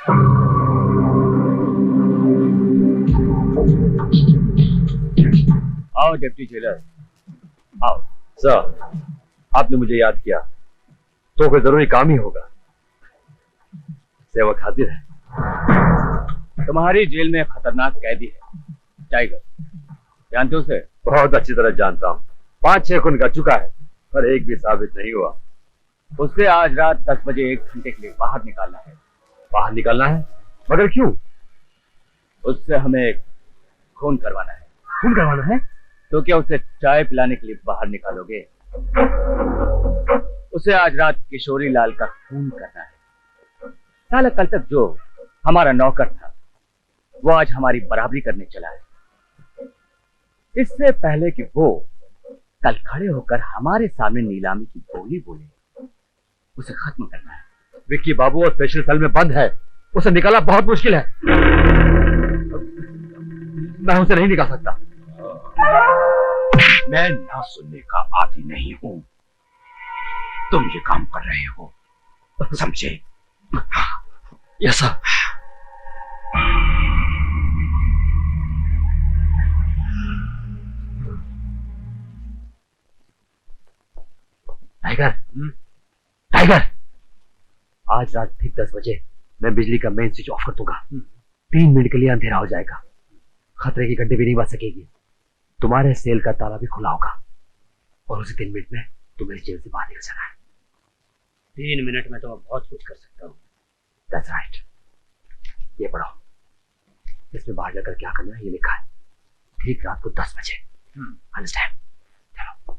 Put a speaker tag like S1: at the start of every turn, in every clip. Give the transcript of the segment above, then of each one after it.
S1: आओ deputy jailer, आओ।
S2: Sir, आपने मुझे याद किया तो कोई जरूरी काम ही होगा। सेवक हाजिर है।
S1: तुम्हारी जेल में खतरनाक कैदी है, टाइगर। जानते हो उसे?
S2: बहुत अच्छी तरह जानता हूँ। 5-6 खून कर चुका है, पर एक भी साबित नहीं हुआ।
S1: उससे आज रात 10 बजे 1 घंटे के लिए बाहर निकालना है।
S2: बाहर निकालना है? मगर क्यों?
S1: उससे हमें खून करवाना है।
S2: खून करवाना है?
S1: तो क्या उसे चाय पिलाने के लिए बाहर निकालोगे? उसे आज रात किशोरी लाल का खून करना है। साला कल तक जो हमारा नौकर था, वो आज हमारी बराबरी करने चला है। इससे पहले कि वो कल खड़े होकर हमारे सामने नीलामी की बोली बोले, उसे खत्म करना है।
S2: विक्की बाबू और स्पेशल सेल में बंद है, उसे निकालना बहुत मुश्किल है। मैं उसे नहीं निकाल सकता।
S3: मैं ना सुनने का आदी नहीं हूं। तुम ये काम कर रहे हो, समझे?
S2: Yes sir. टाइगर, टाइगर, आज रात ठीक 10 बजे मैं बिजली का मेन स्विच ऑफ कर दूंगा। 3 मिनट के लिए अंधेरा हो जाएगा। खतरे की घंटी भी नहीं बज सकेगी। तुम्हारे सेल का ताला भी खुला होगा और उसी 3 मिनट में तुम्हें जेल से बाहर निकल जाना है।
S4: 3 मिनट में तो मैं बहुत कुछ कर सकता हूँ।
S2: That's right. ये पढ़ो, इसमें बाहर जाकर क्या करना है ये लिखा है। ठीक रात को 10 बजे। अंडरस्टैंड? चलो।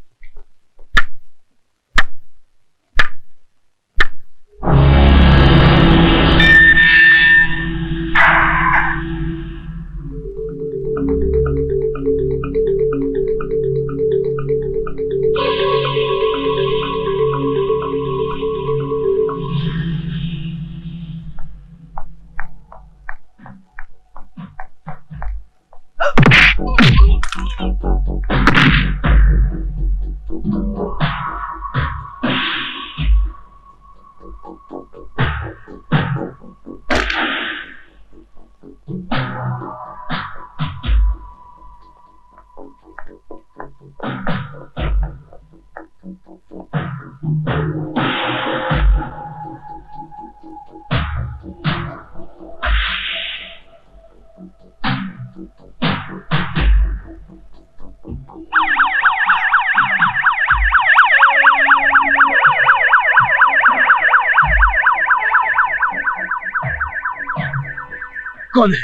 S3: कौन है?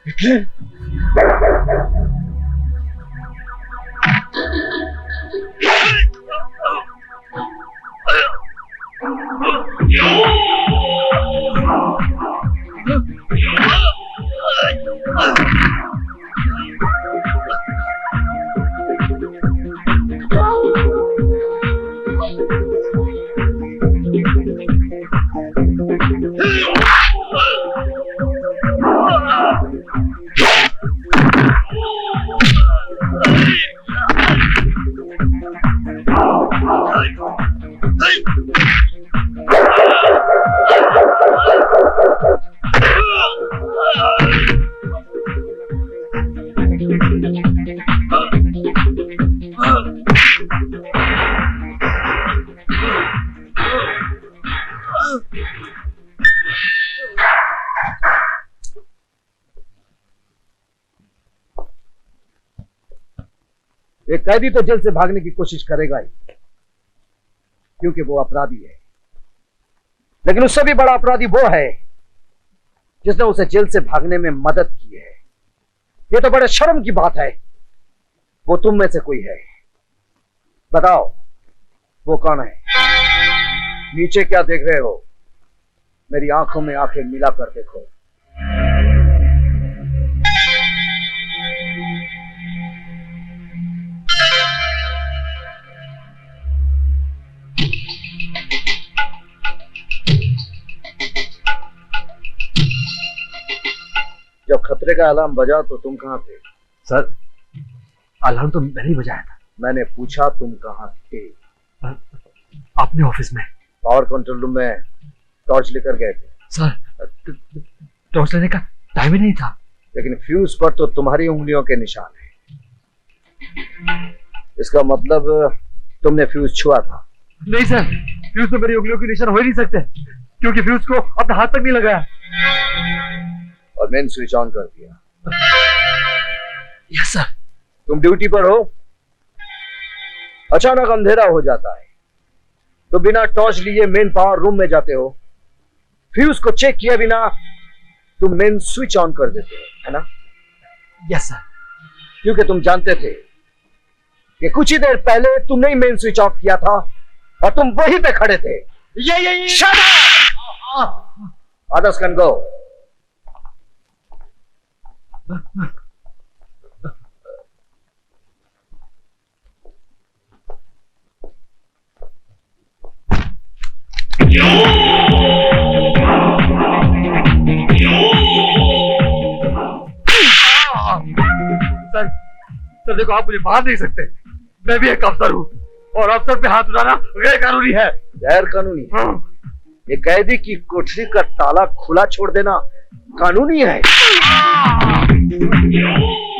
S3: हिटलर?
S5: एक कैदी तो जेल से भागने की कोशिश करेगा ही, क्योंकि वो अपराधी है। लेकिन उससे भी बड़ा अपराधी वो है जिसने उसे जेल से भागने में मदद की है। ये तो बड़े शर्म की बात है। वो तुम में से कोई है, बताओ वो कौन है? नीचे क्या देख रहे हो? मेरी आंखों में आंखें मिलाकर देखो। जब खतरे का अलार्म बजा तो तुम कहां थे?
S2: सर, अलार्म तो मैंने ही बजाया था।
S5: मैंने पूछा तुम कहां थे?
S2: अपने ऑफिस में।
S5: पावर कंट्रोल रूम में टॉर्च लेकर गए थे?
S2: सर, टॉर्च लेने का टाइम ही नहीं था।
S5: लेकिन फ्यूज पर तो तुम्हारी उंगलियों के निशान है। इसका मतलब तुमने फ्यूज छुआ था।
S2: नहीं सर, फ्यूज तो मेरी उंगलियों के निशान हो ही नहीं सकते, क्योंकि फ्यूज को अपने हाथ तक नहीं लगाया।
S5: और मेन स्विच ऑन कर दिया।
S2: Yes sir.
S5: तुम ड्यूटी पर हो, अचानक अंधेरा हो जाता है, तो बिना टॉर्च लिए मेन पावर रूम में जाते हो, फ्यूज को चेक किए बिना तुम मेन स्विच ऑन कर देते हो, है ना?
S2: Yes sir.
S5: क्योंकि तुम जानते थे कि कुछ ही देर पहले तुमने ही मेन स्विच ऑफ किया था और तुम वहीं पे खड़े थे।
S2: ये
S5: Shut up! Others can go.
S2: Sir देखो, आप मुझे मार नहीं सकते। मैं भी एक अफसर हूँ और अफसर पे हाथ उठाना गैर कानूनी है।
S5: गैर कानूनी? ये कैदी की कोठरी का ताला खुला छोड़ देना कानूनी है।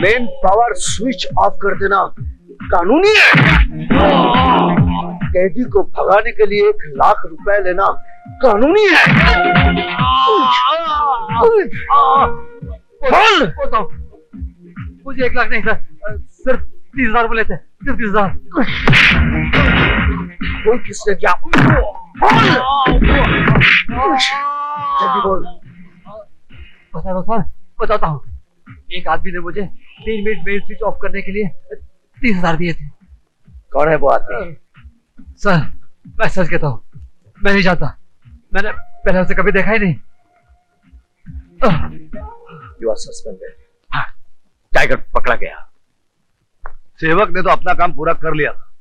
S5: मेन पावर स्विच ऑफ कर देना कानूनी है। कैदी को भगाने के लिए 1 लाख रुपए लेना कानूनी है।
S2: बोल! मुझे 1 लाख नहीं सर, सिर्फ 30,000 बोले थे, सिर्फ 30,000।
S5: बोल किसने क्या? जल्दी बोल।
S2: बता दो सर, बताता हूँ। एक आदमी ने मुझे 3 मिनट मेन स्विच ऑफ करने के लिए 30,000 दिए थे।
S5: कौन है वो आदमी?
S2: सर, मैं सच कहता हूँ, मैं नहीं जानता। मैंने पहले उसे कभी देखा ही नहीं।
S5: You are suspended.
S1: टाइगर पकड़ा गया।
S6: सेवक ने तो अपना काम पूरा कर लिया था,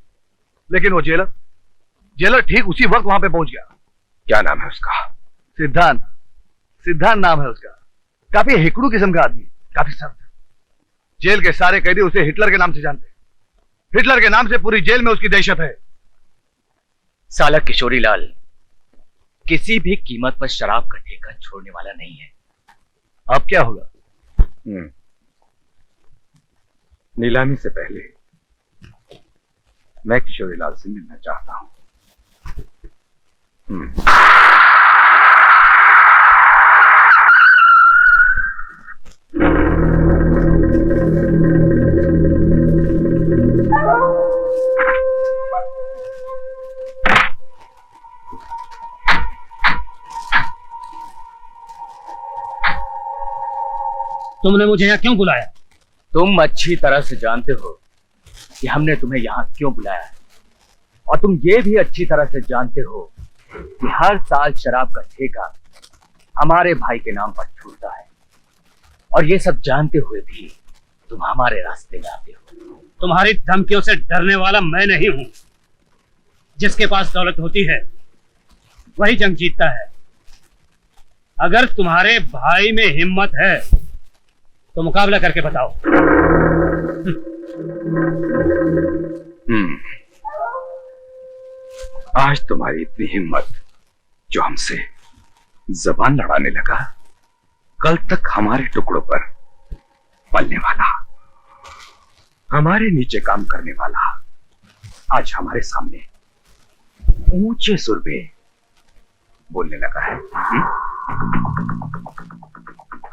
S6: लेकिन वो जेलर ठीक उसी वक्त वहां पे पहुंच गया।
S3: क्या नाम है उसका?
S6: सिद्धांत नाम है उसका। काफी हिकड़ू किस्म का आदमी, काफी सख्त। जेल के सारे कैदी उसे हिटलर के नाम से जानते हैं। हिटलर के नाम से पूरी जेल में उसकी दहशत है।
S1: साला किशोरी लाल किसी भी कीमत पर शराब का ठेका छोड़ने वाला नहीं है।
S6: अब क्या होगा?
S3: नीलामी से पहले मैं किशोरी लाल से मिलना चाहता हूं।
S4: तुमने मुझे यहाँ क्यों बुलाया?
S1: तुम अच्छी तरह से जानते हो कि हमने तुम्हें यहाँ क्यों बुलाया है, और तुम ये भी अच्छी तरह से जानते हो कि हर साल शराब का ठेका हमारे भाई के नाम पर छूटता है, और ये सब जानते हुए भी तुम हमारे रास्ते में आते हो।
S4: तुम्हारी धमकियों से डरने वाला मैं नहीं हूं। जिसके पास दौलत होती है वही जंग जीतता है। अगर तुम्हारे भाई में हिम्मत है तो मुकाबला करके बताओ।
S3: आज तुम्हारी इतनी हिम्मत जो हमसे जबान लड़ाने लगा, कल तक हमारे टुकड़ों पर पलने वाला, हमारे नीचे काम करने वाला, आज हमारे सामने ऊंचे सुर में बोलने लगा है।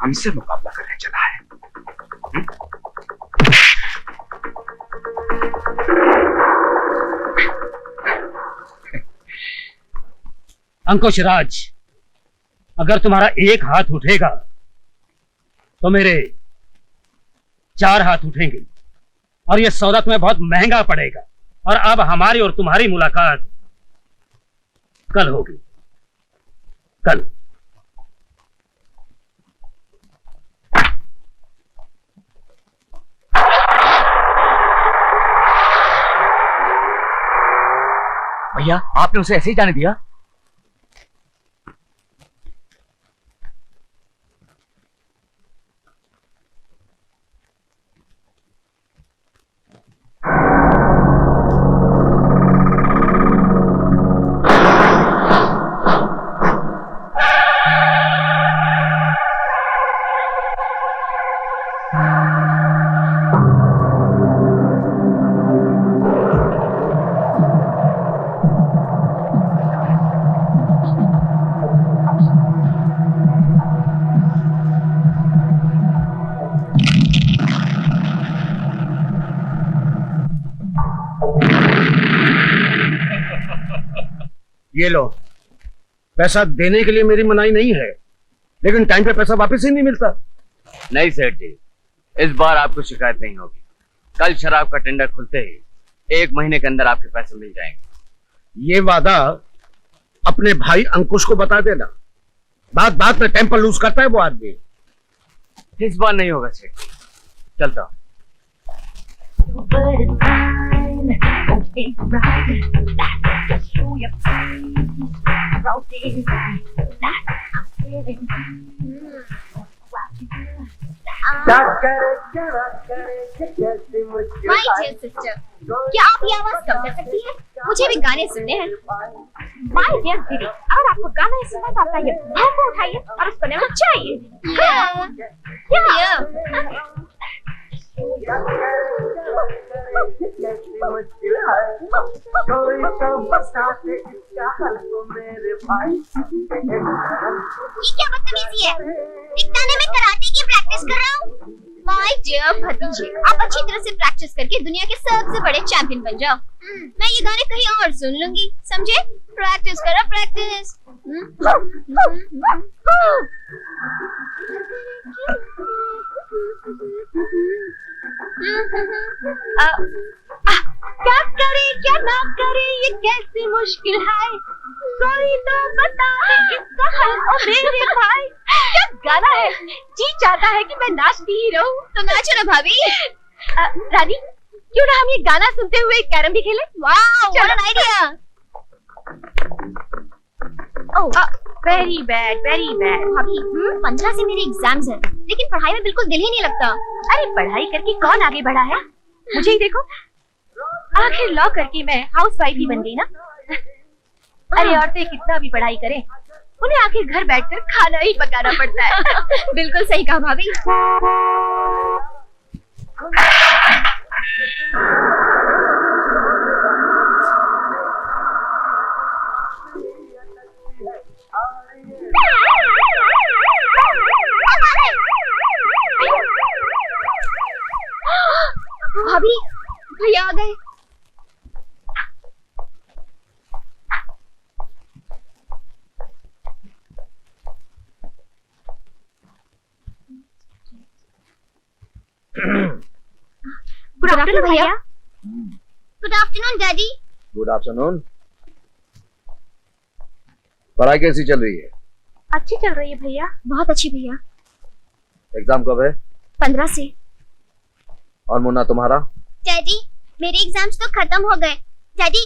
S3: हमसे मुकाबला करने चला है।
S4: अंकुश राज, अगर तुम्हारा एक हाथ उठेगा तो मेरे 4 हाथ उठेंगे, और यह सौदा तुम्हें बहुत महंगा पड़ेगा। और अब हमारी और तुम्हारी मुलाकात कल होगी। कल।
S1: भैया, आपने उसे ऐसे ही जाने दिया?
S5: ये लो, पैसा देने के लिए मेरी मनाही नहीं है, लेकिन टाइम पे पैसा वापस ही नहीं मिलता।
S1: नहीं सेठ जी, इस बार आपको शिकायत नहीं होगी। कल शराब का टेंडर खुलते ही 1 महीने के अंदर आपके पैसे मिल जाएंगे।
S5: ये वादा अपने भाई अंकुश को बता देना। बात में टेम्पर लूज करता है वो आदमी।
S1: इस बार नहीं होगा सेठ जी, चलता हूं।
S7: माय डियर सिस्टर, क्या आप ये आवाज कम कर सकती हैं? मुझे भी गाने सुनने हैं। माय डियर दीदी, अगर आपको गाना सुनना तो आप ये भौंक उठाइए और उसको नचाइए। ये क्या बदतमीजी है? दिखताने में कराटे की प्रैक्टिस कर रहा हूँ। माय डियर भतीजे, आप अच्छी तरह से प्रैक्टिस करके दुनिया के सबसे बड़े चैंपियन बन जाओ। मैं ये गाने कहीं और सुन लूंगी, समझे? प्रैक्टिस करो, प्रैक्टिस। क्या करे क्या ना करे ये कैसी मुश्किल है, कोई तो बता दे इसका हल ओ मेरे भाई। क्या गाना है, जी चाहता है कि मैं नाचती ही रहूं। तो नाचो ना भाभी। रानी, क्यों ना हम ये गाना सुनते हुए कैरम भी खेलें? Wow, what an idea. Very bad भाभी। 15 से मेरे एग्जाम्स हैं, लेकिन पढ़ाई में बिल्कुल दिल ही नहीं लगता। अरे पढ़ाई करके कौन आगे बढ़ा है? मुझे ही देखो, आखिर लॉ करके मैं हाउसवाइफ ही बन गई ना। अरे औरतें कितना भी पढ़ाई करें, उन्हें आखिर घर बैठकर खाना ही पकाना पड़ता है। बिल्कुल सही कहा भाभी। भाभी, भैया आ गए। गुड आफ्टरनून भैया। Good afternoon daddy.
S5: Good afternoon. पढ़ाई कैसी चल रही है?
S7: अच्छी चल रही है भैया, बहुत अच्छी भैया।
S5: एग्जाम कब है?
S7: 15 से।
S5: और मुन्ना तुम्हारा?
S7: डैडी, मेरे एग्जाम्स तो खत्म हो गए। डैडी,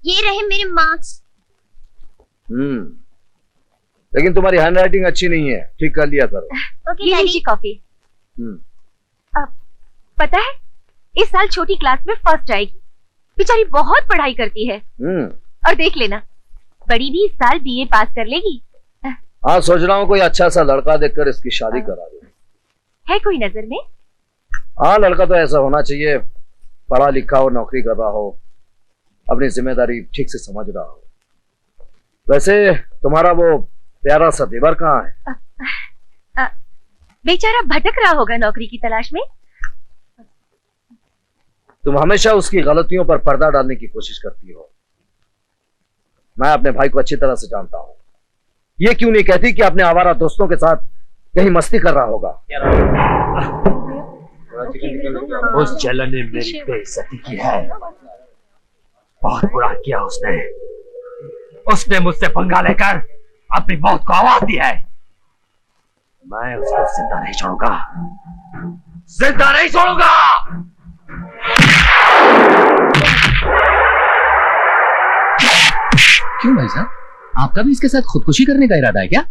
S7: ये रहे मेरे मार्क्स।
S5: लेकिन तुम्हारी हैंडराइटिंग अच्छी नहीं है, ठीक कर लिया करो।
S7: Okay daddy. कॉफी।
S8: पता है, इस साल छोटी क्लास में फर्स्ट आएगी। बेचारी बहुत पढ़ाई करती है। और देख लेना, बड़ी भी इस साल बीए पास कर लेगी।
S5: हाँ, सोच रहा हूँ कोई अच्छा सा लड़का देखकर इसकी शादी करा दूं।
S8: है कोई नजर में?
S5: हाँ, लड़का तो ऐसा होना चाहिए, पढ़ा लिखा हो, नौकरी कर रहा हो, अपनी जिम्मेदारी ठीक से समझ रहा हो। वैसे तुम्हारा वो प्यारा सा देवर कहाँ है?
S8: बेचारा भटक रहा होगा नौकरी की तलाश में।
S5: तुम हमेशा उसकी गलतियों पर पर्दा डालने की कोशिश करती हो। मैं अपने भाई को अच्छी तरह से जानता हूँ। ये क्यों नहीं कहती कि अपने आवारा दोस्तों के साथ कहीं मस्ती कर रहा होगा?
S2: उस जलन ने मेरी बेइज्जती की है। बहुत बुरा किया उसने मुझसे पंगा लेकर अपनी मौत को आवाज दी है। मैं उसको जिंदा नहीं छोड़ूंगा, जिंदा नहीं छोड़ूंगा।
S9: क्यों भाई साहब, आपका भी इसके साथ खुदकुशी करने का इरादा है क्या?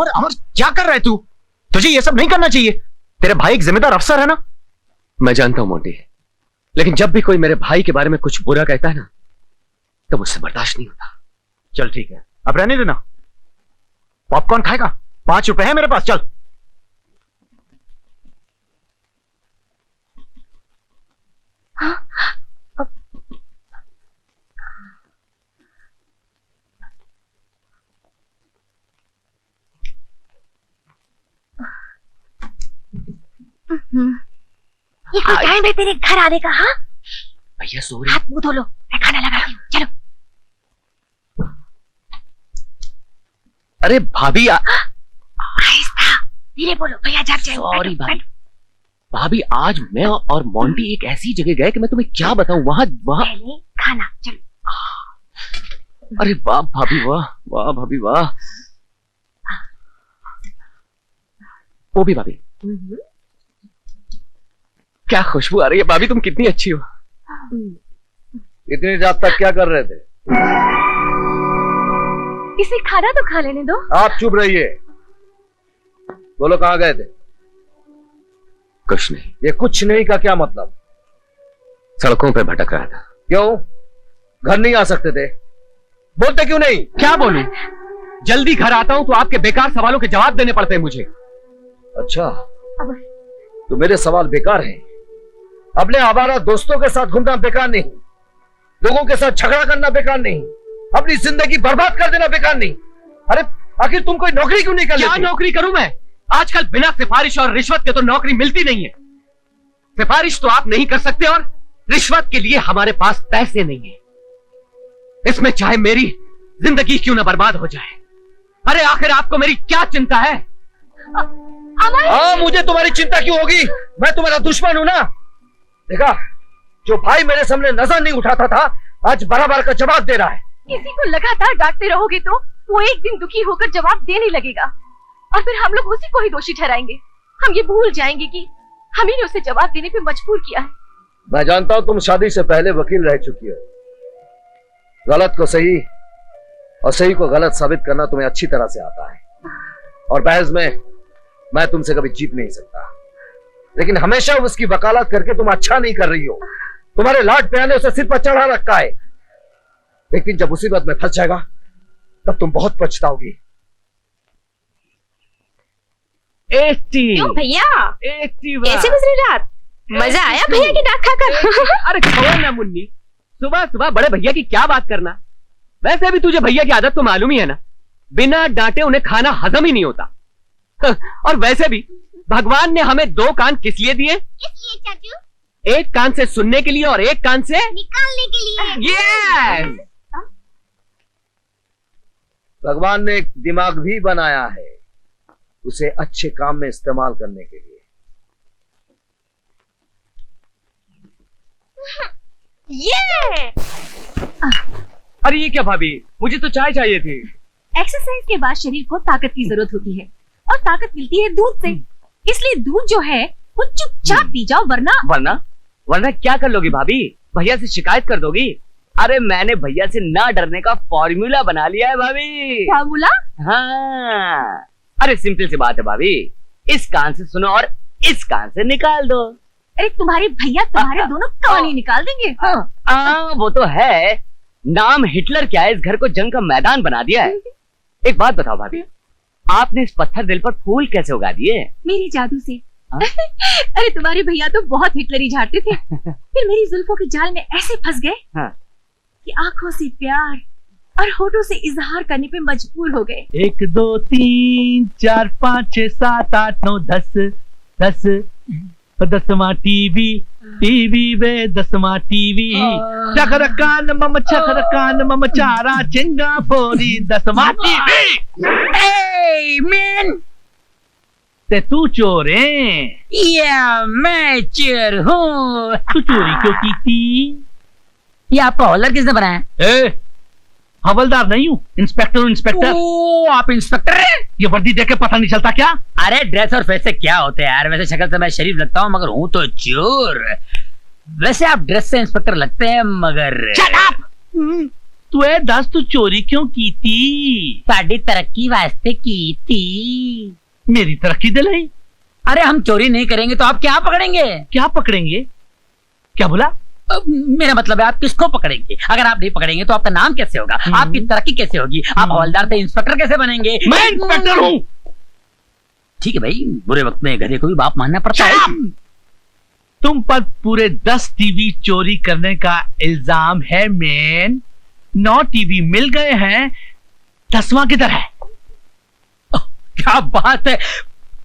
S2: अमर अमर क्या कर रहा है तू? तुझे ये सब नहीं करना चाहिए। तेरे भाई एक जिम्मेदार अफसर है ना। मैं जानता हूं मोंटी, लेकिन जब भी कोई मेरे भाई के बारे में कुछ बुरा कहता है ना तो मुझसे बर्दाश्त नहीं होता। चल ठीक है, अब रहने देना। पॉपकॉर्न खाएगा? 5 रुपए है मेरे पास, चल।
S8: ये कोई टाइम है तेरे घर आने का? हाँ
S2: भैया सो रहे।
S8: हाथ मुंह धो लो, मैं खाना लगाती हूँ। चलो।
S2: अरे भाभी
S8: आहिस्ता धीरे बोलो, भैया जाग जाए।
S2: सॉरी भाभी। भाभी आज मैं और मोंटी एक ऐसी जगह गए कि मैं तुम्हें क्या बताऊं। वहां
S8: पहले खाना। चलो।
S2: अरे वाह भाभी, वाह वाह भाभी वाह। वो भी भाभी, क्या खुशबू आ रही है। भाभी तुम कितनी अच्छी हो।
S5: इतनी रात तक क्या कर रहे थे?
S8: इसे खाना तो खा लेने दो।
S5: आप चुप रहिए। बोलो कहां गए थे?
S2: कुछ नहीं।
S5: ये कुछ नहीं का क्या मतलब?
S2: सड़कों पे भटक रहा था।
S5: क्यों? घर नहीं आ सकते थे? बोलते क्यों नहीं?
S2: क्या बोलूं? जल्दी घर आता हूं तो आपके बेकार सवालों के जवाब देने पड़ते हैं मुझे।
S5: अच्छा, तो मेरे सवाल बेकार हैं। अपने आवारा दोस्तों के साथ घूमना बेकार नहीं, लोगों के साथ झगड़ा करना बेकार नहीं, अपनी जिंदगी बर्बाद कर देना बेकार नहीं। अरे आखिर तुम कोई नौकरी क्यों नहीं कर लेते?
S2: क्या नौकरी करूं मैं? आजकल बिना सिफारिश और रिश्वत के तो नौकरी मिलती नहीं है। सिफारिश तो आप नहीं कर सकते और रिश्वत के लिए हमारे पास पैसे नहीं है। इसमें चाहे मेरी जिंदगी क्यों ना बर्बाद हो जाए। अरे आखिर आपको मेरी क्या चिंता है?
S5: हाँ, मुझे तुम्हारी चिंता क्यों होगी? मैं तुम्हारा दुश्मन हूं ना। देखा, जो भाई मेरे सामने नजर नहीं उठाता था आज बराबर का जवाब दे रहा है।
S8: किसी को लगातार डांटते रहोगे तो वो एक दिन दुखी होकर जवाब देने लगेगा और फिर हम लोग उसी को ही दोषी ठहराएंगे। हम ये भूल जाएंगे कि हम ही ने उसे जवाब देने पे मजबूर किया है।
S5: मैं जानता हूं तुम शादी से पहले वकील रह चुकी हो। गलत को सही और सही को गलत साबित करना तुम्हें अच्छी तरह से आता है और बहस में मैं तुमसे कभी जीत नहीं सकता। लेकिन हमेशा उसकी वकालत करके तुम अच्छा नहीं कर रही हो। तुम्हारे लाड प्यार ने उसे सिर पर चढ़ा रखा है, लेकिन जब मुसीबत में फंस जाएगा तब तुम बहुत पछताओगी।
S7: क्यों भैया? कैसे गुजरी रात? मजा आया भैया की डांट खाकर?
S2: अरे छोड़ ना मुन्नी, सुबह सुबह बड़े भैया की क्या बात करना। वैसे भी तुझे भैया की आदत तो मालूम ही है ना, बिना डांटे उन्हें खाना हजम ही नहीं होता। और वैसे भी भगवान ने हमें 2 कान किस लिए दिए?
S7: चाचू?
S2: एक कान से सुनने के लिए और एक कान से
S7: निकालने के लिए।
S2: यस।
S5: भगवान ने एक दिमाग भी बनाया है उसे अच्छे काम में इस्तेमाल करने के लिए।
S7: ये
S2: अरे ये क्या भाभी, मुझे तो चाय चाहिए थी।
S8: एक्सरसाइज के बाद शरीर को ताकत की जरूरत होती है और ताकत मिलती है दूध से। इसलिए दूध जो है वो चुपचाप पी जाओ,
S1: वरना क्या कर लोगी भाभी? भैया से शिकायत कर दोगी? अरे मैंने भैया से ना डरने का फॉर्मूला बना लिया है भाभी।
S8: फॉर्मूला?
S1: हाँ, अरे सिंपल सी बात है भाभी, इस कान से सुनो और इस कान से निकाल दो।
S8: अरे तुम्हारे भैया तुम्हारे दोनों कान ही निकाल देंगे।
S1: वो तो है। नाम हिटलर क्या है, इस घर को जंग का मैदान बना दिया है। एक बात बताओ भाभी, आपने इस पत्थर दिल पर फूल कैसे उगा दिए?
S8: मेरी जादू से। अरे तुम्हारे भैया तो बहुत हिटलरी झाड़ते थे, फिर मेरी जुल्फों के जाल में ऐसे फंस गए कि आंखों से प्यार और होठों से इजहार करने पे मजबूर हो गए।
S10: 1 2 3 4 5 6 7 8 9 10 10वां टीवी वे 10वां टीवी चखरकान मम चारा चिंगा फोरी 10वां टीवी।
S11: Hey, man!
S10: ते तू चोर है?
S11: या मैं चोर हूँ।
S10: तू चोरी क्यों की थी?
S11: ये आपका हॉलर किसने बनाया?
S10: हवलदार नहीं हूँ, इंस्पेक्टर।
S11: ओ, आप इंस्पेक्टर हैं?
S10: ये वर्दी देख के पता नहीं चलता क्या?
S11: अरे ड्रेस और फेस से क्या होते हैं यार, वैसे शक्ल से मैं शरीफ लगता हूँ मगर हूँ तो चोर। वैसे आप ड्रेस से इंस्पेक्टर लगते हैं मगर
S10: Shut up! तू ए दस तू चोरी क्यों की थी?
S11: साड़ी तरक्की वास्ते की थी।
S10: मेरी तरक्की दिलाई।
S11: अरे हम चोरी नहीं करेंगे तो आप क्या पकड़ेंगे?
S10: क्या पकड़ेंगे? क्या बोला?
S11: मेरा मतलब है आप किसको पकड़ेंगे? अगर आप नहीं पकड़ेंगे तो आपका नाम कैसे होगा? आपकी तरक्की कैसे होगी? आप हवलदार से इंस्पेक्टर कैसे बनेंगे?
S10: मैं इंस्पेक्टर हूँ।
S11: ठीक है भाई, बुरे वक्त में गधे को भी बाप मानना पड़ता है।
S10: तुम पर पूरे 10 टीवी चोरी करने का इल्जाम है मैन। 9 टीवी मिल गए हैं, 10वां किधर है?
S11: क्या बात है,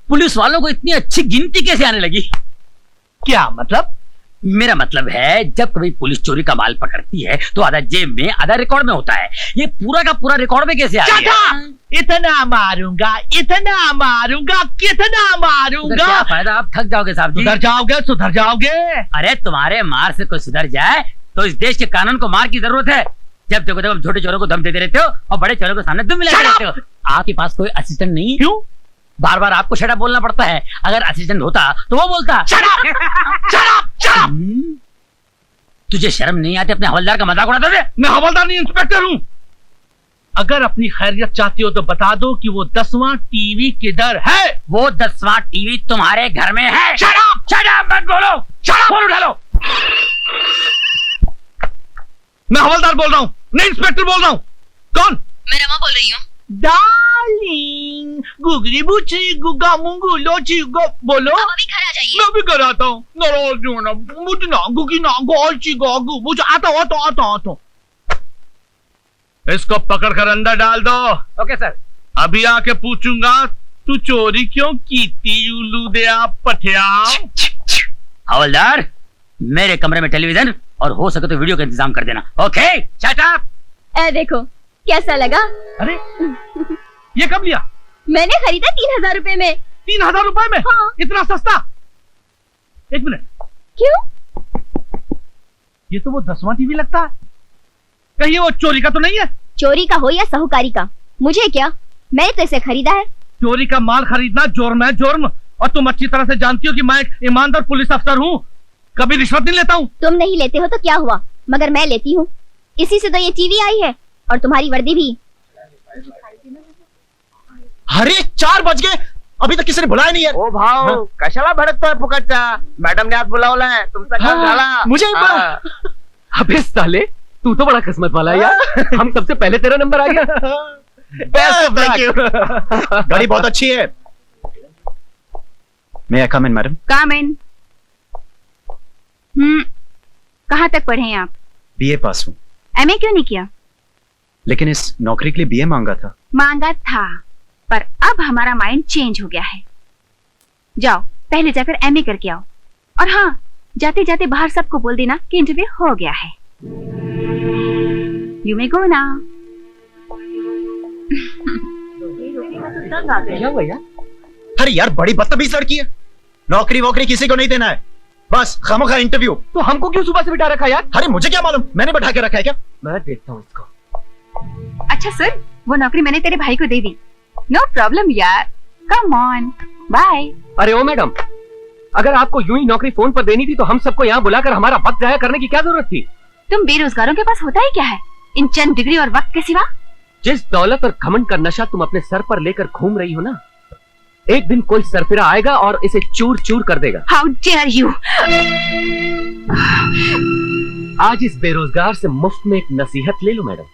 S11: पुलिस वालों को इतनी अच्छी गिनती कैसे आने लगी?
S10: क्या मतलब?
S11: मेरा मतलब है जब कभी पुलिस चोरी का माल पकड़ती है तो आधा जेब में आधा रिकॉर्ड में होता है। ये पूरा का पूरा रिकॉर्ड में कैसे आ गया?
S10: इतना मारूंगा, इतना मारूंगा, कितना मारूंगा।
S11: क्या फायदा, आप थक जाओगे साहब जी।
S10: सुधर जाओगे, सुधर जाओगे।
S11: अरे तुम्हारे मार से कोई सुधर जाए तो इस देश के कानून को मार की जरूरत है। जब देखो तब छोटे चोरों को दम देते रहते हो और बड़े चोरों के सामने तुम मिलाते रहते हो। आपके पास कोई असिस्टेंट नहीं?
S10: क्यों?
S11: बार बार आपको शट अप बोलना पड़ता है। अगर असिस्टेंट होता तो वो बोलता
S10: शट अप।
S11: तुझे शर्म नहीं आती अपने हवलदार का मजाक उड़ाते थे?
S10: मैं हवलदार नहीं, इंस्पेक्टर हूँ। अगर अपनी खैरियत चाहती हो तो बता दो कि वो 10वां टीवी किधर है?
S11: वो 10वां टीवी तुम्हारे घर में है।
S10: शट अप,
S11: मत बोलो, फोन उठा लो।
S10: मैं हवलदार बोल रहा हूँ, नहीं इंस्पेक्टर बोल रहा हूँ। कौन?
S8: मैं रमा बोल रही हूँ।
S10: डार्लिंग, गुगली बुची गुगा मुंगू लोची गो बोलो।
S8: अब अभी घर आ जाइए।
S10: मैं भी घर आता हूँ। नाराज नहीं होना, मुझे ना गुगी ना गोची गोगू मुझे आता हूँ। इसको पकड़ कर अंदर डाल दो।
S1: Okay sir.
S10: अभी आके पूछूंगा तू चोरी क्यों की थी, उल्लू दे आप पठिया।
S11: हवलदार, मेरे कमरे में टेलीविजन और हो सके तो वीडियो का इंतजाम कर देना। Okay, shut up.
S7: देखो कैसा लगा?
S10: अरे ये कब लिया?
S7: मैंने खरीदा 3000 रुपए में।
S10: 3000 रुपए में?
S7: हाँ।
S10: इतना सस्ता? एक मिनट,
S7: क्यों?
S10: ये तो वो 10वां टीवी लगता है। कहीं वो चोरी का तो नहीं है?
S7: चोरी का हो या साहूकारी का, मुझे क्या, मैंने तो इसे खरीदा है।
S10: चोरी का माल खरीदना जुर्म है, जुर्म। और तुम अच्छी तरह से जानती हो कि मैं एक ईमानदार पुलिस अफसर हूँ, कभी रिश्वत नहीं लेता हूँ।
S7: तुम नहीं लेते हो तो क्या हुआ, मगर मैं लेती हूँ। इसी से तो ये टीवी आई है और तुम्हारी वर्दी भी।
S2: अरे 4 बज गए, अभी तक किसी ने बुलाया नहीं है।
S1: ओ भाव कशाला भड़कतो है फुकटचा? मॅडम ने आज बुलावलं आहे, तुमचा काम झाला।
S2: मुझे अबे साले, तू तो बड़ा किस्मत वाला है यार। हम सबसे पहले तेरा नंबर आ गया।
S6: Thank you. गाड़ी बहुत अच्छी है। मैं आई कम इन मैडम?
S8: कम इन। कहाँ तक पढ़े हैं आप?
S6: बीए पास हूँ।
S8: एमए क्यों नहीं किया?
S6: लेकिन इस नौकरी के लिए बीए मांगा था।
S8: मांगा था, पर अब हमारा माइंड चेंज हो गया है। जाओ पहले जाकर एमए करके आओ, और हाँ, जाते जाते बाहर सबको बोल देना कि इंटरव्यू हो गया है। You may go now.
S6: अरे यार बड़ी बदतमीज लड़की है। नौकरी वोकरी किसी को नहीं देना है, बस खामखा इंटरव्यू।
S2: तो हमको क्यों सुबह से बिठा रखा यार?
S6: अरे मुझे क्या मालूम, मैंने बैठा के रखा है क्या?
S2: मैं देखता हूँ इसको।
S8: अच्छा सर, वो नौकरी मैंने तेरे भाई को दे दी। नो प्रॉब्लम यार, कम ऑन, बाय।
S2: अरे ओ मैडम, अगर आपको यूं ही नौकरी फोन पर देनी थी तो हम सबको यहाँ बुलाकर हमारा वक्त जाया करने की क्या जरूरत थी?
S8: तुम बेरोजगारों के पास होता ही क्या है इन चंद डिग्री और वक्त के सिवा?
S2: जिस दौलत और घमंड का नशा तुम अपने सर पर लेकर घूम रही हो ना, एक दिन कोई सरफिरा आएगा और इसे चूर चूर कर देगा।
S8: How dare you.
S2: आज इस बेरोजगार से मुफ्त में एक नसीहत ले लो मैडम,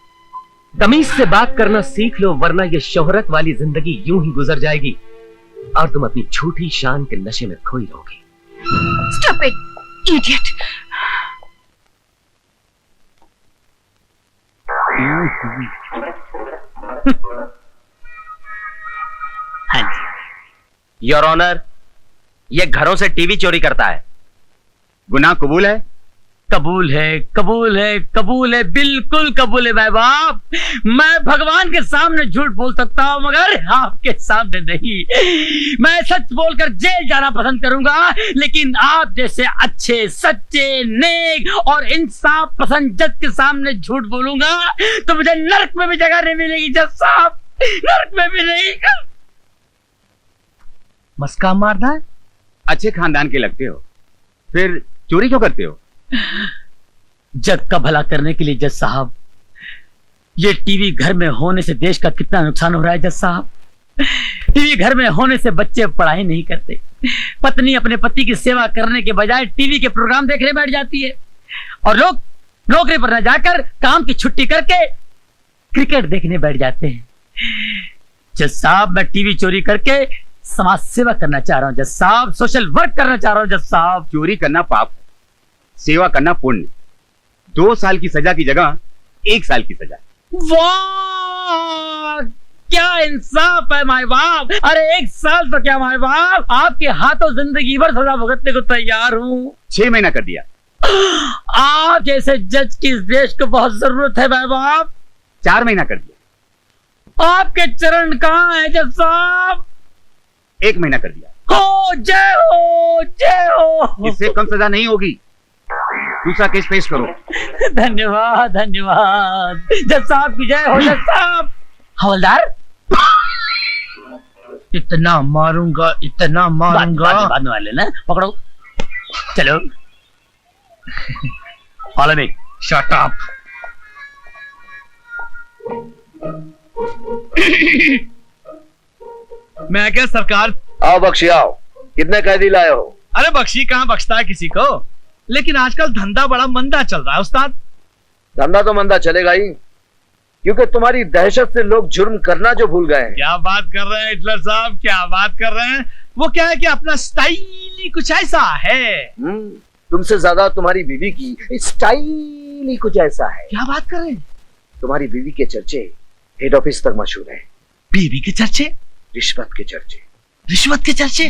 S2: तमीज से बात करना सीख लो, वरना ये शोहरत वाली जिंदगी यूं ही गुजर जाएगी और तुम अपनी झूठी शान के नशे में खोई रहोगी।
S8: Stop it, idiot.
S1: हाँ जी योर ऑनर, ये घरों से टीवी चोरी करता है। गुनाह कबूल है?
S11: कबूल है, कबूल है, कबूल है, बिल्कुल कबूल है भाई बाप। मैं भगवान के सामने झूठ बोल सकता हूँ मगर आपके सामने नहीं। मैं सच बोलकर जेल जाना पसंद करूंगा, लेकिन आप जैसे अच्छे, सच्चे, नेक और इंसाफ पसंद जज के सामने झूठ बोलूंगा तो मुझे नरक में भी जगह नहीं मिलेगी जज साहब, नरक में भी नहीं।
S10: मस्का मारना है?
S1: अच्छे खानदान के लगते हो, फिर चोरी क्यों करते हो?
S11: जग का भला करने के लिए जज साहब, ये टीवी घर में होने से देश का कितना नुकसान हो रहा है जज साहब। टीवी घर में होने से बच्चे पढ़ाई नहीं करते, पत्नी अपने पति की सेवा करने के बजाय टीवी के प्रोग्राम देखने बैठ जाती है, और लोग नौकरी पर न जाकर काम की छुट्टी करके क्रिकेट देखने बैठ जाते हैं। जज साहब, मैं टीवी चोरी करके समाज सेवा करना चाह रहा हूं जज साहब, सोशल वर्क करना चाह रहा हूं जज साहब।
S1: चोरी करना पाप, सेवा करना पुण्य। 2 साल की सजा की जगह 1 साल की सजा।
S11: वाह, क्या इंसाफ है माय बाप। अरे 1 साल तो क्या माय बाप, आपके हाथों जिंदगी भर सजा भुगतने को तैयार हूँ।
S1: 6 महीना कर दिया।
S11: आप जैसे जज की इस देश को बहुत जरूरत है माय बाप।
S1: 4 महीना कर दिया।
S11: आपके चरण कहाँ है जज साहब?
S1: 1 महीना कर दिया।
S11: हो जय हो, जय हो।
S1: इससे कम सजा नहीं होगी। दूसरा केस पेश करो।
S11: धन्यवाद धन्यवाद, जज साहब की जय हो। जज साहब। हवलदार,
S10: इतना मारूंगा, इतना मारूंगा।
S11: बाद में मार लेना, पकड़ो। चलो। Follow me.
S10: Shut up. मैं क्या सरकार?
S5: आओ बख्शी आओ। कितने कैदी लाए हो?
S10: अरे बख्शी कहाँ बख्शता है किसी को, लेकिन आजकल धंधा बड़ा मंदा चल रहा है उस्ताद।
S5: धंधा तो मंदा चलेगा ही, क्योंकि तुम्हारी दहशत से लोग जुर्म करना जो भूल गए हैं।
S10: क्या बात कर रहे हैं हिटलर साहब, क्या बात कर रहे हैं? वो क्या है कि अपना स्टाइल ही कुछ ऐसा है।
S5: तुमसे ज्यादा तुम्हारी बीवी की स्टाइल ही कुछ ऐसा है।
S10: क्या बात कर रहे हैं?
S5: तुम्हारी बीवी के चर्चे हेड ऑफिस तक मशहूर है।
S10: बीवी के चर्चे?
S5: रिश्वत के चर्चे।
S10: रिश्वत के चर्चे?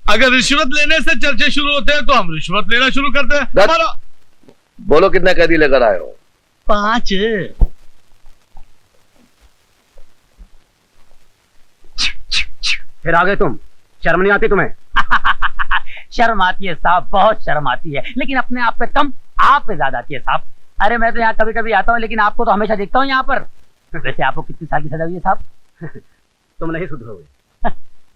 S10: अगर रिश्वत लेने से चर्चे शुरू होते हैं तो हम रिश्वत लेना शुरू करते हैं। हमारा
S5: बोलो कितने कैदी लेकर आए हो?
S10: 5।
S1: फिर आ गए तुम, शर्म नहीं आती तुम्हें?
S11: शर्म आती है साहब, बहुत शर्म आती है, लेकिन अपने आप पे कम, आप पे ज्यादा आती है साहब। अरे मैं तो यहाँ कभी कभी आता हूँ, लेकिन आपको तो हमेशा देखता हूँ यहाँ पर। वैसे आपको कितनी साल की सजा हुई है साहब?
S1: तुम नहीं सुधरोगे।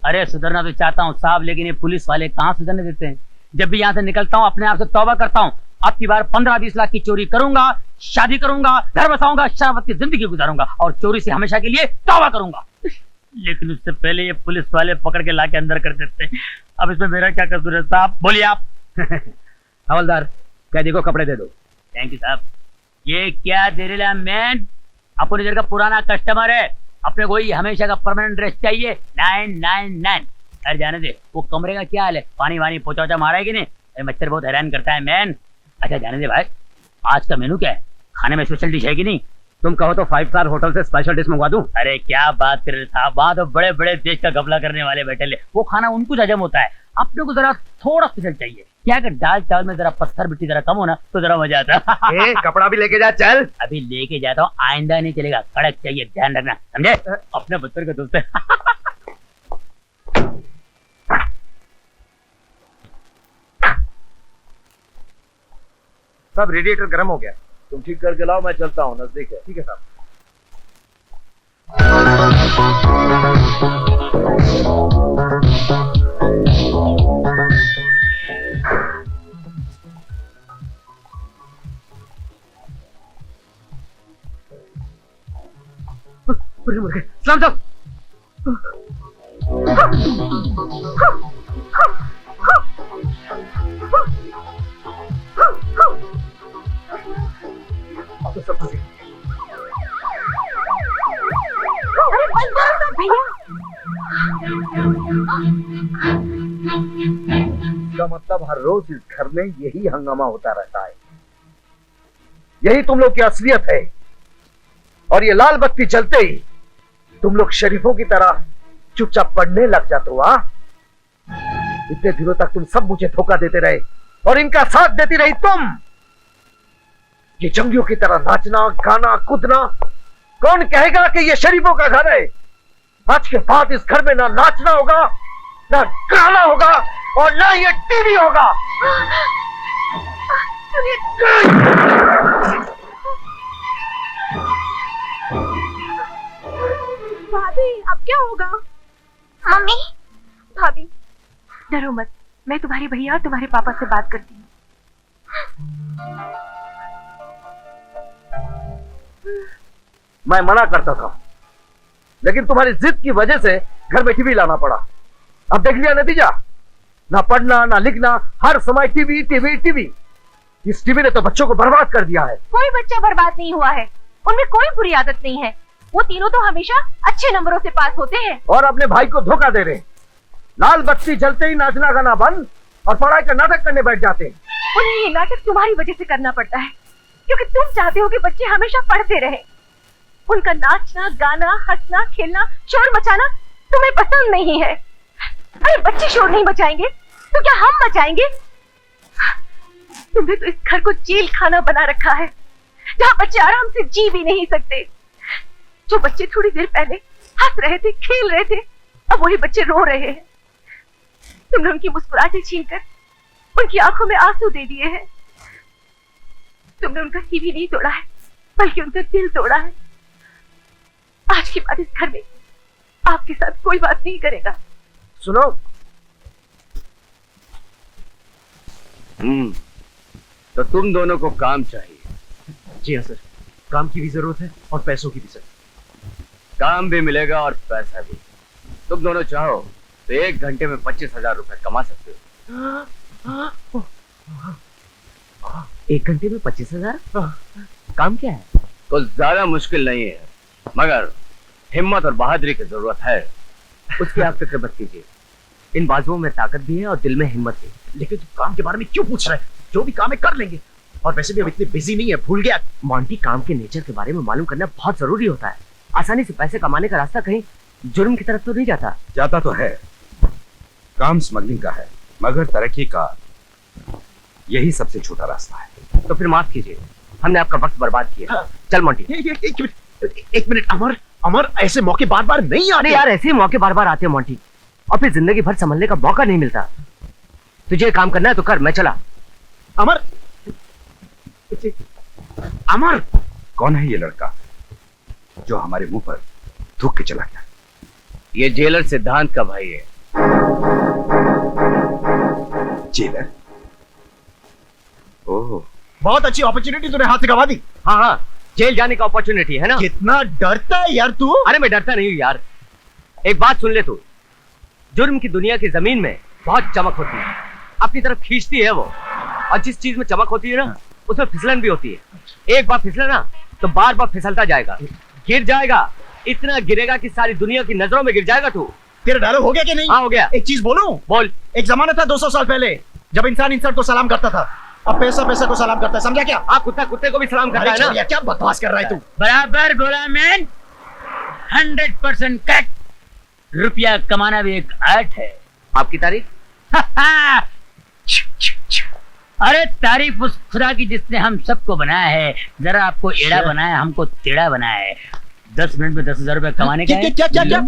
S11: अरे सुधरना तो चाहता हूँ साहब, लेकिन ये पुलिस वाले कहाँ सुधरने देते हैं। जब भी यहाँ से निकलता हूँ अपने आप से तौबा करता हूँ, अब की बार 15-20 लाख की चोरी करूंगा, शादी करूंगा, घर बसाऊंगा, शराबत की जिंदगी गुजारूंगा और चोरी से हमेशा के लिए तौबा करूंगा। लेकिन उससे पहले ये पुलिस वाले पकड़ के लाके अंदर कर देते हैं। अब इसमें मेरा क्या कसूर है साहब, बोलिए आप।
S1: हवलदार, कैदी को कपड़े दे दो।
S11: थैंक यू साहब। ये क्या दे रहे मैन, अपने इधर का पुराना कस्टमर है, अपने को ही हमेशा का परमानेंट ड्रेस चाहिए। 999। अरे जाने दे, वो कमरे का क्या हाल है, पानी वानी पोचा मारा है कि नहीं? अरे मच्छर बहुत हैरान करता है मैन। अच्छा जाने दे भाई, आज का मेनू क्या है, खाने में स्पेशल डिश है कि नहीं?
S1: तुम कहो तो 5 स्टार होटल से स्पेशल डिश मंगवा दूं।
S11: अरे क्या बात कर रहे साहब, वहां तो बड़े बड़े देश का घपला करने वाले बैठे ले, वो खाना उनको हजम होता है, अपने को जरा थोड़ा स्पेशल चाहिए। क्या अगर दाल चावल में जरा पत्थर मिट्टी जरा कम हो ना तो जरा मजा आता।
S1: कपड़ा भी लेके जा, चल।
S11: अभी लेके जाता हूँ, आइंदा नहीं चलेगा, कड़क चाहिए, ध्यान रखना, समझे? अपने बच्चों का दोस्त है।
S1: सब रेडिएटर गर्म हो गया,
S5: तुम ठीक करके लाओ, मैं चलता हूँ, नजदीक है।
S1: ठीक है साहब। सलाम साहब।
S5: इसका मतलब हर रोज इस घर में यही हंगामा होता रहता है। यही तुम लोग की असलियत है। और ये लाल बत्ती चलते ही तुम लोग शरीफों की तरह चुपचाप पढ़ने लग जाते हो। इतने दिनों तक तुम सब मुझे धोखा देते रहे और इनका साथ देती रही तुम। ये जंगियों की तरह नाचना, गाना, कूदना, कौन कहेगा कि ये शरीफों का घर है? आज के बाद इस घर में ना नाचना होगा, ना गाना होगा और ना ये टीवी होगा।
S8: भाभी अब क्या होगा?
S7: मम्मी,
S8: भाभी डरो मत, मैं तुम्हारे भैया और तुम्हारे पापा से बात करती हूँ।
S5: मैं मना करता था, लेकिन तुम्हारी जिद की वजह से घर में टीवी लाना पड़ा। अब देख लिया नतीजा, ना पढ़ना ना लिखना, हर समय टीवी टीवी टीवी। इस टीवी ने तो बच्चों को बर्बाद कर दिया है।
S7: कोई बच्चा बर्बाद नहीं हुआ है, उनमें कोई बुरी आदत नहीं है। वो तीनों तो हमेशा अच्छे नंबरों से पास होते हैं
S5: और अपने भाई को धोखा दे रहे हैं। लाल बत्ती जलते ही नाचना गाना बंद और पढ़ाई का नाटक करने बैठ जाते हैं।
S7: उन्हें ये नाटक तुम्हारी वजह से करना पड़ता है, क्योंकि तुम चाहते हो कि बच्चे हमेशा पढ़ते रहें। उनका नाचना गाना, हंसना खेलना, शोर मचाना तुम्हें पसंद नहीं है। अरे बच्चे शोर नहीं मचाएंगे तो क्या हम मचाएंगे? तुमने तो इस घर को जेल खाना बना रखा है, जहाँ बच्चे आराम से जी भी नहीं सकते। जो बच्चे थोड़ी देर पहले हंस रहे थे, खेल रहे थे, अब वही बच्चे रो रहे हैं। तुमने उनकी मुस्कुराहटें छीनकर उनकी आंखों में आंसू दे दिए हैं। तुमने उनका टीवी नहीं तोड़ा है, बल्कि उनका दिल तोड़ा है। आज के बाद इस घर में आपके साथ कोई बात नहीं करेगा।
S5: सुनो,
S1: तो तुम दोनों को काम चाहिए।
S2: जी हाँ सर, काम की भी जरूरत है और पैसों की भी सर।
S1: काम भी मिलेगा और पैसा भी। तुम दोनों चाहो तो 1 घंटे में 25,000 रुपए कमा सकते हो।
S2: 1 घंटे में 25,000? काम क्या है?
S1: कुछ ज्यादा मुश्किल नहीं है, मगर हिम्मत और बहादुरी की जरूरत है।
S2: उसकी आप फिक्र मत कीजिए, इन बाजुओं में ताकत भी है और दिल में हिम्मत भी। लेकिन तुम काम के बारे में क्यों पूछ रहे हैं? जो भी काम है कर लेंगे, और वैसे भी हम इतने बिजी नहीं है, भूल गया। मॉन्टी, काम के नेचर के बारे में मालूम करना बहुत जरूरी होता है। आसानी से पैसे कमाने का रास्ता कहीं जुर्म की तरफ तो नहीं जाता।
S3: जाता तो है, काम स्मगलिंग का है, मगर तरक्की का यही सबसे छोटा रास्ता है।
S2: तो फिर माफ कीजिए, हमने आपका वक्त बर्बाद किया। चल मॉन्टी।
S6: एक मिनट अमर, अमर ऐसे मौके बार बार नहीं आते
S2: यार। ऐसे मौके बार बार आते हैं मॉन्टी, और फिर जिंदगी भर संभलने का मौका नहीं मिलता। तुझे काम करना है तो कर, मैं चला।
S6: अमर, अमर,
S3: कौन है ये लड़का जो हमारे मुंह पर थूक के चला गया?
S1: ये जेलर सिद्धांत का भाई है।
S3: जेलर? ओह,
S6: बहुत अच्छी अपॉर्चुनिटी तूने हाथ से गवा दी।
S2: हाँ हाँ, जेल जाने का अपॉर्चुनिटी है ना।
S6: कितना डरता है यार तू।
S2: अरे मैं डरता नहीं हूँ यार, एक बात सुन ले तू। जुर्म की दुनिया की जमीन में बहुत चमक होती है, अपनी तरफ खींचती है वो। और जिस चीज में चमक होती है ना, उसमें फिसलन भी होती है। एक बार फिसला ना तो बार बार फिसलता जाएगा, गिर जाएगा, इतना गिरेगा कि सारी दुनिया की नजरों में गिर जाएगा तू।
S6: तेरा डायलॉग हो गया कि नहीं?
S2: हाँ हो गया।
S6: एक चीज बोलूं?
S2: बोल।
S6: एक जमाना था 200 साल पहले, जब इंसान इंसान को सलाम करता था, अब पैसा पैसा को सलाम करता है, समझा क्या?
S2: हाँ, कुत्ता कुत्ते को भी सलाम करता है ना।
S6: क्या बकवास कर रहा है तू?
S11: बराबर बोला मैन, 100% करेक्ट। रुपया कमाना भी एक आर्ट है।
S2: आपकी तारीफ?
S11: अरे तारीफ उस खुदा की जिसने हम सबको बनाया है। जरा आपको एड़ा बनाया, हमको टेढ़ा बनाया है। 10 मिनट में 10,000 रुपए कमाने का है।
S6: क्या क्या क्या?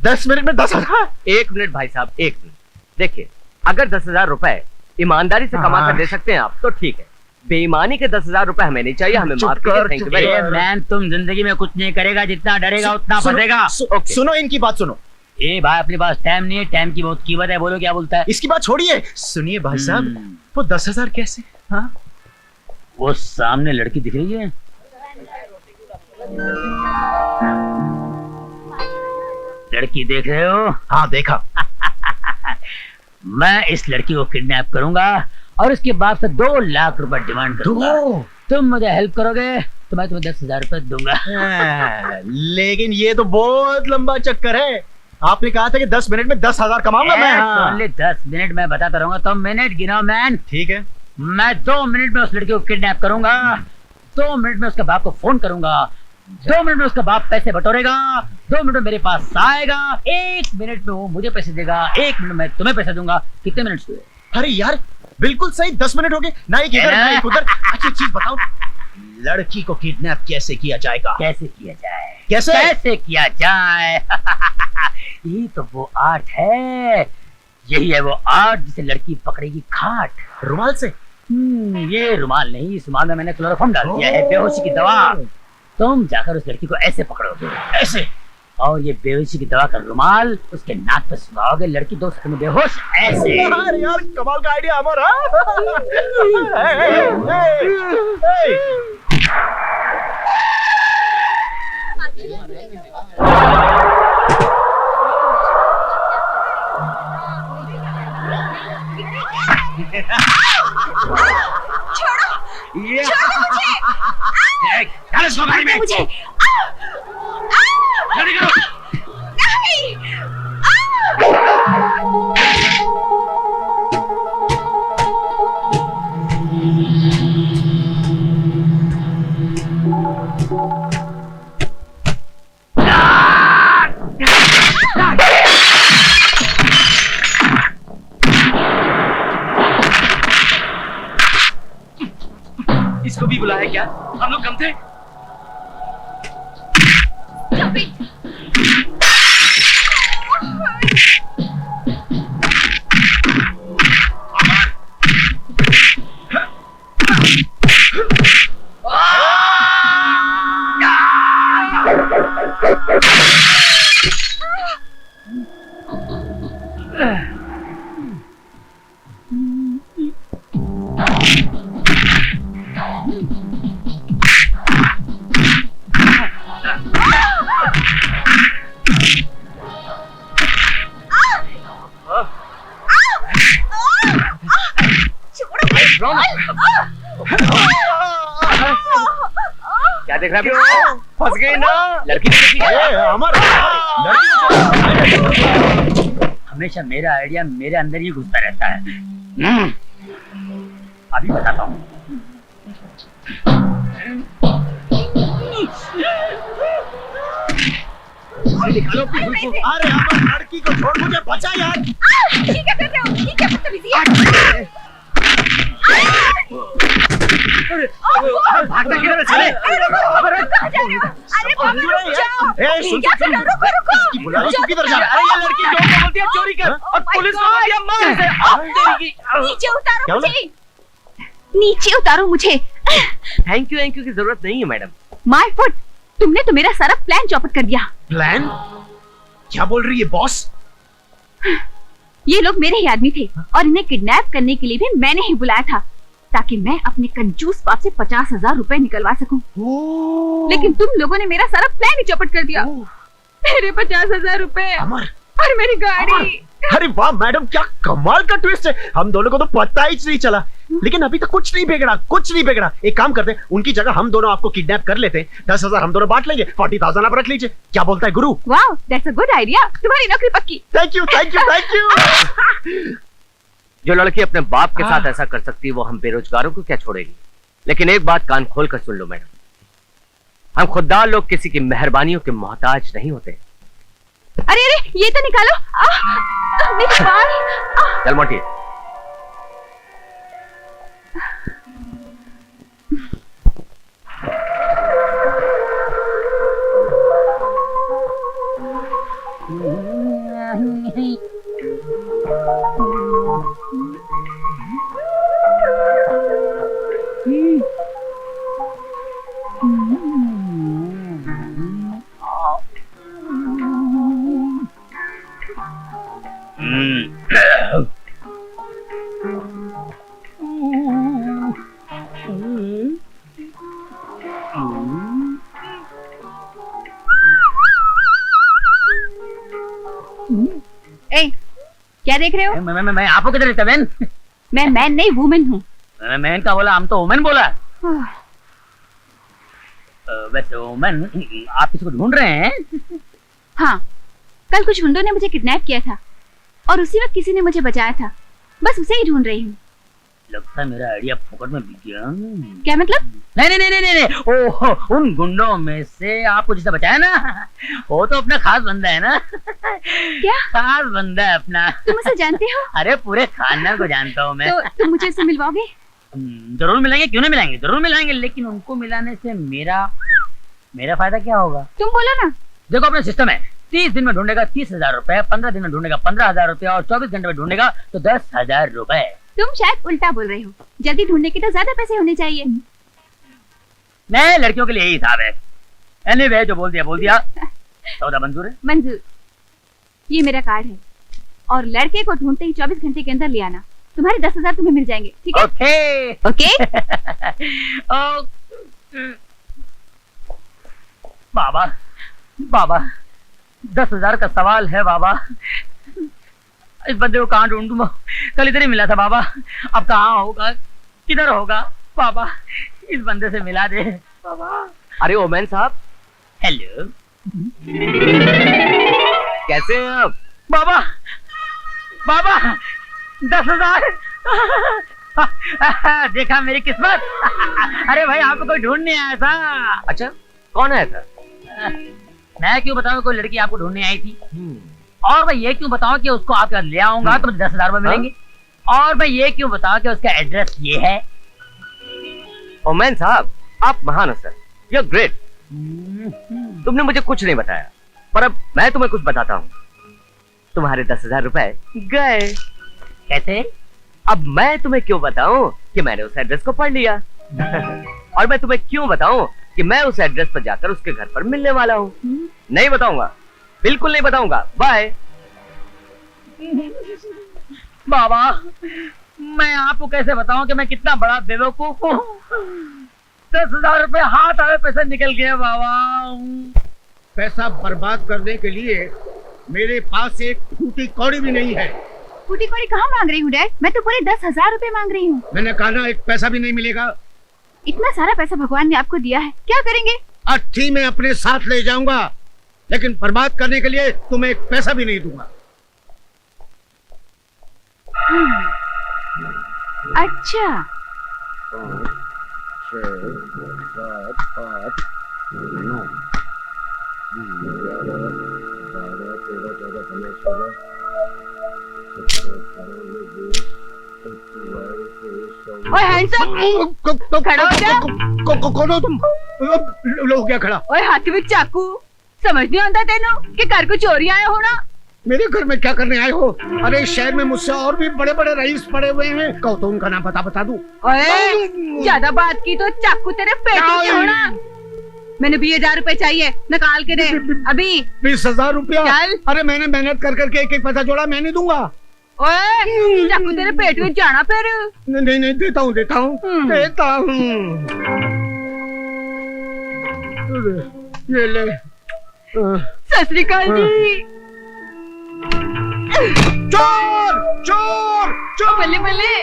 S6: 10 मिनट में 10,000?
S2: 1 मिनट भाई साहब, 1 मिनट। देखिए, अगर 10,000 रुपए ईमानदारी से कमा कर दे सकते हैं आप तो ठीक है। बेईमानी के 10,000 रुपए हमें नहीं चाहिए। हमें माफ कीजिए। Thank you very much.
S11: Man, तुम जिंदगी में कुछ नहीं करेगा, जितना डरेगा उतना फंसेगा।
S6: सुनो इनकी बात सुनो।
S11: ए भाई, अपने पास टाइम नहीं है, टाइम की बहुत कीमत है। बोलो क्या बोलता है?
S6: इसकी बात छोड़िए, सुनिए भाई साहब, वो 10,000 कैसे? हाँ,
S11: वो सामने लड़की दिख रही है, लड़की देख रहे हो?
S6: हाँ देखा।
S11: मैं इस लड़की को किडनैप करूंगा और उसके बाप से 2 लाख रुपए डिमांड करूंगा। तुम मुझे हेल्प करोगे तो मैं तुम्हें 10,000 रुपए दूंगा।
S6: लेकिन ये तो बहुत लंबा चक्कर है। आपने कहा था कि 10 मिनट में 10,000 कमाऊंगा मैं।
S11: ओनली 10 मिनट में बताता रहूंगा, तो मिनट गिनो मैन।
S6: ठीक है।
S11: मैं 2 मिनट में उस लड़की को किडनैप करूंगा, 2 मिनट में उसके बाप को फोन करूंगा, 2 मिनट में उसका बाप पैसे बटोरेगा, 2 मिनट में मेरे पास आएगा, 1 मिनट में वो मुझे पैसे देगा, 1 मिनट में तुम्हें पैसे दूंगा। कितने मिनट हुए?
S6: अरे यार बिल्कुल सही, 10 मिनट हो गए ना। एक इधर ना एक उधर। अच्छा चीज बताओ, लड़की को किडनैप कैसे किया जाएगा?
S11: कैसे किया जाए?
S6: कैसे
S11: किया जाए? यही तो वो आर्ट है, यही है वो आर्ट जिसे लड़की पकड़ेगी खाट।
S6: रुमाल से?
S11: ये रुमाल नहीं, इस रुमाल में मैंने क्लोरोफॉर्म डाल दिया है, बेहोशी की दवा। तुम जाकर उस लड़की को ऐसे पकड़ोगे, ऐसे, और ये बेहोशी की दवा का रुमाल उसके नाक पे सुनाओगे, लड़की 2 सेकंड में बेहोश, ऐसे।
S6: अरे यार कमाल का आइडिया अमर।
S7: मुझे
S2: इसको भी बुलाया क्या? हम लोग कम थे? क्या देख रहे हो? फंस गई ना लड़की।
S11: हमेशा मेरा आइडिया मेरे अंदर ही घुसता रहता है। अभी बताता हूँ।
S7: निकालो अपनी जुल्फों। अरे अमर, लड़की को छोड़, मुझे बचा यार। ये क्या कर रहे हो? ये क्या बदतमीजी है?
S2: भागना किधर है साले?
S7: अरे बाबा रुक जाओ। क्या कर रहे हो? रुको रुको।
S2: किधर जा रहा है? अरे ये लड़की जो बोलती है चोरी कर और पुलिस को बोलती है मार इसे।
S7: नीचे उतारो मुझे। नीचे उतारो मुझे।
S2: थैंक यू की जरूरत नहीं है मैडम।
S8: माय फुट, तुमने तो मेरा सारा प्लान चौपट कर दिया।
S6: प्लान? क्या बोल रही है बॉस?
S8: ये लोग मेरे ही आदमी थे और इन्हें किडनैप करने के लिए भी मैंने ही बुलाया था, ताकि मैं अपने कंजूस बाप से 50,000 रुपए निकलवा सकूं। लेकिन तुम लोगों ने मेरा सारा प्लान ही चौपट कर दिया। मेरे 50,000 रुपए और मेरी गाड़ी।
S6: अरे वाह मैडम, क्या कमाल का ट्विस्ट है। हम दोनों को तो पता ही नहीं चला। लेकिन अभी तक कुछ नहीं बिगड़ा। एक काम करते हैं, उनकी जगह हम दोनों आपको किडनैप कर लेते हैं। 10,000 हम दोनों बांट लेंगे, 40,000 आप रख लीजिए। क्या बोलता है गुरु?
S8: वाह, दैट्स अ गुड आइडिया। तुम्हारी नौकरी पक्की।
S6: Thank you.
S2: जो लड़की अपने बाप के साथ ऐसा कर सकती है, वो हम बेरोजगारों को क्या छोड़ेगी? लेकिन एक बात कान खोल कर सुन लो मैडम, हम खुददार लोग किसी की मेहरबानियों के मोहताज नहीं होते।
S8: अरे ये तो निकालो। मेरे बाल।
S2: चल मोटी।
S8: क्या देख रहे हो?
S11: मैं आपको किधर लेता मैन?
S8: मैं मैन नहीं वुमेन हूँ।
S11: मैन का बोला, हम तो वुमेन बोला। वैसे वुमेन, आप किसी को ढूंढ रहे हैं?
S8: हाँ, कल कुछ गुंडों ने मुझे किडनैप किया था और उसी वक्त किसी ने मुझे बचाया था। बस उसे ही ढूंढ रही हूँ।
S11: लगता है मेरा आइडिया फोकट में बिक गया।
S8: क्या मतलब?
S11: नहीं। ओह, उन गुंडों में से आपको जिसे बचाया ना, वो तो अपना खास बंदा है ना।
S8: क्या
S11: खास बंदा है अपना?
S8: तुम उसे जानते हो?
S11: अरे पूरे खानदान को जानता हूँ मैं।
S8: तो तुम मुझे उससे मिलवाओगे?
S11: जरूर मिलेंगे, क्यों नहीं मिलेंगे, जरूर मिलाएंगे। लेकिन उनको मिलाने से मेरा फायदा क्या होगा?
S8: तुम बोलो ना।
S11: देखो अपना सिस्टम है, 30 दिन में ढूंढेगा 30,000 रुपए, 15 दिन में ढूंढेगा 15,000 रुपए और 24 घंटे में ढूंढेगा तो 10,000 रुपए।
S8: तुम शायद उल्टा बोल रहे हो। जल्दी ढूंढने के तो ज्यादा पैसे होने चाहिए।
S11: नहीं, लड़कियों के लिए यही हिसाब है। एनीवे, जो बोल दिया। सौदा मंजूर है?
S8: मंजूर। ये मेरा कार्ड है और लड़के को ढूंढते ही 24 घंटे के अंदर ले आना। तुम्हारे 10,000 तुम्हें मिल जाएंगे, ठीक है?
S11: ओके। बाबा 10,000 का सवाल है बाबा। इस बंदे को कहाँ ढूंढूं? कल इधर ही मिला था बाबा, अब कहाँ होगा, किधर होगा बाबा? इस बंदे से मिला दे बाबा।
S2: अरे ओमैन साहब,
S11: हेलो,
S2: कैसे हैं आप?
S11: बाबा बाबा 10,000 देखा मेरी किस्मत। अरे भाई आपको कोई ढूंढने आया था।
S2: अच्छा, कौन आया था?
S11: मैं क्यों बताऊं, कोई लड़की आपको ढूंढने आई थी। और मैं ये क्यों बताऊं कि उसको आपके पास ले आऊंगा तो मुझे 10,000 रुपए मिलेंगे। और मैं ये क्यों बताऊं कि उसका एड्रेस ये है।
S2: ओमैन साहब, आप महान हो सर, यू आर ग्रेट। तुमने मुझे कुछ नहीं बताया, पर अब मैं तुम्हें कुछ बताता हूँ। तुम्हारे 10,000 रुपए गए।
S11: कैसे?
S2: अब मैं तुम्हें क्यों बताऊं कि मैंने उस एड्रेस को पढ़ लिया। और मैं तुम्हें क्यों बताऊं कि मैं उस एड्रेस पर जाकर उसके घर पर मिलने वाला हूँ। नहीं बताऊंगा, बिल्कुल नहीं बताऊंगा। बाय।
S11: बाबा मैं आपको कैसे बताऊं कि मैं कितना बड़ा बेवकूफ हूँ। 10,000 रुपए हाथ आए, पैसे निकल गए बाबा।
S6: पैसा बर्बाद करने के लिए मेरे पास एक फूटी कौड़ी भी नहीं है।
S8: फूटी कौड़ी कहाँ मांग रही हूँ डैड, मैं तो पूरे 10,000 रुपए मांग रही हूँ।
S6: मैंने कहा ना, एक पैसा भी नहीं मिलेगा।
S8: इतना सारा पैसा भगवान ने आपको दिया है, क्या करेंगे?
S6: अर्थी में अपने साथ ले जाऊंगा, लेकिन बर्बाद करने के लिए तुम्हें एक पैसा भी नहीं दूंगा।
S8: अच्छा,
S5: 5, 6, 7, 8, 9, 11, 12, 13, 14, 15, 16, 17, 18, 19, 20, 21, 22, 23, 24।
S8: ओए हैंडसम, खड़ा हो जा।
S6: कौन हो तुम? लो क्या खड़ा?
S8: ओए हाथ में चाकू, समझ नहीं आता तेनों कि घर को चोरी आया हो ना?
S6: मेरे घर में क्या करने आए हो? अरे इस शहर में मुझसे और भी बड़े बड़े रईस पड़े हुए हैं, कहो तो उनका नाम बता दूं।
S8: ओए ज्यादा बात की तो चाकू तेरे पेट में होना। मैंने 20,000 रुपए चाहिए, निकाल के दे अभी।
S6: 20,000 रुपया?
S8: चल।
S6: अरे मैंने मेहनत कर करके एक एक पैसा जोड़ा, मैं नहीं दूंगा।
S8: ओए चाकू तेरे पेट में जाना फिर।
S6: नहीं नहीं, देता हूँ देता हूँ। ये ले।
S8: सत श्री अकाल जी।
S6: चोर चोर चोर।
S8: बल्ले बल्ले,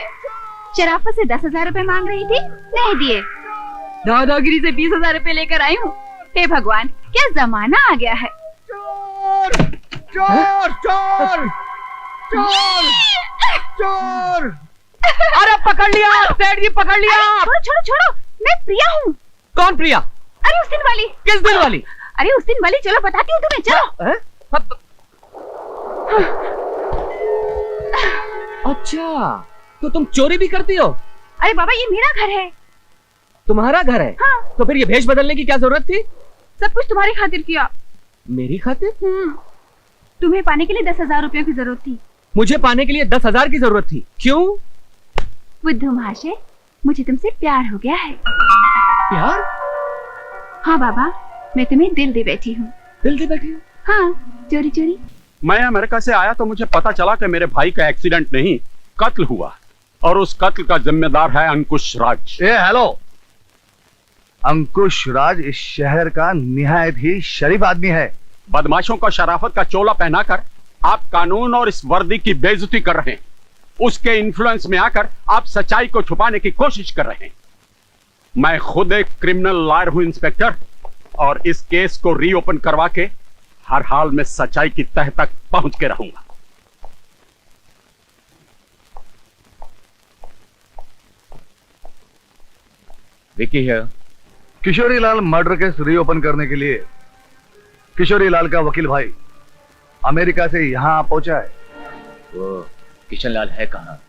S8: शराफत से 10,000 रुपए मांग रही थी, नहीं दिए। दादागिरी से 20,000 रुपए लेकर आई हूँ। हे भगवान, क्या जमाना आ गया है।
S6: चोर चोर चोर चोर चोर।
S2: अरे पकड़ लिया सेठ जी, पकड़ लिया।
S8: छोड़ो छोड़ो छोड़ो, मैं प्रिया हूँ।
S2: कौन प्रिया?
S8: अरे उस दिन वाली।
S2: किस दिन वाली?
S8: अरे उस दिन वाली, चलो बताती हूँ तुम्हें, चलो।
S2: अच्छा, तो तुम चोरी भी करती हो?
S8: अरे बाबा, ये मेरा घर है।
S2: तुम्हारा घर है?
S8: हाँ।
S2: तो फिर ये भेष बदलने की क्या जरूरत थी?
S8: सब कुछ तुम्हारी खातिर किया।
S2: मेरी खातिर?
S8: तुम्हें पाने के लिए 10,000 रुपयों की जरूरत थी।
S2: मुझे पाने के लिए 10,000 की जरूरत थी? क्यों?
S8: बुद्धू महाशय, मुझे तुमसे प्यार हो गया है।
S2: प्यार?
S8: हाँ बाबा, मैं तुम्हें दिल दे बैठी हूँ।
S2: दिल दे बैठी हूँ?
S8: हाँ, चोरी चोरी।
S12: मैं अमेरिका से आया तो मुझे पता चला कि मेरे भाई का एक्सीडेंट नहीं, कत्ल हुआ, और उस कत्ल का जिम्मेदार है अंकुश राज।
S5: हेलो, अंकुश राज इस शहर का निहायत ही शरीफ आदमी है।
S12: बदमाशों को शराफत का चोला पहनाकर आप कानून और इस वर्दी की बेइज्जती कर रहे हैं। उसके इन्फ्लुएंस में आकर आप सच्चाई को छुपाने की कोशिश कर रहे हैं। मैं खुद एक क्रिमिनल लॉयर हूं इंस्पेक्टर, और इस केस को रीओपन करवा के हर हाल में सच्चाई की तह तक पहुंच के रहूंगा।
S1: विकी है।
S5: Kishori Lal murder case reopen करने के लिए किशोरी लाल का वकील भाई अमेरिका से यहां पहुंचा है।
S1: वो किशन लाल है कहाँ?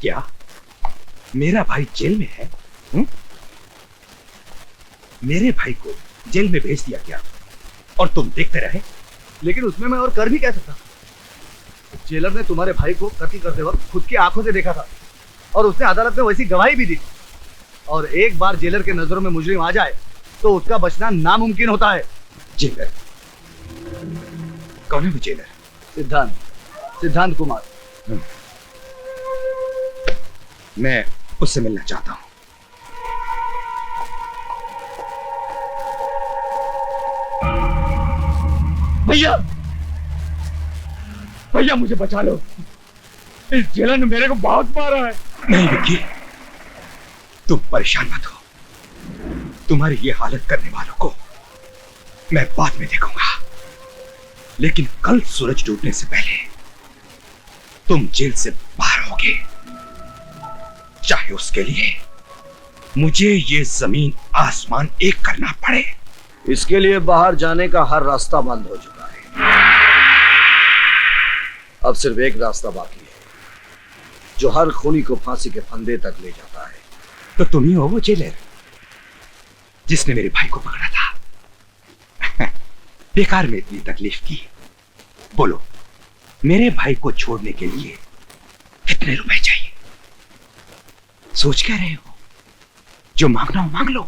S3: क्या मेरा भाई जेल में है? मेरे भाई को जेल में भेज दिया गया और तुम देखते रहे?
S5: लेकिन उसमें मैं और कर भी क्या सकता? जेलर ने तुम्हारे भाई को कत्ल करते वक्त खुद की आंखों से देखा था और उसने अदालत में वैसी गवाही भी दी। और एक बार जेलर के नजरों में मुजरिम आ जाए तो उसका बचना नामुमकिन होता है।
S3: जेलर? कौन है वो जेलर?
S5: सिद्धांत कुमार।
S3: मैं उससे मिलना चाहता हूं।
S1: भैया भैया मुझे बचा लो, इस जेलर ने मेरे को बहुत मारा है।
S3: नहीं विक्की, तुम परेशान मत हो। तुम्हारी ये हालत करने वालों को मैं बाद में देखूंगा, लेकिन कल सूरज डूबने से पहले तुम जेल से बाहर होगे, चाहे उसके लिए मुझे ये जमीन आसमान एक करना पड़े।
S5: इसके लिए बाहर जाने का हर रास्ता बंद हो चुका है। अब सिर्फ एक रास्ता बाकी है जो हर खूनी को फांसी के फंदे तक ले जाता है।
S3: तो तुम ही हो वो जेलर जिसने मेरे भाई को पकड़ा था। बेकार में इतनी तकलीफ की। बोलो, मेरे भाई को छोड़ने के लिए कितने रुपए चाहिए? सोच क्या रहे हो? जो मांगना हो मांग लो,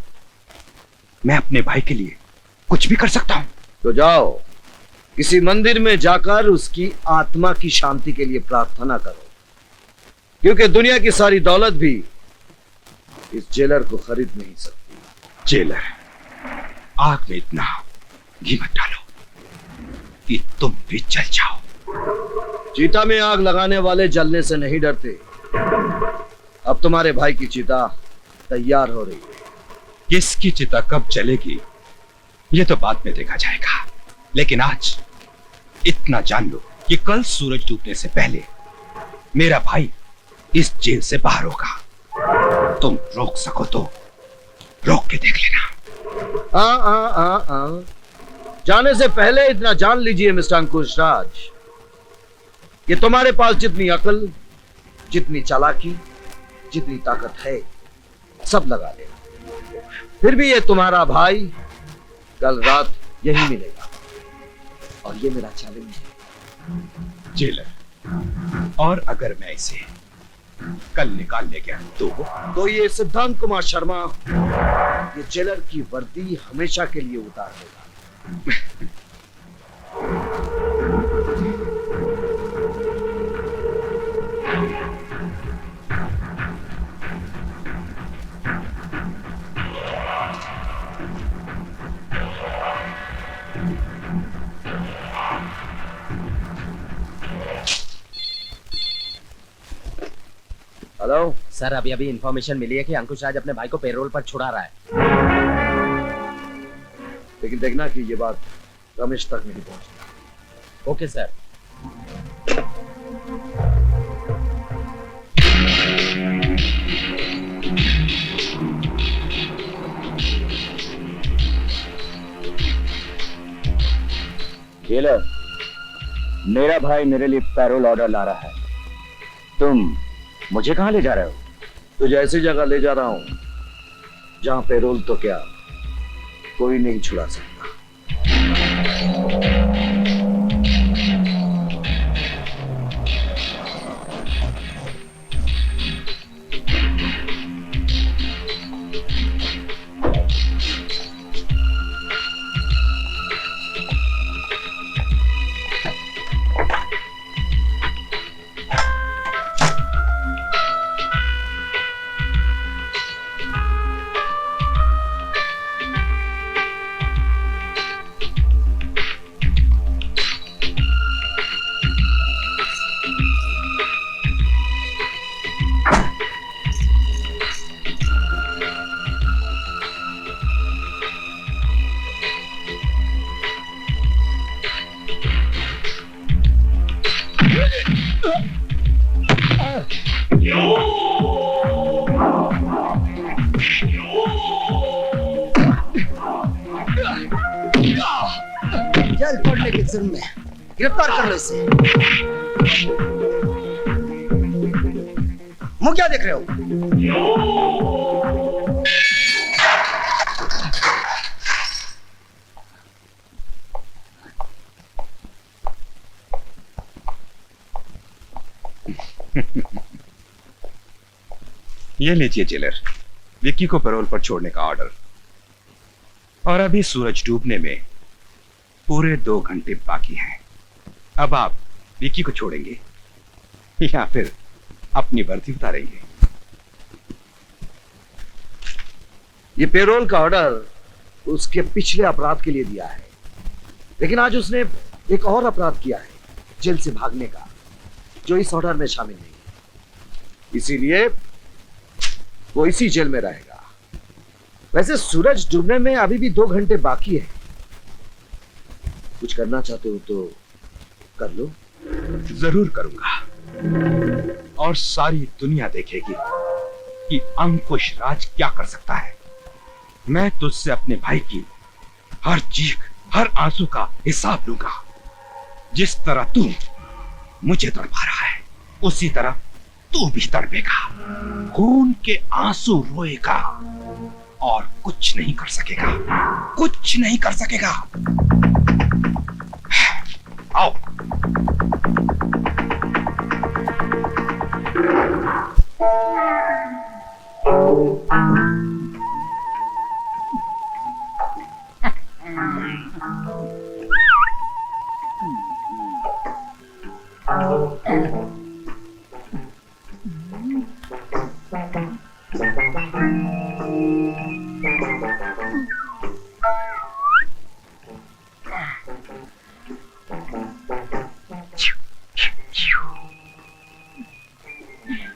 S3: मैं अपने भाई के लिए कुछ भी कर सकता हूं।
S5: तो जाओ, किसी मंदिर में जाकर उसकी आत्मा की शांति के लिए प्रार्थना करो, क्योंकि दुनिया की सारी दौलत भी इस जेलर को खरीद नहीं सकती।
S3: जेलर, आग में इतना घी मत डालो कि तुम भी जल जाओ।
S5: चीता में आग लगाने वाले जलने से नहीं डरते। अब तुम्हारे भाई की चिता तैयार हो रही है।
S3: किसकी चिता कब जलेगी ये तो बाद में देखा जाएगा, लेकिन आज इतना जान लो कि कल सूरज डूबने से पहले मेरा भाई इस जेल से बाहर होगा। तुम रोक सको तो रोक के देख लेना।
S5: जाने से पहले इतना जान लीजिए मिस्टर अंकुश राज कि तुम्हारे पास जितनी अकल, जितनी चालाकी, जितनी ताकत है, सब लगा लेना, फिर भी ये तुम्हारा भाई कल रात यही मिलेगा। और ये मेरा चैलेंज है।
S3: जेलर, और अगर मैं इसे कल निकाल ले गया तो
S5: ये सिद्धांत कुमार शर्मा ये जेलर की वर्दी हमेशा के लिए उतार देगा। हेलो
S2: सर, अभी अभी इंफॉर्मेशन मिली है कि अंकुश राज अपने भाई को पेरोल पर छुड़ा रहा है।
S5: लेकिन देखना कि ये बात रमेश तक नहीं पहुंची।
S2: Okay sir.
S1: जेलर, मेरा भाई मेरे लिए पैरोल ऑर्डर ला रहा है। तुम मुझे कहां ले जा रहे हो?
S5: तुझे ऐसी जगह ले जा रहा हूं जहां पेरोल तो क्या कोई नहीं छुड़ा सकता। जल पड़ने के जुर्म में गिरफ्तार कर लो इसे। मुंह क्या देख रहे हो?
S3: ये लीजिए जेलर, विक्की को पैरोल पर छोड़ने का ऑर्डर। और अभी सूरज डूबने में पूरे 2 घंटे बाकी हैं। अब आप विक्की को छोड़ेंगे या फिर अपनी वर्दी उतारेंगे?
S5: ये पेरोल का ऑर्डर उसके पिछले अपराध के लिए दिया है, लेकिन आज उसने एक और अपराध किया है, जेल से भागने का, जो इस ऑर्डर में शामिल नहीं है। इसीलिए वो इसी जेल में रहेगा। वैसे सूरज डूबने में अभी भी 2 घंटे बाकी है। कुछ करना चाहते हो तो कर लो।
S3: जरूर करूंगा, और सारी दुनिया देखेगी कि अंकुश राज क्या कर सकता है। मैं तुझसे अपने भाई की हर चीख, हर आंसू का हिसाब लूंगा। जिस तरह तू मुझे तड़पा रहा है, उसी तरह तू भी तड़पेगा। खून के आंसू रोएगा और कुछ नहीं कर सकेगा, कुछ नहीं कर सकेगा। आओ।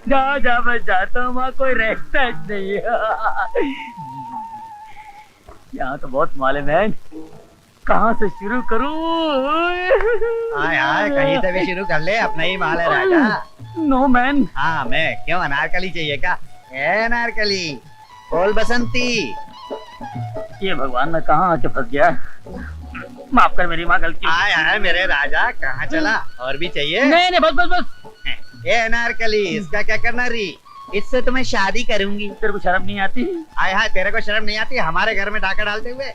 S11: जा जा मैं जाता हूँ, वहाँ कोई रहता नहीं है। यहाँ तो बहुत माल है मैन, कहाँ से शुरू करूँ?
S13: आय आय, कहीं से भी शुरू कर ले, अपना ही माल है राजा।
S11: No man.
S13: हाँ मैं क्यों, अनारकली चाहिए क्या? अनारकली, बोल बसंती।
S11: ये भगवान मैं कहाँ आके फंस गया, माफ कर मेरी माँ, गलती।
S13: आय आय मेरे राजा, कहाँ चला? और भी चाहिए?
S11: नहीं नहीं, बस बस बस।
S13: ये अनारकली, इसका क्या करना री? इससे तुम्हें शादी करूंगी।
S11: तेरे को शर्म नहीं आती?
S13: आय हाय, तेरे को शर्म नहीं आती हमारे घर में डाका डालते हुए?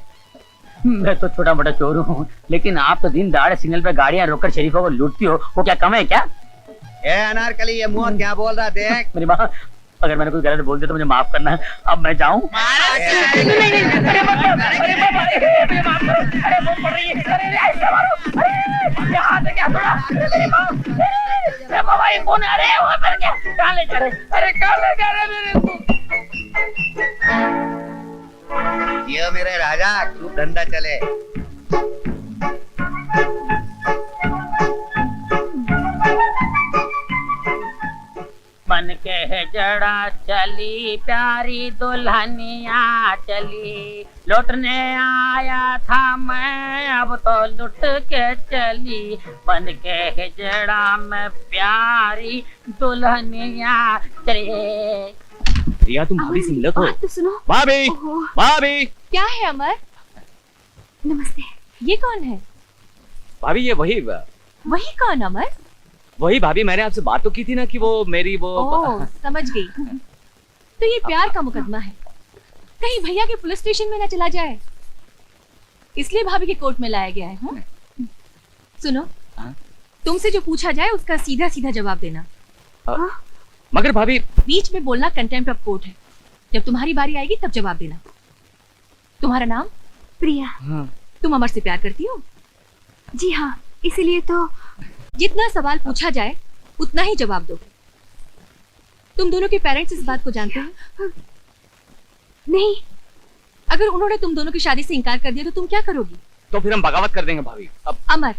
S11: मैं तो छोटा मोटा चोर हूँ, लेकिन आप तो दिन दहाड़े सिग्नल पे गाड़ियाँ रोककर शरीफों को लूटती हो, वो क्या कम है क्या?
S13: ए अनारकली, ये मुंह क्या बोल रहा देख।
S11: मेरी माँ, अगर मैंने कोई गलत बोल दिया तो मुझे माफ करना। अब मैं जाऊँ?
S13: ये मेरे राजा, खूब धंधा चले।
S11: मन के जड़ा चली प्यारी दुल्हनिया चली, लौटने आया था मैं अब तो लुट के चली। मन के जड़ा में प्यारी दुल्हनिया चली।
S2: रिया तुम भाभी से मिलो तो।
S8: बात तो सुनो।
S2: भाभी, भाभी।
S8: क्या है अमर? नमस्ते। ये कौन है?
S2: भाभी ये वही
S8: कौन अमर?
S2: वही भाभी, मैंने आपसे बात तो की थी ना कि वो मेरी वो।
S8: ओह, समझ गई। तो ये प्यार का मुकदमा है, कहीं भैया के पुलिस स्टेशन में ना चला जाए, इसलिए भाभी के कोर्ट में लाया गया है। हाँ? सुनो, तुमसे जो पूछा जाए उसका सीधा सीधा जवाब देना।
S2: मगर भाभी,
S8: बीच में बोलना कंटेम्प्ट ऑफ कोर्ट है। जब तुम्हारी बारी आएगी तब जवाब देना। तुम्हारा नाम?
S7: प्रिया।
S8: तुम अमर से प्यार करती हो?
S7: जी हाँ, इसीलिए तो।
S8: जितना सवाल पूछा जाए उतना ही जवाब दो। तुम दोनों के पेरेंट्स इस बात को जानते हैं?
S7: नहीं।
S8: अगर उन्होंने तुम दोनों की शादी से इनकार कर दिया तो तुम क्या करोगी?
S2: तो फिर हम बगावत कर देंगे भाभी। अब
S8: अमर,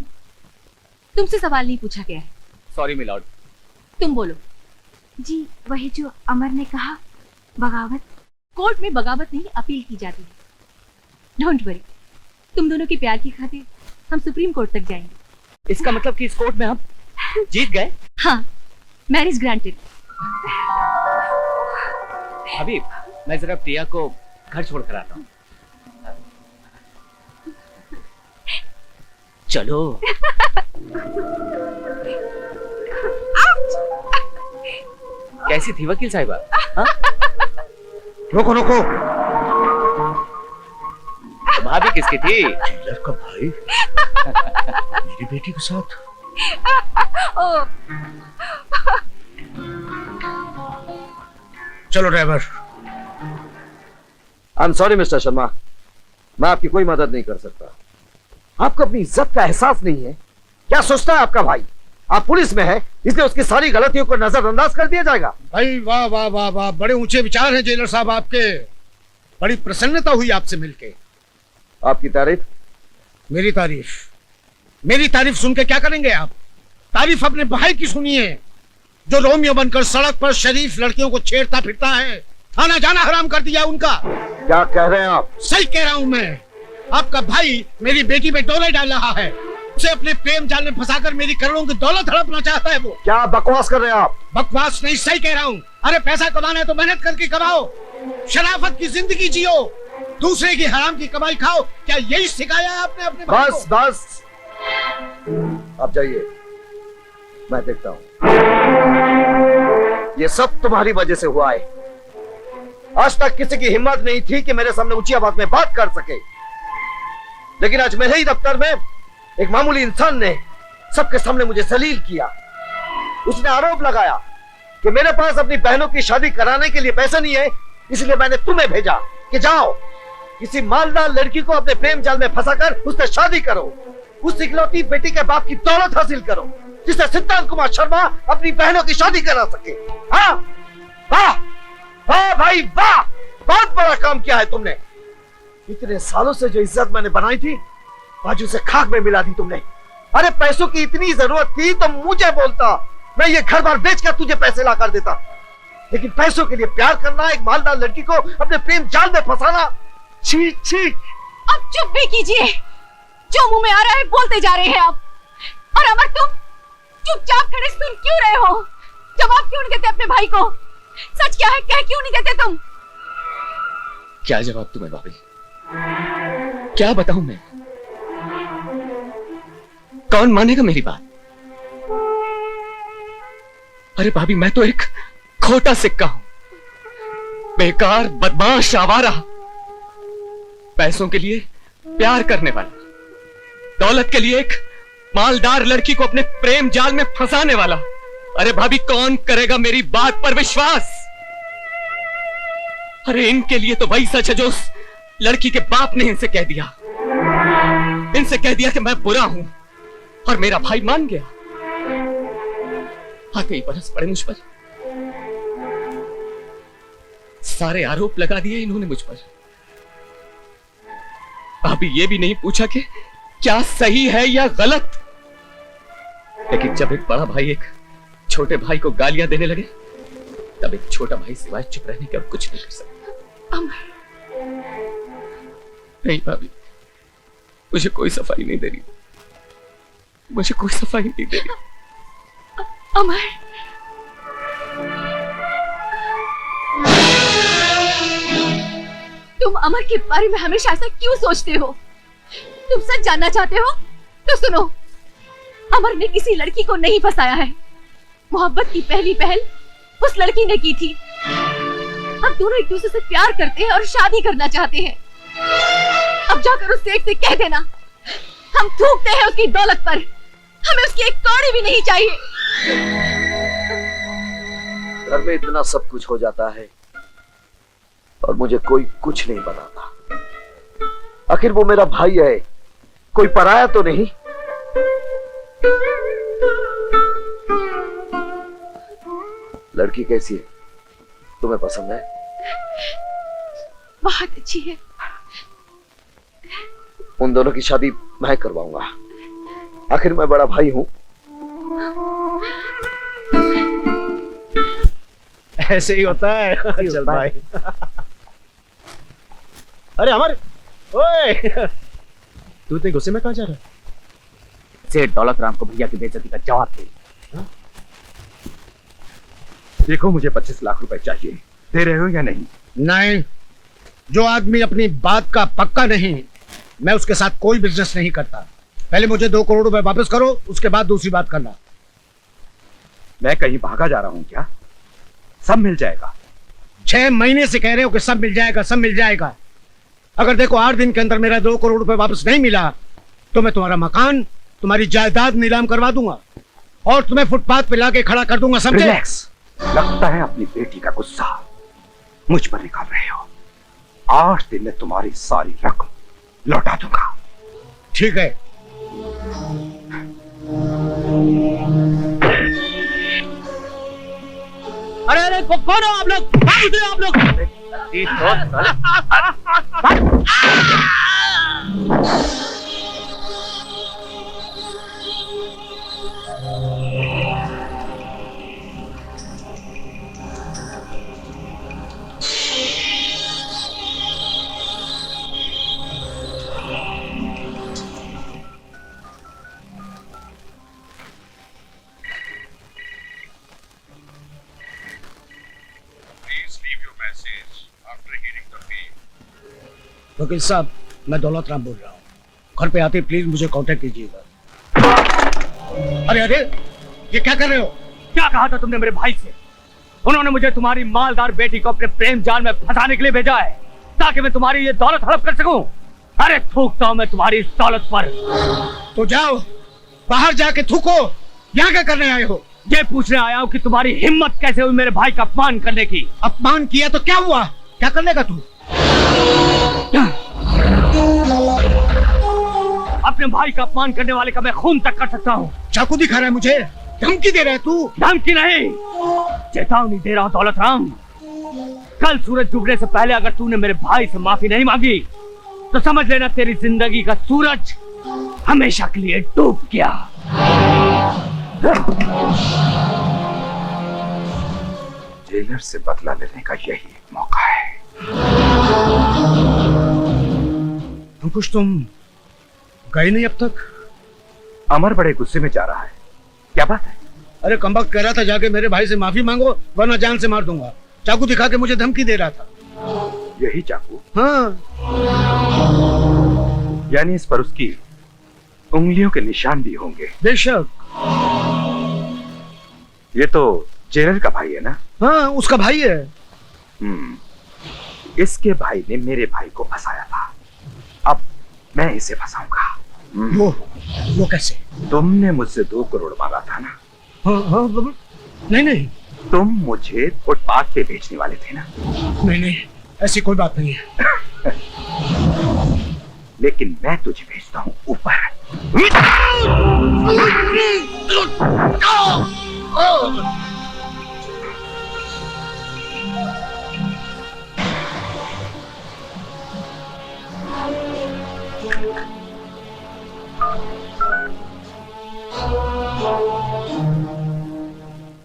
S8: तुमसे सवाल नहीं पूछा गया है।
S2: Sorry milord.
S8: तुम बोलो।
S7: जी वही जो अमर ने कहा, बगावत।
S8: कोर्ट में बगावत नहीं, अपील की जाती है। डोंट वरी, तुम दोनों के प्यार की खातिर हम सुप्रीम कोर्ट तक जाएंगे।
S2: इसका मतलब कि इस कोर्ट में हम जीत गए?
S8: हाँ, मैरिज ग्रांटेड।
S1: अभी मैं जरा प्रिया को घर छोड़ कर आता हूँ। चलो। कैसी थी वकील साहिबा?
S5: रोको रोको।
S1: भाभी किसकी थी?
S5: जेलर का भाई मेरी बेटी के साथ। चलो driver. I am sorry mister Sharma, मैं आपकी कोई मदद नहीं कर सकता। आपको अपनी इज्जत का एहसास नहीं है? क्या सोचता है आपका भाई? आप पुलिस में है इसलिए उसकी सारी गलतियों को नजरअंदाज कर दिया जाएगा?
S14: भाई वाह वाह वाह वाह, बड़े ऊंचे विचार हैं जेलर साहब आपके। बड़ी प्रसन्नता हुई आपसे मिलके।
S5: आपकी तारीफ?
S14: मेरी तारीफ सुन के क्या करेंगे आप? तारीफ अपने भाई की सुनिए, जो रोमियो बनकर सड़क पर शरीफ लड़कियों को छेड़ता फिरता है। आना जाना हराम कर दिया उनका।
S5: क्या कह रहे हैं आप?
S14: सही कह रहा हूं मैं। आपका भाई मेरी बेटी पे डोले डाल रहा है, उसे अपने प्रेम जाल में फंसाकर मेरी करोड़ों की दौलत हड़पना चाहता है वो।
S5: क्या बकवास कर रहे हैं आप?
S14: बकवास नहीं, सही कह रहा हूँ। अरे पैसा कमाना है तो मेहनत करके कमाओ, शराफत की जिंदगी जियो, दूसरे की हराम की कमाई खाओ। क्या यही सिखाया है आपने अपने भाई को?
S5: बस बस, आप जाइए, मैं देखता हूँ। ये सब तुम्हारी वजह से हुआ है। आज तक किसी की हिम्मत नहीं थी कि मेरे सामने ऊंची आवाज में बात कर सके, लेकिन आज मेरे ही दफ्तर में एक मामूली इंसान ने सबके सामने मुझे जलील किया। उसने आरोप लगाया कि मेरे पास अपनी बहनों की शादी कराने के लिए पैसा नहीं है, इसलिए मैंने तुम्हें भेजा कि जाओ किसी मालदार लड़की को अपने प्रेम जाल में फंसाकर उससे शादी करो, उस इकलौती बेटी के बाप की दौलत हासिल करो, जिससे सिद्धांत कुमार शर्मा अपनी बहनों की शादी करा सके। हाँ वाह वाह भाई वाह, बहुत बड़ा काम किया है तुमने। इतने सालों से जो इज्जत मैंने बनाई थी आज उसे खाक में मिला दी तुमने। अरे पैसों की इतनी जरूरत थी तो मुझे बोलता, मैं ये घर बार बेचकर तुझे पैसे ला कर देता, लेकिन पैसों के लिए प्यार करना, एक मालदार लड़की को अपने प्रेम जाल में फंसाना, छी छी।
S8: अब चुप भी कीजिए, जो मुंह में आ रहा है बोलते जा रहे हैं आप। और अमर, तुम चुपचाप खड़े सुन क्यों रहे हो? जवाब क्यों नहीं देते अपने भाई को? सच क्या है कह क्यों नहीं देते तुम?
S3: क्या जवाब तुम्हें भाभी? क्या बताऊं मैं? कौन मानेगा मेरी बात? अरे भाभी, मैं तो एक खोटा सिक्का हूं, बेकार, बदमाश, आवारा, पैसों के लिए प्यार करने वाला, दौलत के लिए एक मालदार लड़की को अपने प्रेम जाल में फंसाने वाला। अरे भाभी, कौन करेगा मेरी बात पर विश्वास? अरे इनके लिए तो वही सच है जो उस लड़की के बाप ने इनसे कह दिया। इनसे कह दिया कि मैं बुरा हूं, और मेरा भाई मान गया। आते ही बरस पड़े मुझ पर, सारे आरोप लगा दिए इन्होंने मुझ पर। अभी ये भी नहीं पूछा कि क्या सही है या गलत। लेकिन जब एक बड़ा भाई एक छोटे भाई को गालियां देने लगे, तब एक छोटा भाई सिवाय चुप रहने के अब कुछ नहीं कर सकता। नहीं भाभी, मुझे कोई सफाई नहीं दे रही, मुझे कोई सफाई नहीं दे रही।
S8: अमर, तुम अमर के बारे में हमेशा ऐसा क्यों सोचते हो? तुम सच जानना चाहते हो तो सुनो, अमर ने किसी लड़की को नहीं फंसाया है। मोहब्बत की पहली पहल उस लड़की ने की थी। अब दोनों एक दूसरे से प्यार करते हैं और शादी करना चाहते हैं। अब जाकर उस सेठ से कह देना, हम थूकते हैं उसकी दौलत पर, हमें उसकी एक कौड़ी भी नहीं चाहिए।
S5: घर में इतना सब कुछ हो जाता है और मुझे कोई कुछ नहीं बताता। आखिर वो मेरा भाई है, कोई पराया तो नहीं। लड़की कैसी है? तुम्हें पसंद है?
S8: बहुत अच्छी है।
S5: उन दोनों की शादी मैं करवाऊंगा, आखिर मैं बड़ा भाई हूं।
S6: ऐसे ही होता है। चल भाई। अरे अमर, ओए, तू इतने गुस्से में कहां जा रहा है?
S1: सेठ दौलत राम को भैया की बेइज्जती का जवाब दे।
S3: देखो, मुझे 25 लाख रुपए चाहिए, दे रहे हो या नहीं?
S14: नहीं, जो आदमी अपनी बात का पक्का नहीं, मैं उसके साथ कोई बिजनेस नहीं करता। पहले मुझे 2 करोड़ रुपए वापस करो, उसके बाद दूसरी बात करना।
S3: मैं कहीं भागा जा रहा हूं क्या? सब मिल जाएगा।
S14: 6 महीने से कह रहे हो कि सब मिल जाएगा, सब मिल जाएगा। अगर देखो 8 दिन के अंदर मेरा 2 करोड़ रुपए वापस नहीं मिला तो मैं तुम्हारा मकान, तुम्हारी जायदाद नीलाम करवा दूंगा और तुम्हें फुटपाथ पे लाके खड़ा कर दूंगा, समझे?
S3: रिलैक्स। लगता है अपनी बेटी का गुस्सा मुझ पर निकाल रहे हो। 8 दिन में तुम्हारी सारी रकम लौटा दूंगा।
S14: ठीक है।
S11: अरे अरे कौन हो आप लोग? कहाँ उतरे आप लोग?
S14: वकील साहब, मैं दौलत राम बोल रहा हूँ। घर पे आते प्लीज मुझे कांटेक्ट कीजिएगा। अरे अरे, ये क्या कर रहे हो?
S1: क्या कहा था तुमने मेरे भाई से? उन्होंने मुझे तुम्हारी मालदार बेटी को अपने प्रेम जाल में फंसाने के लिए भेजा है ताकि मैं तुम्हारी ये दौलत हड़प कर सकूं। अरे थूकता हूं मैं तुम्हारी इस दौलत पर।
S14: तो जाओ बाहर जाके थूको। यहाँ क्या करने आए हो?
S1: ये पूछने आया हूँ कि तुम्हारी हिम्मत कैसे हुई मेरे भाई का अपमान करने की।
S14: अपमान किया तो क्या हुआ? क्या कर लेगा तू?
S1: अपने भाई का अपमान करने वाले का मैं खून तक कर सकता हूँ।
S14: चाकू दिखा रहा है मुझे? धमकी दे रहा है तू?
S1: धमकी नहीं, चेतावनी दे रहा हूँ दौलत राम। कल सूरज डूबने से पहले अगर तूने मेरे भाई से माफी नहीं मांगी तो समझ लेना तेरी जिंदगी का सूरज हमेशा के लिए डूब गया।
S3: जेलर से बदला लेने का यही एक मौका है।
S14: अंकुश, तुम गए नहीं अब तक?
S3: अमर बड़े गुस्से में जा रहा है, क्या बात है?
S14: अरे कमबख्त कह रहा था जाके मेरे भाई से माफी मांगो वरना जान से मार दूंगा। चाकू दिखा के मुझे धमकी दे रहा था।
S3: यही चाकू?
S14: हाँ।
S3: यानी इस पर उसकी उंगलियों के निशान भी होंगे।
S14: बेशक।
S3: ये तो जेलर का भाई है ना?
S14: हाँ, उसका भाई है।
S3: इसके भाई ने मेरे भाई को फंसाया था, अब मैं इसे फंसाऊंगा।
S14: वो कैसे?
S3: तुमने मुझसे 2 करोड़ मांगा था ना?
S14: हाँ, नहीं नहीं,
S3: तुम मुझे फुटपाथ पे बेचने वाले थे ना?
S14: नहीं, ऐसी कोई बात नहीं है।
S3: लेकिन मैं तुझे भेजता हूँ ऊपर।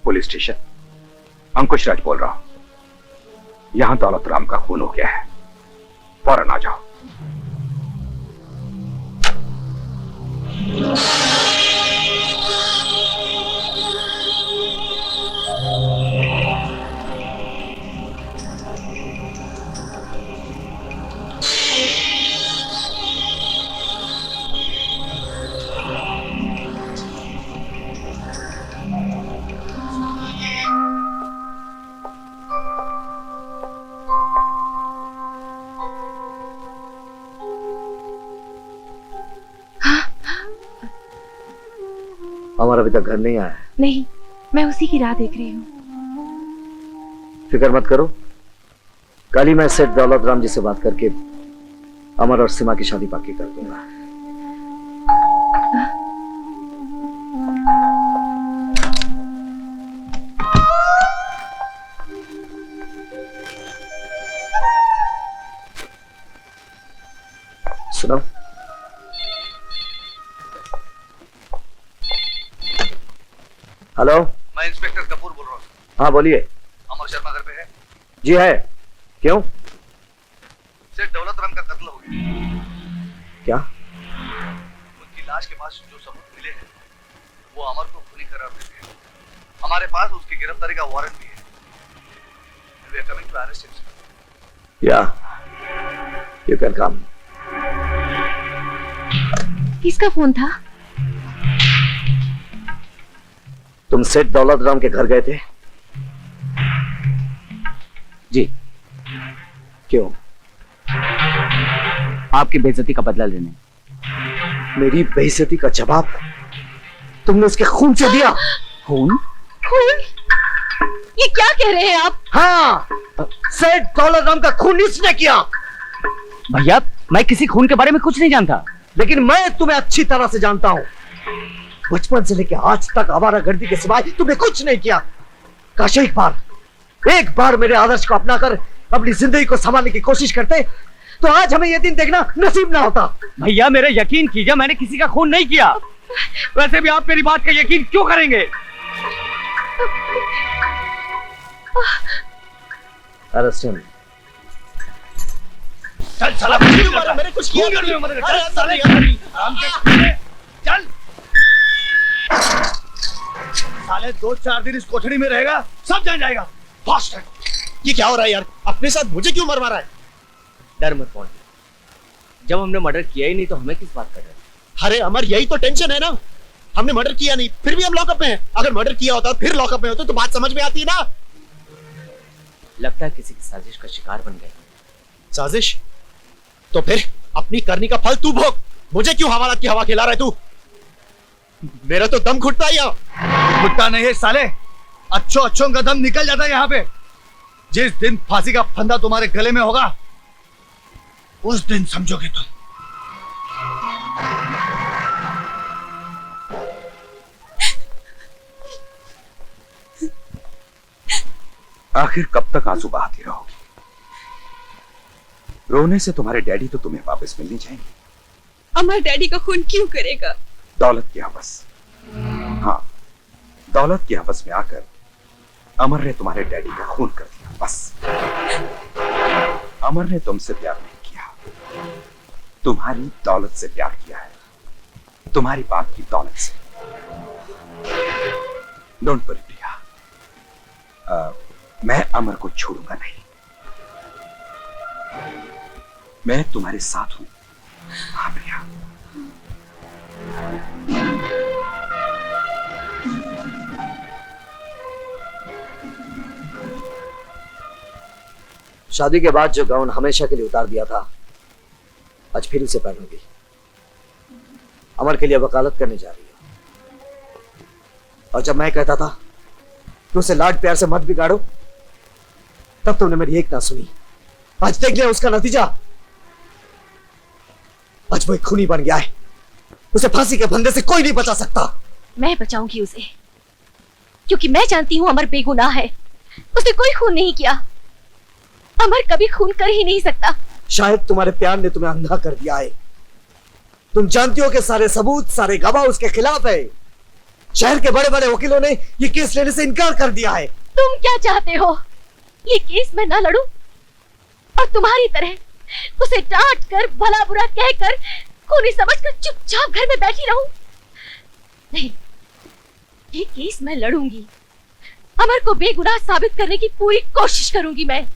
S3: पुलिस स्टेशन, अंकुश राज बोल रहा हूं। यहां दौलत राम का खून हो गया है, फौरन आ जाओ।
S5: अमर अभी तक घर नहीं आया है?
S8: नहीं, मैं उसी की राह देख रही हूँ।
S5: फिक्र मत करो, कल ही मैं सेठ दौलत राम जी से बात करके अमर और सीमा की शादी पक्की कर दूंगा। सुनो, हेलो,
S13: मैं इंस्पेक्टर कपूर बोल रहा हूँ।
S5: हाँ बोलिए।
S13: अमर शर्मा घर पे है?
S5: जी है, क्यों?
S13: सेठ दौलत राम का कत्ल हो गया।
S5: क्या?
S13: उनकी लाश के पास जो सबूत मिले हैं वो अमर को खूनी करार देते हैं। हमारे पास उसकी गिरफ्तारी का वारंट भी है।
S3: we are coming to arrest him.
S5: Yeah, you can come.
S8: किसका फोन था?
S5: तुम सेठ दौलत राम के घर गए थे?
S1: जी।
S5: क्यों?
S1: आपकी बेइज्जती का बदला लेने।
S5: मेरी बेइज्जती का जवाब तुमने उसके खून से दिया।
S1: खून?
S8: खून? ये क्या कह रहे हैं आप?
S5: हाँ, सेठ दौलत राम का खून इसने किया।
S1: भैया, मैं किसी खून के बारे में कुछ नहीं जानता।
S5: लेकिन मैं तुम्हें अच्छी तरह से जानता हूं। बचपन से लेकर आज तक आवारागर्दी के सिवाय तुमने कुछ नहीं किया। काश एक बार मेरे आदर्श को अपनाकर अपनी जिंदगी को संभालने की कोशिश करते तो आज हमें यह दिन देखना नसीब ना होता।
S1: भैया, मेरे यकीन कीजिए, मैंने किसी का खून नहीं किया। वैसे भी आप मेरी बात का यकीन क्यों करेंगे?
S5: Arrest him.
S6: चल साला, मैंने कुछ किया नहीं। अरे साले चल।
S14: साले 2-4 दिन इस कोठरी में रहेगा, सब जान जाएगा।
S6: फास्ट। ये क्या हो रहा है यार? अपने साथ मुझे क्यों मर मारा है?
S2: डर मत पौन, जब हमने मर्डर किया ही नहीं तो हमें किस बात का डर?
S6: अरे अमर, यही तो टेंशन है ना। हमने मर्डर किया नहीं, फिर भी हम लॉकअप में हैं। अगर मर्डर किया होता फिर लॉकअप में होते तो बात समझ में आती ना।
S2: लगता है किसी की साजिश का शिकार बन गए।
S6: साजिश? तो फिर अपनी करनी का फल तू भोग। मुझे क्यों हवालात की हवा खिला रहा है तू? मेरा तो दम घुटता ही।
S14: घुटता नहीं है साले, अच्छों का दम निकल जाता है यहाँ पे। जिस दिन फांसी का फंदा तुम्हारे गले में होगा उस दिन समझोगे तुम।
S3: आखिर कब तक आंसू बहाती रहोगी? रोने से तुम्हारे डैडी तो तुम्हें वापस मिलनी चाहिए।
S8: अमर डैडी का खून क्यों करेगा?
S3: दौलत की हवस। हाँ, दौलत की हवस में आकर अमर ने तुम्हारे डैडी का खून कर दिया। बस, अमर ने तुमसे प्यार नहीं किया, तुम्हारी दौलत से प्यार किया है, तुम्हारी बाप की दौलत से। डोंट वरी प्रिया, मैं अमर को छोड़ूंगा नहीं। मैं तुम्हारे साथ हूं। हाँ प्रिया।
S5: शादी के बाद जो गाउन हमेशा के लिए उतार दिया था, आज फिर उसे पहनूंगी। अमर के लिए वकालत करने जा रही है। और जब मैं कहता था कि उसे लाड प्यार से मत बिगाड़ो, तब तुमने मेरी एक ना सुनी। आज देख लिया उसका नतीजा। आज वो एक खूनी बन गया है। उसे फांसी के फंदे से कोई नहीं बचा सकता।
S8: मैं बचाऊंगी उसे, क्योंकि मैं जानती हूं अमर बेगुनाह है। उसने कोई खून नहीं किया। अमर कभी खून कर ही नहीं सकता।
S5: शायद तुम्हारे प्यार ने तुम्हें अंधा कर दिया है। तुम जानती हो कि सारे सबूत, सारे गवाह उसके खिलाफ है। शहर के बड़े बड़े वकीलों ने ये केस लेने से इनकार कर दिया है।
S8: तुम क्या चाहते हो? ये केस मैं ना लड़ूं और तुम्हारी तरह उसे डांट कर, भला बुरा कहकर, खूनी समझकर चुपचाप घर में बैठी रहूं? नहीं, ये केस मैं लड़ूंगी। अमर को बेगुनाह साबित करने की पूरी कोशिश करूंगी मैं,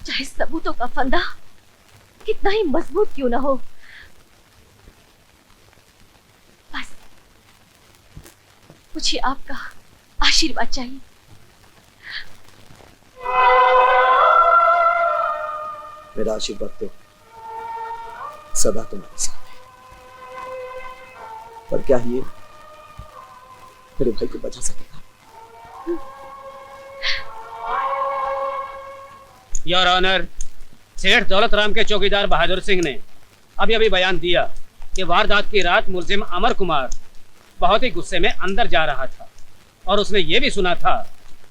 S8: चाहे सबूतों का फंदा कितना ही मजबूत क्यों ना हो। बस मुझे आपका आशीर्वाद चाहिए।
S5: मेरा आशीर्वाद तो सदा तुम्हारे साथ है, पर क्या ये मेरे भाई को बचा सकेगा?
S4: योर ऑनर, सेठ दौलत राम के चौकीदार बहादुर सिंह ने अभी अभी बयान दिया कि वारदात की रात मुलजिम अमर कुमार बहुत ही गुस्से में अंदर जा रहा था और उसने ये भी सुना था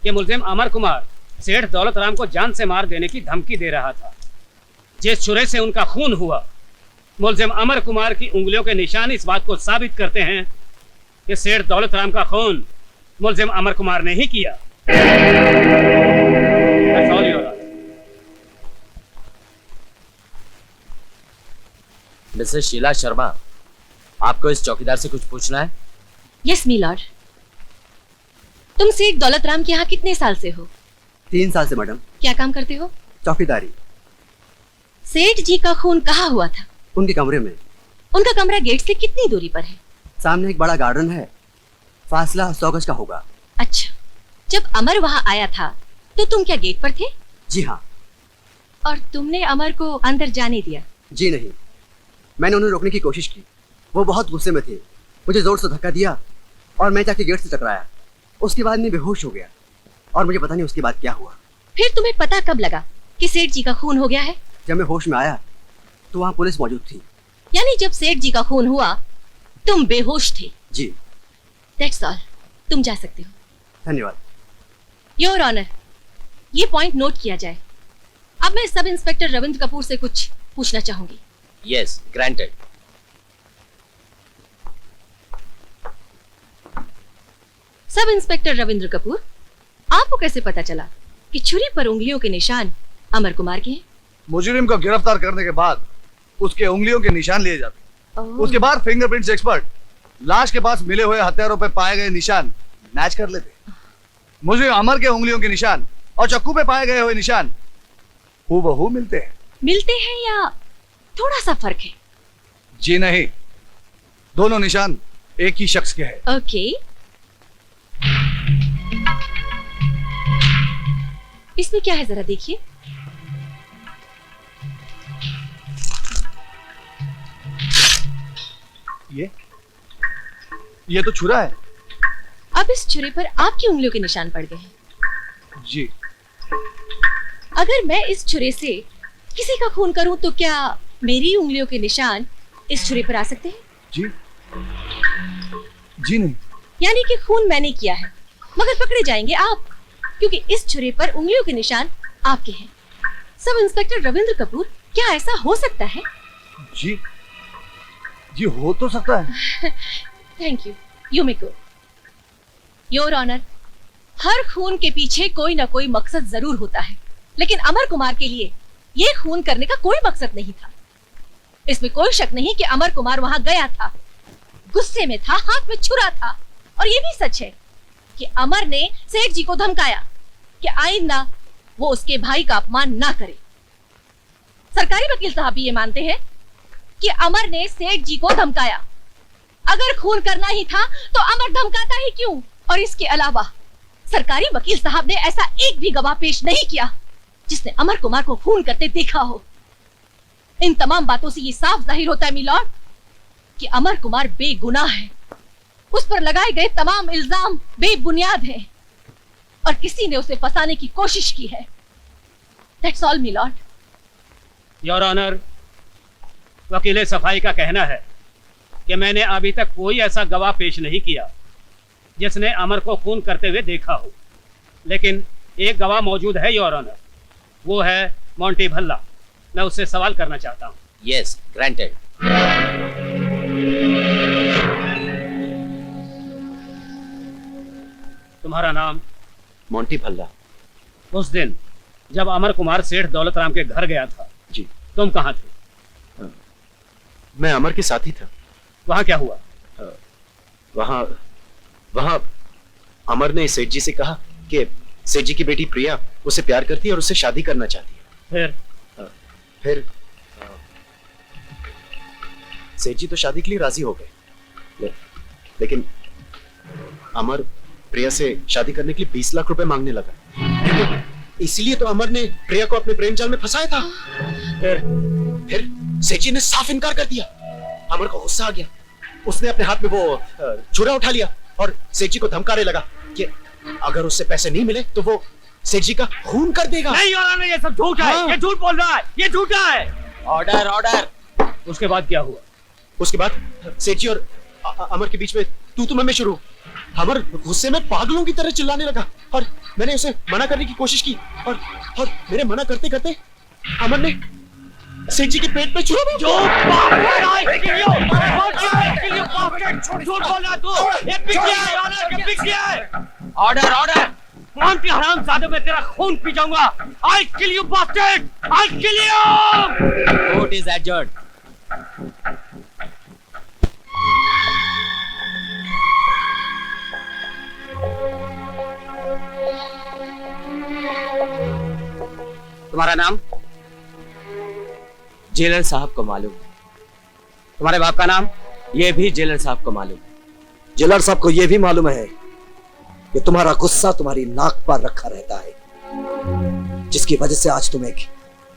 S4: कि मुलजिम अमर कुमार सेठ दौलत राम को जान से मार देने की धमकी दे रहा था। जिस छुरे से उनका खून हुआ, मुलजिम अमर कुमार की उंगलियों के निशान इस बात को साबित करते हैं कि सेठ दौलत राम का खून मुलजिम अमर कुमार ने ही किया।
S2: मिसेस शीला शर्मा, आपको इस चौकीदार से कुछ पूछना है?
S8: यस मी लॉर्ड। तुम सेठ दौलत राम के यहाँ कितने साल से हो?
S15: 3 साल से मैडम।
S8: क्या काम करते हो?
S15: चौकीदारी।
S8: सेठ जी का खून कहाँ हुआ था?
S15: उनके कमरे में।
S8: उनका कमरा गेट से कितनी दूरी पर है?
S15: सामने एक बड़ा गार्डन है, फासला 100 गज का होगा।
S8: अच्छा, जब अमर वहाँ आया था तो तुम क्या गेट पर थे?
S15: जी हाँ।
S8: और तुमने अमर को अंदर जाने दिया?
S15: जी नहीं, मैंने उन्हें रोकने की कोशिश की। वो बहुत गुस्से में थे, मुझे जोर से धक्का दिया और मैं जाके गेट से टकराया। उसके बाद मैं बेहोश हो गया और मुझे पता नहीं उसके बाद क्या हुआ।
S8: फिर तुम्हें पता कब लगा कि सेठ जी का खून हो गया है?
S15: जब मैं होश में आया तो वहाँ पुलिस मौजूद थी।
S8: यानी जब सेठ जी का खून हुआ तुम बेहोश थे?
S15: जी।
S8: दैट्स ऑल, तुम जा सकते हो।
S15: धन्यवाद।
S8: योर ऑनर, ये पॉइंट नोट किया जाए। अब मैं सब इंस्पेक्टर रविंद्र कपूर से कुछ पूछना चाहूंगी।
S6: Yes, granted.
S8: Sub inspector Ravindra Kapoor, आपको कैसे पता चला कि छुरी पर उंगलियों के निशान अमर कुमार के हैं?
S16: मुजरिम को गिरफ्तार करने के बाद उसके उंगलियों के निशान लिए जाते। उसके बाद फिंगरप्रिंट्स एक्सपर्ट लाश के पास मिले हुए हथियारों पर पाए गए निशान मैच कर लेते। मुजरिम अमर के उंगलियों के निशान और चक्कू पे पाए गए हुए निशान हूबहू मिलते हैं।
S8: मिलते हैं या थोड़ा सा फर्क है?
S16: जी नहीं, दोनों निशान एक ही शख्स के हैं।
S8: ओके। इसमें क्या है जरा देखिए।
S16: ये तो छुरा है।
S8: अब इस छुरे पर आपकी उंगलियों के निशान पड़ गए हैं।
S16: जी।
S8: अगर मैं इस छुरे से किसी का खून करूं तो क्या मेरी उंगलियों के निशान इस छुरे पर आ सकते हैं?
S16: जी। जी नहीं।
S8: यानी कि खून मैंने किया है मगर पकड़े जाएंगे आप, क्योंकि इस छुरे पर उंगलियों के निशान आपके हैं। सब इंस्पेक्टर रविंद्र कपूर, क्या ऐसा हो सकता है?
S16: जी जी हो तो सकता है।
S8: Thank you, you may go. Your honour, हर खून के पीछे कोई ना कोई मकसद जरूर होता है, लेकिन अमर कुमार के लिए ये खून करने का कोई मकसद नहीं था। इसमें कोई शक नहीं कि अमर कुमार वहां गया था, गुस्से में था, हाथ में छुरा था। और ये भी सच है कि अमर ने सेठ जी को धमकाया कि आइंदा वो उसके भाई का अपमान ना करे। सरकारी वकील साहब भी ये मानते हैं कि अमर ने सेठ जी को धमकाया। अगर खून करना ही था तो अमर धमकाता ही क्यों? और इसके अलावा सरकारी वकील साहब ने ऐसा एक भी गवाह पेश नहीं किया जिसने अमर कुमार को खून करते देखा हो। इन तमाम बातों से ये साफ जाहिर होता है मिलॉर्ड कि अमर कुमार बेगुनाह है। उस पर लगाए गए तमाम इल्जाम बेबुनियाद हैं और किसी ने उसे फंसाने की कोशिश की है। That's all milord.
S4: Your honour, वकील सफाई का कहना है कि मैंने अभी तक कोई ऐसा गवाह पेश नहीं किया जिसने अमर को खून करते हुए देखा हो, लेकिन एक गवाह मौजूद है योर ऑनर, वो है मोंटी भल्ला। मैं उससे सवाल करना चाहता हूँ।
S6: Yes, granted.
S4: तुम्हारा नाम?
S6: मोंटी भल्ला।
S4: उस दिन जब अमर कुमार सेठ दौलत राम के घर गया था,
S6: जी,
S4: तुम कहाँ थे?
S6: मैं अमर के साथ ही था।
S4: वहां क्या हुआ?
S6: वहां अमर ने सेठ जी से कहा कि सेठ जी की बेटी प्रिया उसे प्यार करती है और उससे शादी करना चाहती है। फिर सेठ जी तो शादी के लिए राजी हो गए, लेकिन अमर प्रिया से शादी करने के लिए 20 लाख रुपए मांगने लगा। इसलिए तो अमर ने प्रिया को अपने प्रेम जाल में फंसाया था। फिर सेठ जी ने साफ इनकार कर दिया। अमर को गुस्सा आ गया, उसने अपने हाथ में वो छुरा उठा लिया और सेठ जी को धमकाने लगा कि अगर उससे पैसे नहीं मिले तो वो सेठ जी का खून कर देगा।
S4: नहीं योर, ये सब झूठ है। ये झूठ बोल रहा है, ये झूठा है।
S6: Order, order.
S4: उसके बाद क्या हुआ?
S6: उसके बाद सेठ जी और अमर के बीच में तू मैं शुरू। अमर गुस्से में पागलों की तरह चिल्लाने लगा और मैंने उसे मना करने की कोशिश की और मेरे मना करते करते अमर ने सेठ जी के पेट पे छुरा मारा।
S4: Order, order. कौन की हरामजादे में तेरा खून पी जाऊंगा। I kill you bastard, I kill you.
S6: Court is adjourned.
S17: तुम्हारा नाम?
S18: जेलर साहब को मालूम है।
S17: तुम्हारे बाप का नाम?
S18: यह भी जेलर साहब को मालूम है।
S5: जेलर साहब को यह भी मालूम है कि तुम्हारा गुस्सा तुम्हारी नाक पर रखा रहता है, जिसकी वजह से आज तुम एक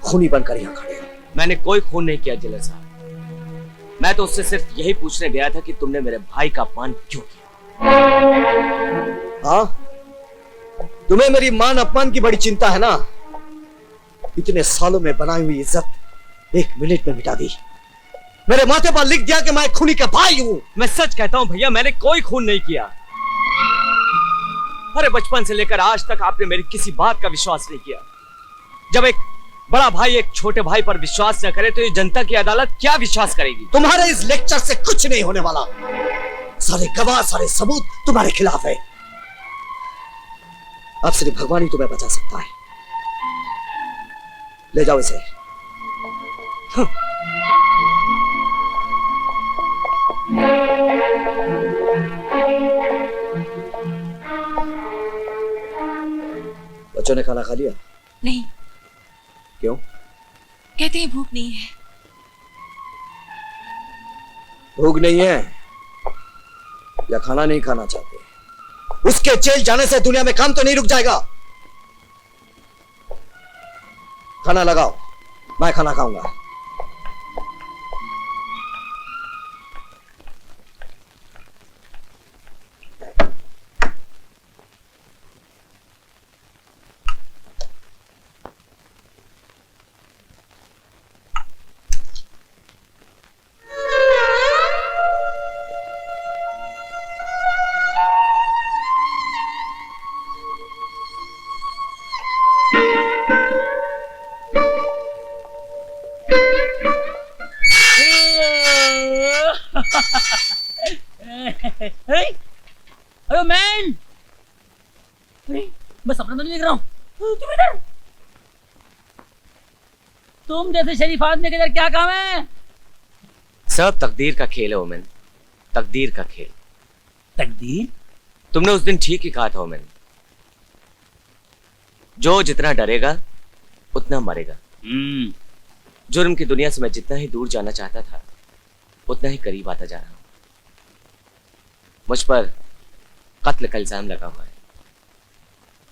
S5: खूनी बनकर यहां खड़े हो।
S18: मैंने कोई खून नहीं किया जेलर साहब। मैं तो उससे सिर्फ यही पूछने गया था कि तुमने मेरे भाई का अपमान क्यों किया।
S5: हाँ, तुम्हें मेरी मान अपमान की बड़ी चिंता है ना। इतने सालों में बनाई हुई इज्जत 1 मिनट में मिटा दी। मेरे माथे पर लिख दिया कि मैं खूनी का भाई हूं।
S18: मैं सच कहता हूं भैया, मैंने कोई खून नहीं किया। अरे बचपन से लेकर आज तक आपने मेरी किसी बात का विश्वास नहीं किया। जब एक बड़ा भाई एक छोटे भाई पर विश्वास न करे तो ये जनता की अदालत क्या विश्वास करेगी?
S5: तुम्हारे इस लेक्चर से कुछ नहीं होने वाला। सारे गवाह, सारे सबूत तुम्हारे खिलाफ है। अब सिर्फ भगवान ही तुम्हें बचा सकता है। ले जाओ इसे। बच्चों ने खाना खा लिया?
S8: नहीं।
S5: क्यों?
S8: कहते हैं भूख नहीं है।
S5: भूख नहीं है या खाना नहीं खाना चाहते? उसके जेल जाने से दुनिया में काम तो नहीं रुक जाएगा। खाना लगाओ, मैं खाना खाऊंगा।
S11: अरे मैन, बस अपना तो नहीं देख रहा हूँ। तुम इधर, तुम जैसे शरीफ आदमी के इधर क्या काम है?
S18: सब तकदीर का खेल है ओमेन, तकदीर का खेल।
S11: तकदीर?
S18: तुमने उस दिन ठीक ही कहा था ओमेन, जो जितना डरेगा उतना मरेगा। जुर्म की दुनिया से मैं जितना ही दूर जाना चाहता था उतना ही करीब आता जा रहा हूं। मुझ पर कत्ल का इल्जाम लगा हुआ है।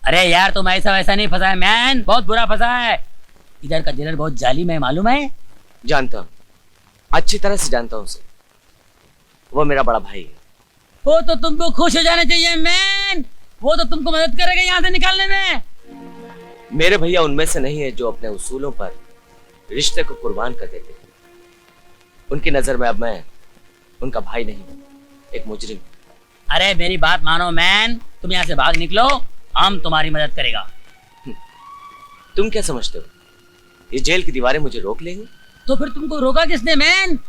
S11: अरे यार, तुम ऐसा वैसा नहीं फंसा है मैन, बहुत बुरा फंसा है। इधर का जेलर बहुत जालिम है, मालूम है?
S18: जानता हूं, अच्छी तरह से जानता हूं उसे। वो मेरा बड़ा भाई है।
S11: वो तो तुमको खुश हो जाना चाहिए मैन, वो तो तुमको मदद करेगा यहाँ से निकालने में।
S18: मेरे भैया उनमें से नहीं है जो अपने उसूलों पर रिश्ते को कुर्बान कर देते। उनकी नजर में अब मैं उनका भाई नहीं हूं, एक मुजरिम।
S11: अरे मेरी बात मानो मैन, तुम यहाँ से भाग निकलो, हम तुम्हारी मदद करेगा।
S18: तुम क्या समझते हो ये जेल की दीवारें मुझे रोक लेंगी?
S11: तो फिर तुमको रोका किसने मैन?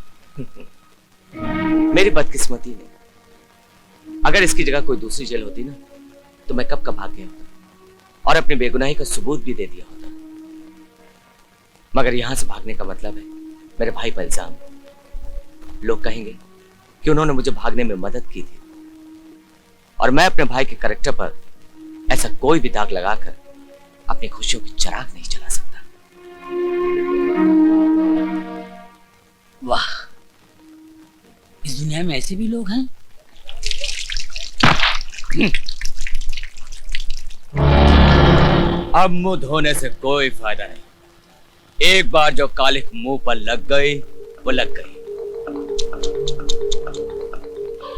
S18: मेरी बदकिस्मती ने। अगर इसकी जगह कोई दूसरी जेल होती ना तो मैं कब का भाग गया होता और अपनी बेगुनाही का सबूत भी दे दिया होता। मगर यहां से भागने का मतलब है मेरे भाई पर इल्जाम। लोग कहेंगे कि उन्होंने मुझे भागने में मदद की थी और मैं अपने भाई के कैरेक्टर पर ऐसा कोई भी दाग लगाकर अपनी खुशियों की चिराग नहीं जला सकता।
S11: वाह, इस दुनिया में ऐसे भी लोग हैं।
S1: अब मुंह धोने से कोई फायदा नहीं। एक बार जो कालिख मुंह पर लग गई वो लग गई।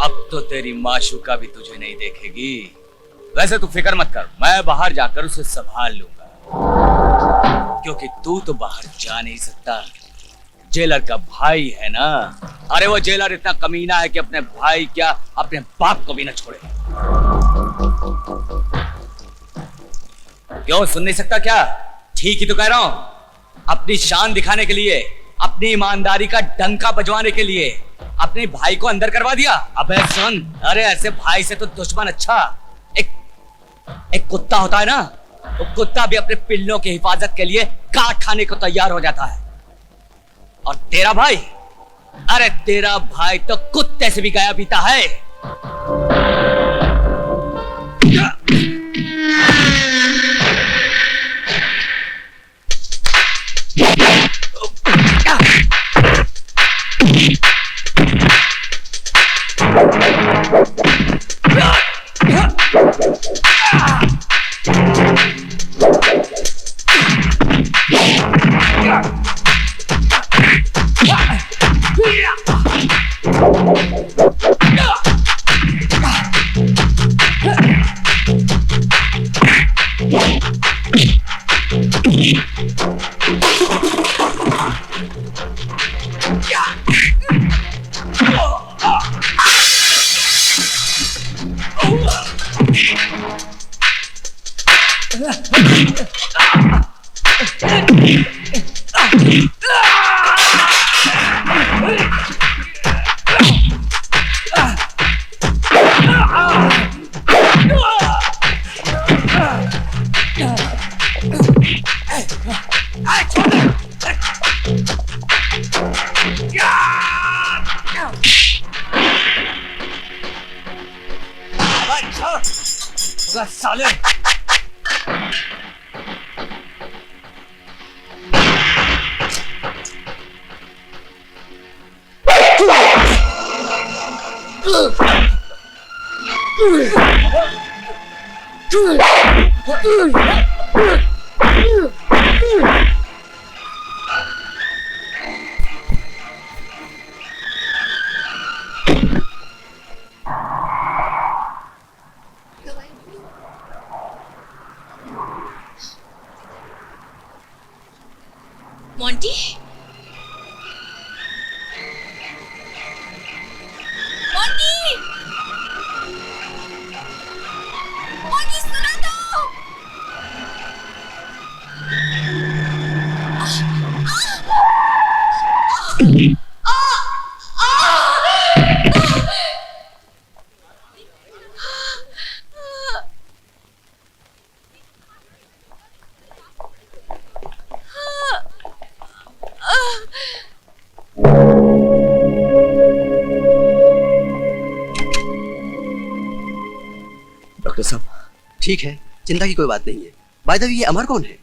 S1: अब तो तेरी माशूका भी तुझे नहीं देखेगी। वैसे तू फिक्र मत कर, मैं बाहर जाकर उसे संभाल लूंगा, क्योंकि तू तो बाहर जा नहीं सकता। जेलर का भाई है ना। अरे वो जेलर इतना कमीना है कि अपने भाई क्या अपने बाप को भी ना छोड़े। क्यों सुन नहीं सकता क्या? ठीक ही तो कह रहा हूं। अपनी शान दिखाने के लिए, अपनी ईमानदारी का डंका बजवाने के लिए अपने भाई को अंदर करवा दिया। अबे सुन, अरे ऐसे भाई से तो दुश्मन अच्छा। एक कुत्ता होता है ना, वो कुत्ता भी अपने पिल्लों की हिफाजत के लिए काट खाने को तैयार हो जाता है। और तेरा भाई, अरे तेरा भाई तो कुत्ते से भी गया पीता है।
S13: साले
S8: मोंटी, मोंटी, मोंटी सुनो तो।
S15: डॉक्टर साहब ठीक है, चिंता की कोई बात नहीं है। बाय द वे ये अमर कौन है?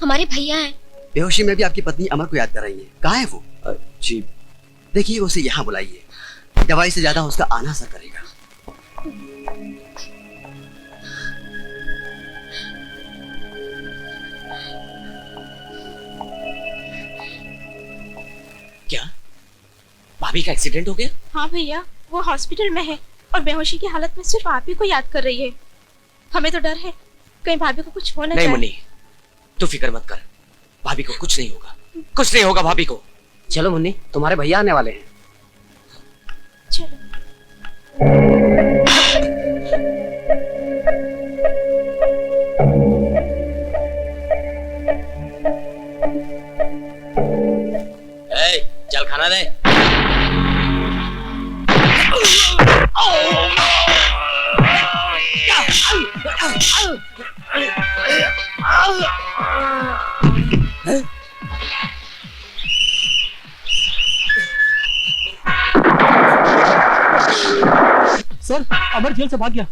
S7: हमारे भैया हैं।
S15: बेहोशी में भी आपकी पत्नी अमर को याद कर रही है। कहाँ है वो? जी देखिए उसे यहाँ बुलाइए, दवाई से ज्यादा उसका आना असर करेगा।
S18: क्या भाभी का एक्सीडेंट हो गया?
S8: हाँ भैया, वो हॉस्पिटल में है और बेहोशी की हालत में सिर्फ आप ही को याद कर रही है। हमें तो डर है कहीं भाभी को कुछ हो न
S18: नहीं
S8: जाए।
S18: मुन्नी, तू फिक्र मत कर, भाभी को कुछ नहीं होगा, कुछ नहीं होगा भाभी को।
S13: चलो मुन्नी, तुम्हारे भैया आने वाले हैं।
S8: चलो।
S18: चल खाना दे।
S13: सर, अमर जेल से भाग गया।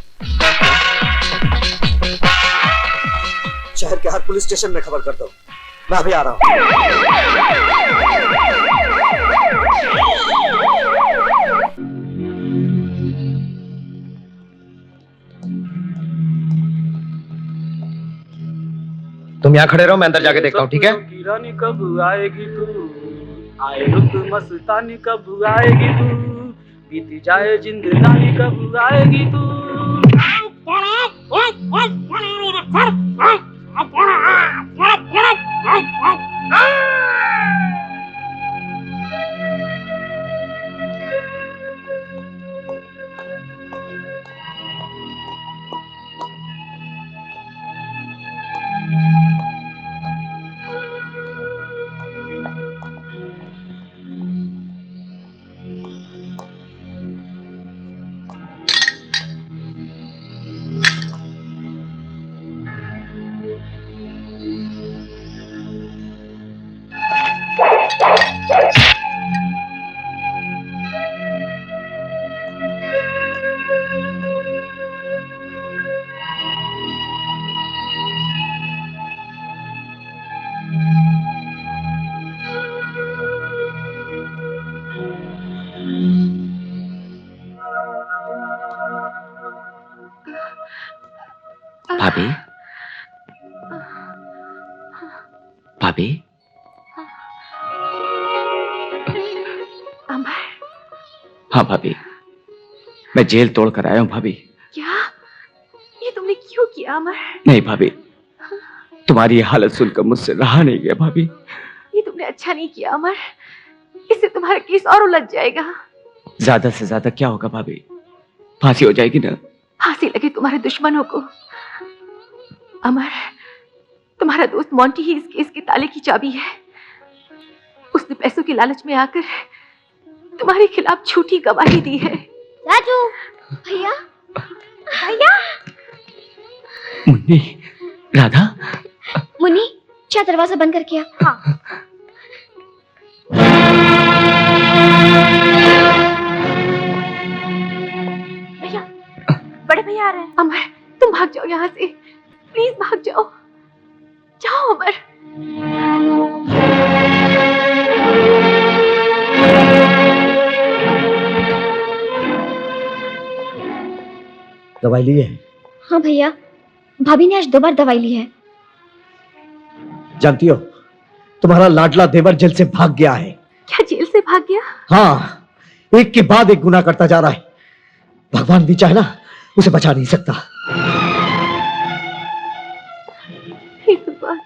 S15: शहर के हर पुलिस स्टेशन में खबर कर दो, मैं अभी आ रहा हूँ।
S13: तुम यहाँ खड़े रहो, मैं अंदर जाके देखता हूँ, ठीक है?
S19: रानी कब आएगी तू, आए रुत मस्तानी कब आएगी तू, बीती जाए जिंदगानी कब आएगी तू।
S18: भाभी, भाभी,
S8: अमर,
S18: हाँ भाभी, मैं जेल तोड़ कर आया हूँ भाभी।
S8: क्या ये तुमने क्यों किया अमर?
S18: नहीं भाभी, तुम्हारी ये हालत सुनकर मुझसे रहा नहीं गया भाभी।
S8: ये तुमने अच्छा नहीं किया अमर, इससे तुम्हारा केस और उलझ जाएगा।
S18: ज्यादा से ज्यादा क्या होगा भाभी, फांसी हो जाएगी ना।
S8: फांसी लगे तुम्हारे दुश्मनों को, अमर, तुम्हारा दोस्त मोंटी ही इस केस के ताले की चाबी है। उसने पैसों के लालच में आकर तुम्हारे खिलाफ झूठी गवाही दी है।
S7: राजू, भैया, भैया।
S2: मुन्नी, राधा।
S7: मुन्नी, क्या दरवाजा बंद करके आ? हाँ।
S8: भैया, बड़े भैया आ रहे हैं। अमर, तुम भाग जाओ यहाँ से, प्लीज भाग जाओ। जाओ अमर।
S5: दवाई ली है?
S7: हाँ भैया, भाभी ने आज 2 बार दवाई ली है।
S5: जानती हो, तुम्हारा लाडला देवर जेल से भाग गया है।
S8: क्या जेल से भाग गया?
S5: हाँ, एक के बाद एक गुनाह करता जा रहा है। भगवान भी चाहे ना, उसे बचा नहीं सकता।
S8: हे भगवान,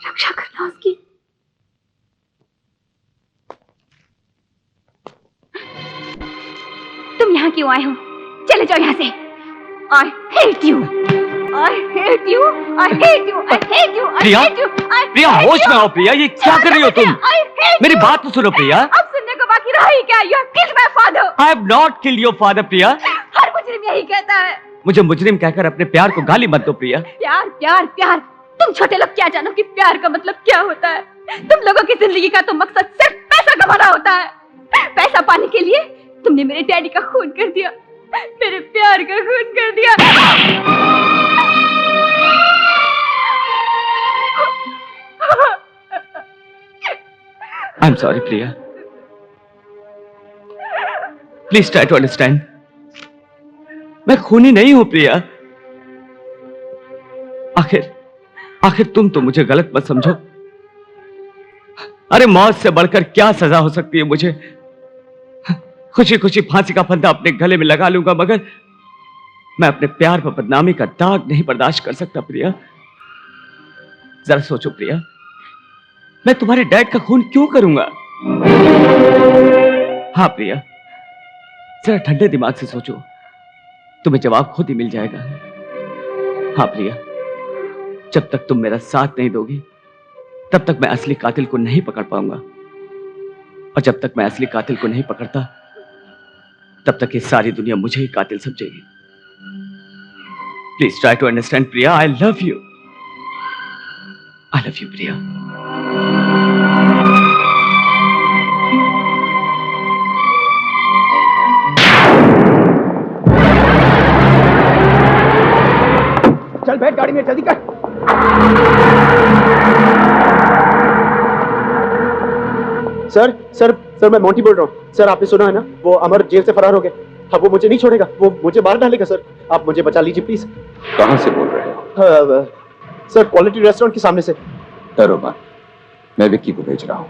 S8: रक्षा करना उसकी। तुम यहाँ क्यों आए हो? चले जाओ यहाँ से। I hate you. I hate you. I hate you. I hate you. I
S2: Priya,
S8: hate you.
S2: प्रिया होश में आओ प्रिया, ये क्या कर रही हो तुम? मेरी बात तो सुनो प्रिया।
S8: अब सुनने को बाकी रहा ही क्या? You have killed my father.
S2: I have not killed your father प्रिया।
S8: हर मुजरिम यही कहता है।
S2: मुझे मुजरिम कहकर अपने प्यार को गाली मत दो प्रिया।
S8: प्यार प्यार प्यार, तुम छोटे लोग क्या जानो कि प्यार का मतलब क्या होता है। तुम लोगों की जिंदगी का तो मकसद सिर्फ पैसा कमाना होता है। पैसा पाने के लिए तुमने मेरे डैडी का खून कर दिया, मेरे प्यार का खून कर दिया।
S2: I'm sorry Priya. Please try to understand। मैं खूनी नहीं हूं प्रिया। आखिर तुम तो मुझे गलत मत समझो। अरे मौत से बढ़कर क्या सजा हो सकती है मुझे। खुशी खुशी फांसी का फंदा अपने गले में लगा लूंगा, मगर मैं अपने प्यार पर बदनामी का दाग नहीं बर्दाश्त कर सकता प्रिया। जरा सोचो प्रिया, मैं तुम्हारे डैड का खून क्यों करूंगा? हाँ प्रिया, जरा ठंडे दिमाग से सोचो, तुम्हें जवाब खुद ही मिल जाएगा। हाँ प्रिया, जब तक तुम मेरा साथ नहीं दोगी तब तक मैं असली कातिल को नहीं पकड़ पाऊंगा, और जब तक मैं असली कातिल को नहीं पकड़ता तब तक ये सारी दुनिया मुझे ही कातिल समझेगी। Please try to understand Priya. I love you. I love you Priya.
S6: चल बैठ गाड़ी में, जल्दी कर। सर मैं मोंटी बोल रहा हूँ। सर आपने सुना है ना, वो अमर जेल से फरार हो गया। अब वो मुझे नहीं छोड़ेगा, वो मुझे मार डालेगा। सर आप मुझे बचा लीजिए प्लीज।
S3: कहां से बोल रहे हो?
S6: सर क्वालिटी रेस्टोरेंट के सामने से।
S3: डरो मत, मैं विक्की को भेज रहा हूं।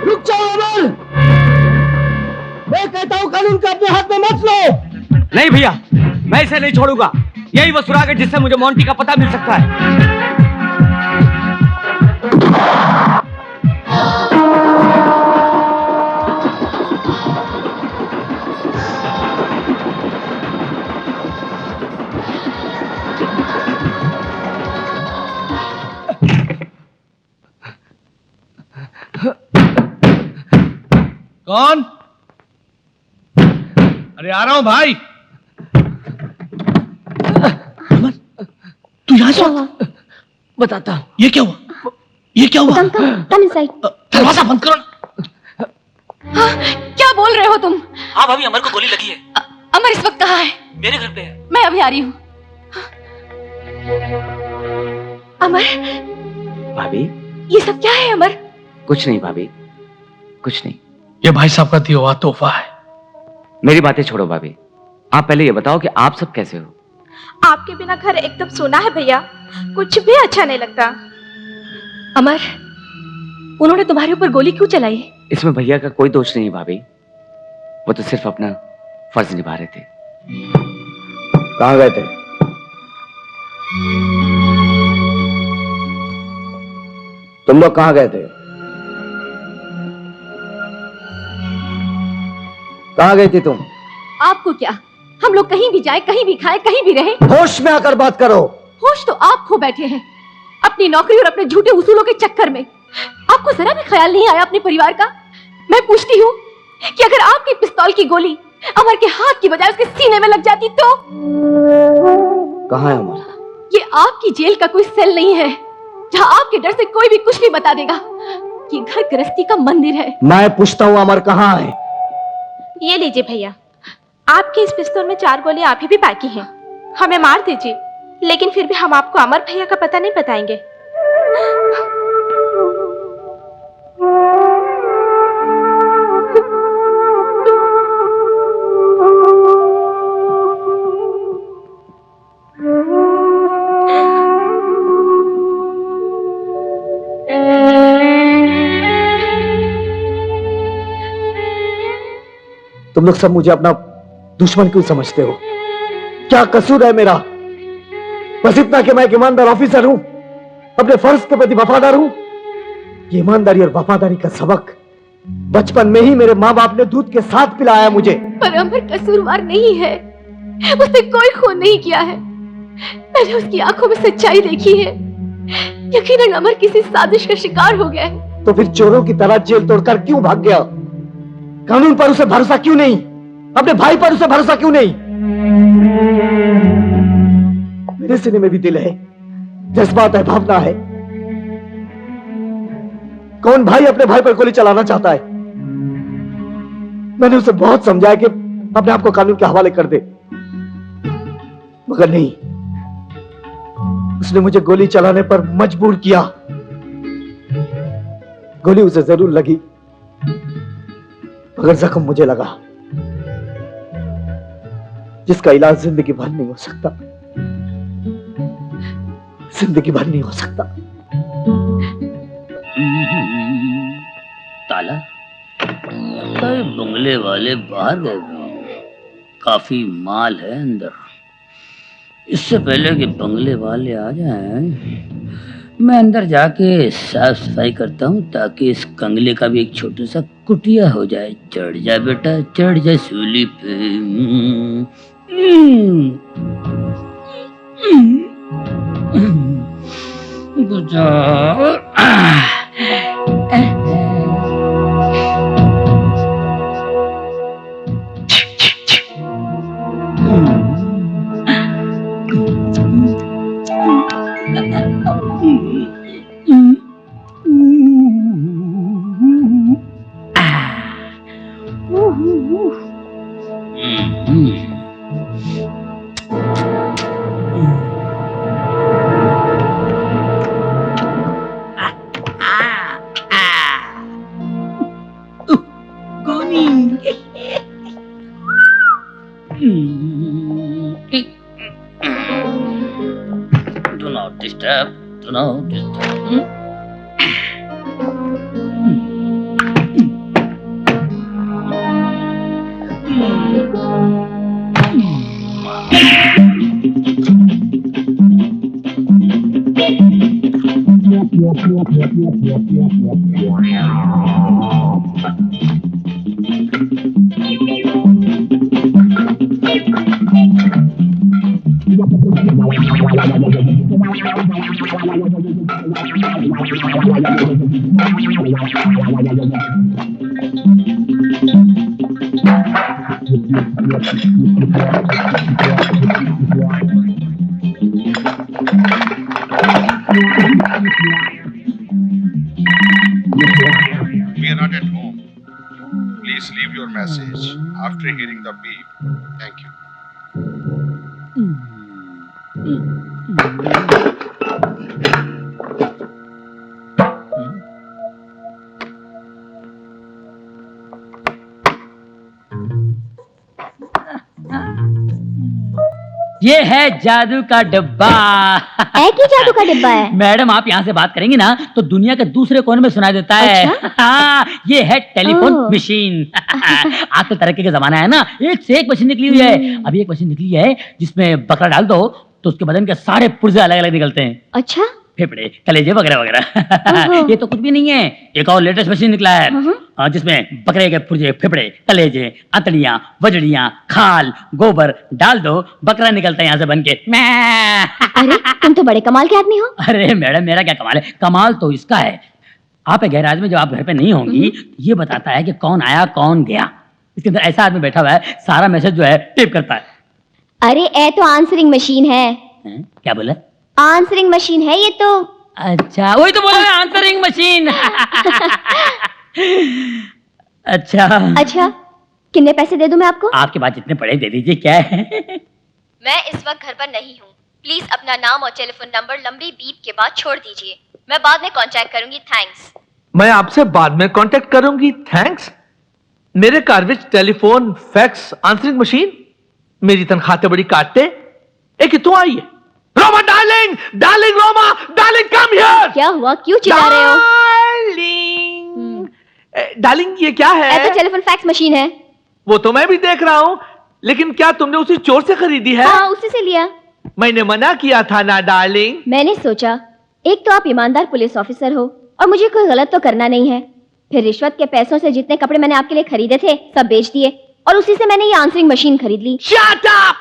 S5: रुक जाओ अमर, मैं कहता हूं कानून को अपने हाथ में मत लो।
S2: नहीं भैया, मैं इसे नहीं छोड़ूंगा। यही वो सुराग है जिससे मुझे मोंटी का पता मिल सकता है।
S10: कौन? अरे आ रहा हूं भाई।
S8: तू यहाँ से बताता हूँ। ये क्या हुआ? ये क्या हुआ?
S7: Come inside.
S8: दरवाजा बंद करो। हाँ, क्या बोल रहे हो तुम?
S11: हाँ भाभी, अमर को गोली लगी है।
S8: अमर इस वक्त कहाँ है?
S11: मेरे घर पे है।
S8: मैं अभी आ रही हूँ। अमर,
S18: भाभी
S8: ये सब क्या है अमर?
S18: कुछ नहीं भाभी, कुछ नहीं।
S10: ये भाई साहब का दिया हुआ तोहफा है।
S18: मेरी बातें छोड़ो भाभी, आप पहले ये बताओ कि आप सब कैसे हो?
S7: आपके बिना घर एकदम सोना है भैया, कुछ भी अच्छा नहीं लगता।
S8: अमर, उन्होंने तुम्हारे ऊपर गोली क्यों चलाई?
S18: इसमें भैया का कोई दोष नहीं भाभी, वो तो सिर्फ अपना फर्ज निभा रहे थे।
S5: कहां गए थे? तुम लोग कहां गए थे? कहां गई थी तुम?
S8: आपको क्या, हम लोग कहीं भी जाए, कहीं भी खाए, कहीं भी रहे।
S5: होश में आकर बात करो।
S8: होश तो आप खो बैठे हैं अपनी नौकरी और अपने झूठे उसूलों के चक्कर में। आपको जरा भी ख्याल नहीं आया अपने परिवार का? मैं पूछती हूँ कि अगर आपकी पिस्तौल की गोली अमर के हाथ की बजाय उसके सीने में लग जाती तो?
S5: कहाँ है अमर?
S8: ये आपकी जेल का कोई सेल नहीं है जहाँ आपके डर से कोई भी कुछ भी बता देगा। ये घर गृहस्थी का मंदिर है।
S5: मैं पूछता हूँ अमर कहाँ है?
S7: ये लीजिए भैया, आपके इस पिस्तौल में 4 गोलियां अभी भी बाकी हैं। हमें मार दीजिए, लेकिन फिर भी हम आपको अमर भैया का पता नहीं बताएंगे।
S5: तुम लोग सब मुझे अपना दुश्मन क्यों समझते हो? क्या कसूर है मेरा? बस इतना कि मैं एक ईमानदार ऑफिसर हूं, अपने फर्ज के प्रति वफादार हूं। ये ईमानदारी और वफादारी का सबक बचपन में ही मेरे माँ बाप ने दूध के साथ पिलाया मुझे।
S8: पर अमर कसूरवार नहीं है, उसने कोई खून नहीं किया है। मैंने उसकी आंखों में सच्चाई देखी है। यकीनन अमर किसी साजिश का शिकार हो गया है।
S5: तो फिर चोरों की तरह जेल तोड़कर क्यों भाग गया? कानून पर उसे भरोसा क्यों नहीं? अपने भाई पर उसे भरोसा क्यों नहीं? मेरे सीने में भी दिल है, जज्बात है, भावना है। कौन भाई अपने भाई पर गोली चलाना चाहता है? मैंने उसे बहुत समझाया कि अपने आप को कानून के हवाले कर दे, मगर नहीं, उसने मुझे गोली चलाने पर मजबूर किया। गोली उसे जरूर लगी, मगर जख्म मुझे लगा, जिसका इलाज जिंदगी भर नहीं हो सकता, जिंदगी भर नहीं हो सकता।
S11: ताला लगता है बंगले वाले बाहर गए हैं। काफी माल है अंदर। इससे पहले कि बंगले वाले आ जाएं, मैं अंदर जाके साफ सफाई करता हूँ ताकि इस कंगले का भी एक छोटा सा कुटिया हो जाए। चढ़ जा बेटा, चढ़ जा सूली पे। Do not disturb. Do not disturb.
S20: We are not at home. Please leave your message after hearing the beep. Thank you.
S11: ये है जादू का डिब्बा।
S7: एक ही जादू का डिब्बा है?
S11: मैडम आप यहाँ से बात करेंगी ना तो दुनिया के दूसरे कोने में सुनाई देता है।
S7: अच्छा?
S11: हाँ, ये है टेलीफोन मशीन। आजकल तरक्की का जमाना है ना, एक से एक मशीन निकली हुई है। अभी एक मशीन निकली है जिसमें बकरा डाल दो तो उसके बदन के सारे पुर्जे अलग अलग निकलते हैं।
S7: अच्छा?
S11: फेफड़े, कलेजे वगैरह वगैरह। ये तो कुछ भी नहीं है, एक और लेटेस्ट मशीन निकला है जिसमें बकरे के पुर्जे, फेफड़े, कलेजे, अतड़ियां, वजड़ियां, खाल, गोबर डाल दो, बकरा निकलता है यहाँ से बन के।
S7: अरे तुम तो बड़े कमाल के आदमी हो।
S11: अरे मैडम मेरा क्या कमाल है, कमाल तो इसका है। आप गैराज में जब आप घर पे नहीं होंगी ये बताता है कि कौन आया कौन गया। इसके अंदर ऐसा आदमी बैठा हुआ है, सारा मैसेज जो है टिप करता है।
S7: अरे ए तो आंसरिंग मशीन है।
S11: क्या बोला?
S7: आंसरिंग मशीन है ये तो।
S11: अच्छा वही तो बोला आंसरिंग मशीन। अच्छा
S7: अच्छा कितने पैसे दे दूं मैं आपको?
S11: आपके पास जितने पड़े दे दीजिए। क्या है?
S7: मैं इस वक्त घर पर नहीं हूँ, प्लीज अपना नाम और टेलीफोन नंबर लंबी बीप के बाद छोड़ दीजिए, मैं बाद में कांटेक्ट करूंगी। थैंक्स।
S10: मैं आपसे बाद में कांटेक्ट करूंगी। थैंक्स। मेरे car which telephone, fax, answering machine मेरी तनख्वाह ते बड़ी काटते। एक कितों आई है? Roma darling, darling Roma, darling come here.
S7: क्या हुआ, क्यों चिल्ला रहे हो?
S10: डार्लिंग ये क्या है?
S7: तो टेलीफोन फैक्स मशीन है।
S10: वो तो मैं भी देख रहा हूँ, लेकिन क्या तुमने उसी चोर से खरीदी है?
S7: हाँ उसी से लिया।
S10: मैंने मना किया था ना डार्लिंग।
S7: मैंने सोचा एक तो आप ईमानदार पुलिस ऑफिसर हो और मुझे कोई गलत तो करना नहीं है, फिर रिश्वत के पैसों से जितने कपड़े मैंने आपके लिए खरीदे थे सब बेच दिए और उसी से मैंने ये आंसरिंग मशीन खरीद ली।
S10: Shut up!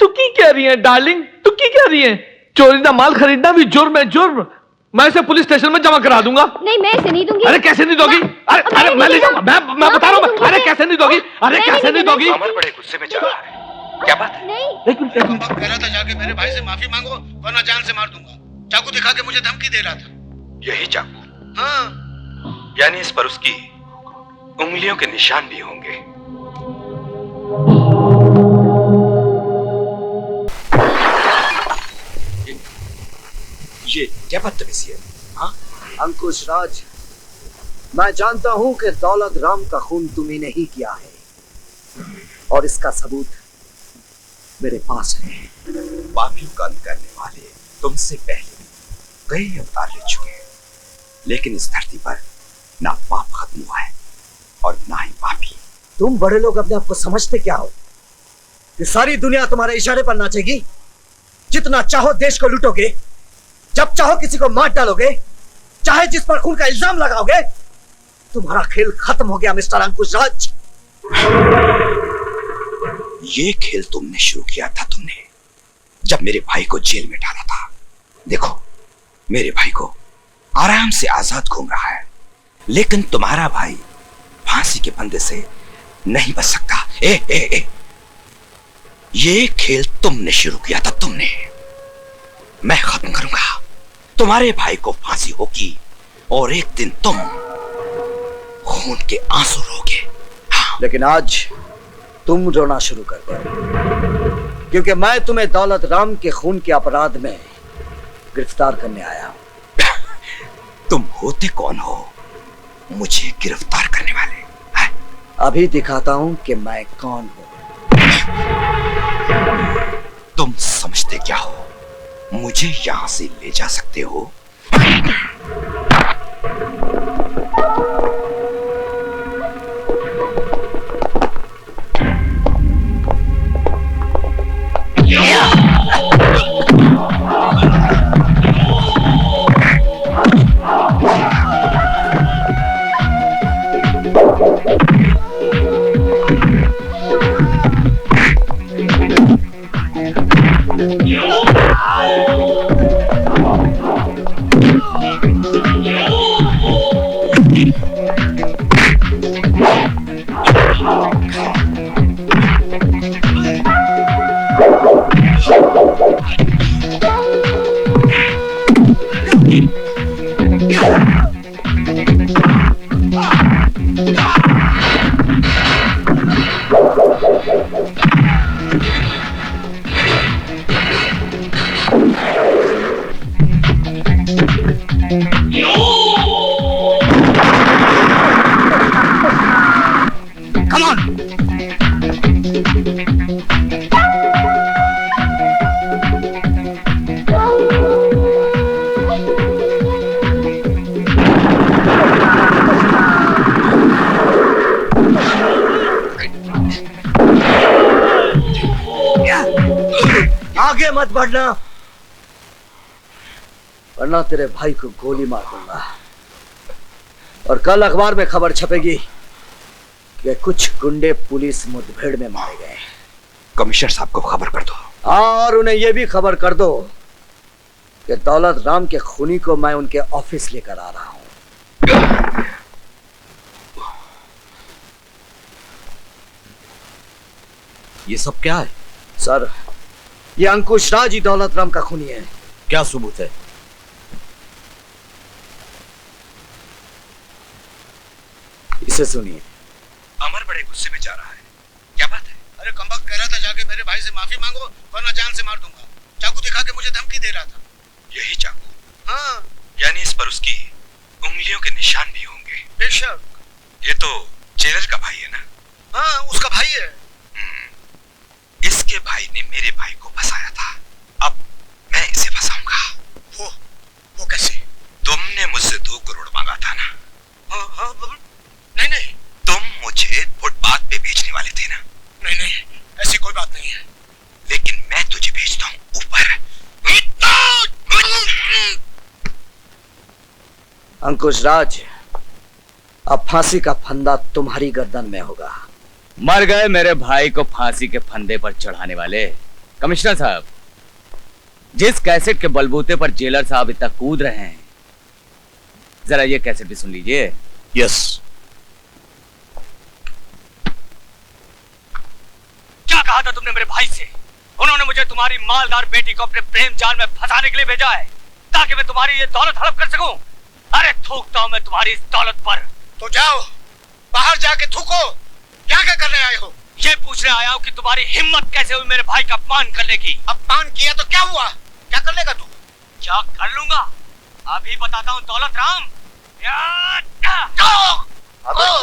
S10: तू की कह रही है डार्लिंग, तू की कह रही है? चोरी का माल खरीदना भी जुर्म है, जुर्म। मैं इसे पुलिस स्टेशन में जमा करा दूंगा।
S7: नहीं मैं इसे नहीं दूंगी।
S10: अरे कैसे नहीं दोगी? अरे मैं ले जाऊंगा, मैं बता रहा हूँ। अरे कैसे नहीं दोगी? अरे कैसे नहीं दोगी?
S3: अमर बड़े गुस्से में चला है। क्या बात है?
S7: नहीं।
S10: लेकिन
S14: कह रहा था जाके मेरे भाई से माफी मांगो वरना जान से मार दूंगा। चाकू दिखा के मुझे धमकी दे रहा था।
S3: यही चाकू?
S14: हाँ।
S3: यानी इस पर उसकी उंगलियों के निशान भी होंगे। ये क्या बदतमीजी है? हाँ?
S5: अंकुश राज, मैं जानता हूं कि दौलत राम का खून तुम्ही नहीं किया है और इसका सबूत मेरे पास है।
S3: पापियों का अंत करने वाले तुमसे पहले कई अवतार ले चुके हैं, लेकिन इस धरती पर ना पाप खत्म हुआ है और ना ही पापी।
S5: तुम बड़े लोग अपने आप को समझते क्या हो कि सारी दुनिया तुम्हारे इशारे पर नाचेगी? जितना चाहो देश को लूटोगे, जब चाहो किसी को मार डालोगे, चाहे जिस पर खून का इल्जाम लगाओगे। तुम्हारा खेल खत्म हो गया मिस्टर अंकुश राज।
S3: ये खेल तुमने शुरू किया था, तुमने जब मेरे भाई को जेल में डाला था। देखो मेरे भाई को आराम से आजाद घूम रहा है, लेकिन तुम्हारा भाई फांसी के फंदे से नहीं बच सकता। ये खेल तुमने शुरू किया था, तुमने। मैं खत्म करूंगा। तुम्हारे भाई को फांसी होगी और एक दिन तुम खून के आंसू रोगे। हाँ।
S5: लेकिन आज तुम रोना शुरू कर दो, क्योंकि मैं तुम्हें दौलत राम के खून के अपराध में गिरफ्तार करने आया हूं।
S3: तुम होते कौन हो मुझे गिरफ्तार करने वाले? है?
S5: अभी दिखाता हूं कि मैं कौन हूं।
S3: तुम समझते क्या हो मुझे यहां से ले जा सकते हो?
S5: आगे मत बढ़ना, वरना तेरे भाई को गोली मार दूंगा। और कल अखबार में खबर छपेगी कि कुछ गुंडे पुलिस मुठभेड़ में मारे गए।
S3: कमिश्नर साहब को खबर कर दो।
S5: हाँ, और उन्हें यह भी खबर कर दो कि दौलत राम के खूनी को मैं उनके ऑफिस लेकर आ रहा हूं।
S16: ये सब क्या है?
S5: सर, ये अंकुश राज ही दौलत राम का खूनी है।
S16: क्या सबूत है?
S5: इसे सुनिए।
S3: अमर बड़े गुस्से में जा रहा है, क्या बात है?
S14: अरे कमबख्त कह रहा था जाके मेरे भाई से माफी मांगो वरना जान से मार दूंगा। चाकू दिखा के मुझे धमकी दे रहा था।
S3: यही चाकू?
S14: हाँ।
S3: यानी इस पर उसकी उंगलियों के निशान भी होंगे।
S14: बेशक।
S3: ये तो जेलर का भाई है ना?
S14: हाँ, उसका भाई है।
S3: इसके भाई ने मेरे भाई को फंसाया था, अब मैं इसे फंसाऊंगा।
S14: वो कैसे?
S3: तुमने मुझसे 2 करोड़ मांगा था ना?
S14: हाँ, नहीं।
S3: तुम मुझे फुटपाथ पे बेचने वाले थे ना?
S14: नहीं, ऐसी कोई बात नहीं है।
S3: लेकिन मैं तुझे भेजता हूँ ऊपर।
S5: अंकुश राज, अब फांसी का फंदा तुम्हारी गर्दन में होगा।
S1: मर गए मेरे भाई को फांसी के फंदे पर चढ़ाने वाले। कमिश्नर साहब, जिस कैसेट के बलबूते पर जेलर साहब इतना कूद रहे हैं, जरा ये कैसेट भी सुन लीजिए।
S16: यस।
S18: क्या कहा था तुमने मेरे भाई से? उन्होंने मुझे तुम्हारी मालदार बेटी को अपने प्रेम जाल में फंसाने के लिए भेजा है ताकि मैं तुम्हारी ये दौलत हड़प कर सकूं। अरे थूकता हूं मैं तुम्हारी इस दौलत पर।
S14: तो जाओ, बाहर जाके थूको। क्या करने आए हो?
S18: ये पूछने आया हूं कि तुम्हारी हिम्मत कैसे हुई मेरे भाई का अपमान करने की।
S14: अपमान किया तो क्या हुआ? क्या कर लेगा तू?
S18: क्या कर लूंगा? अभी बताता हूं दौलत राम।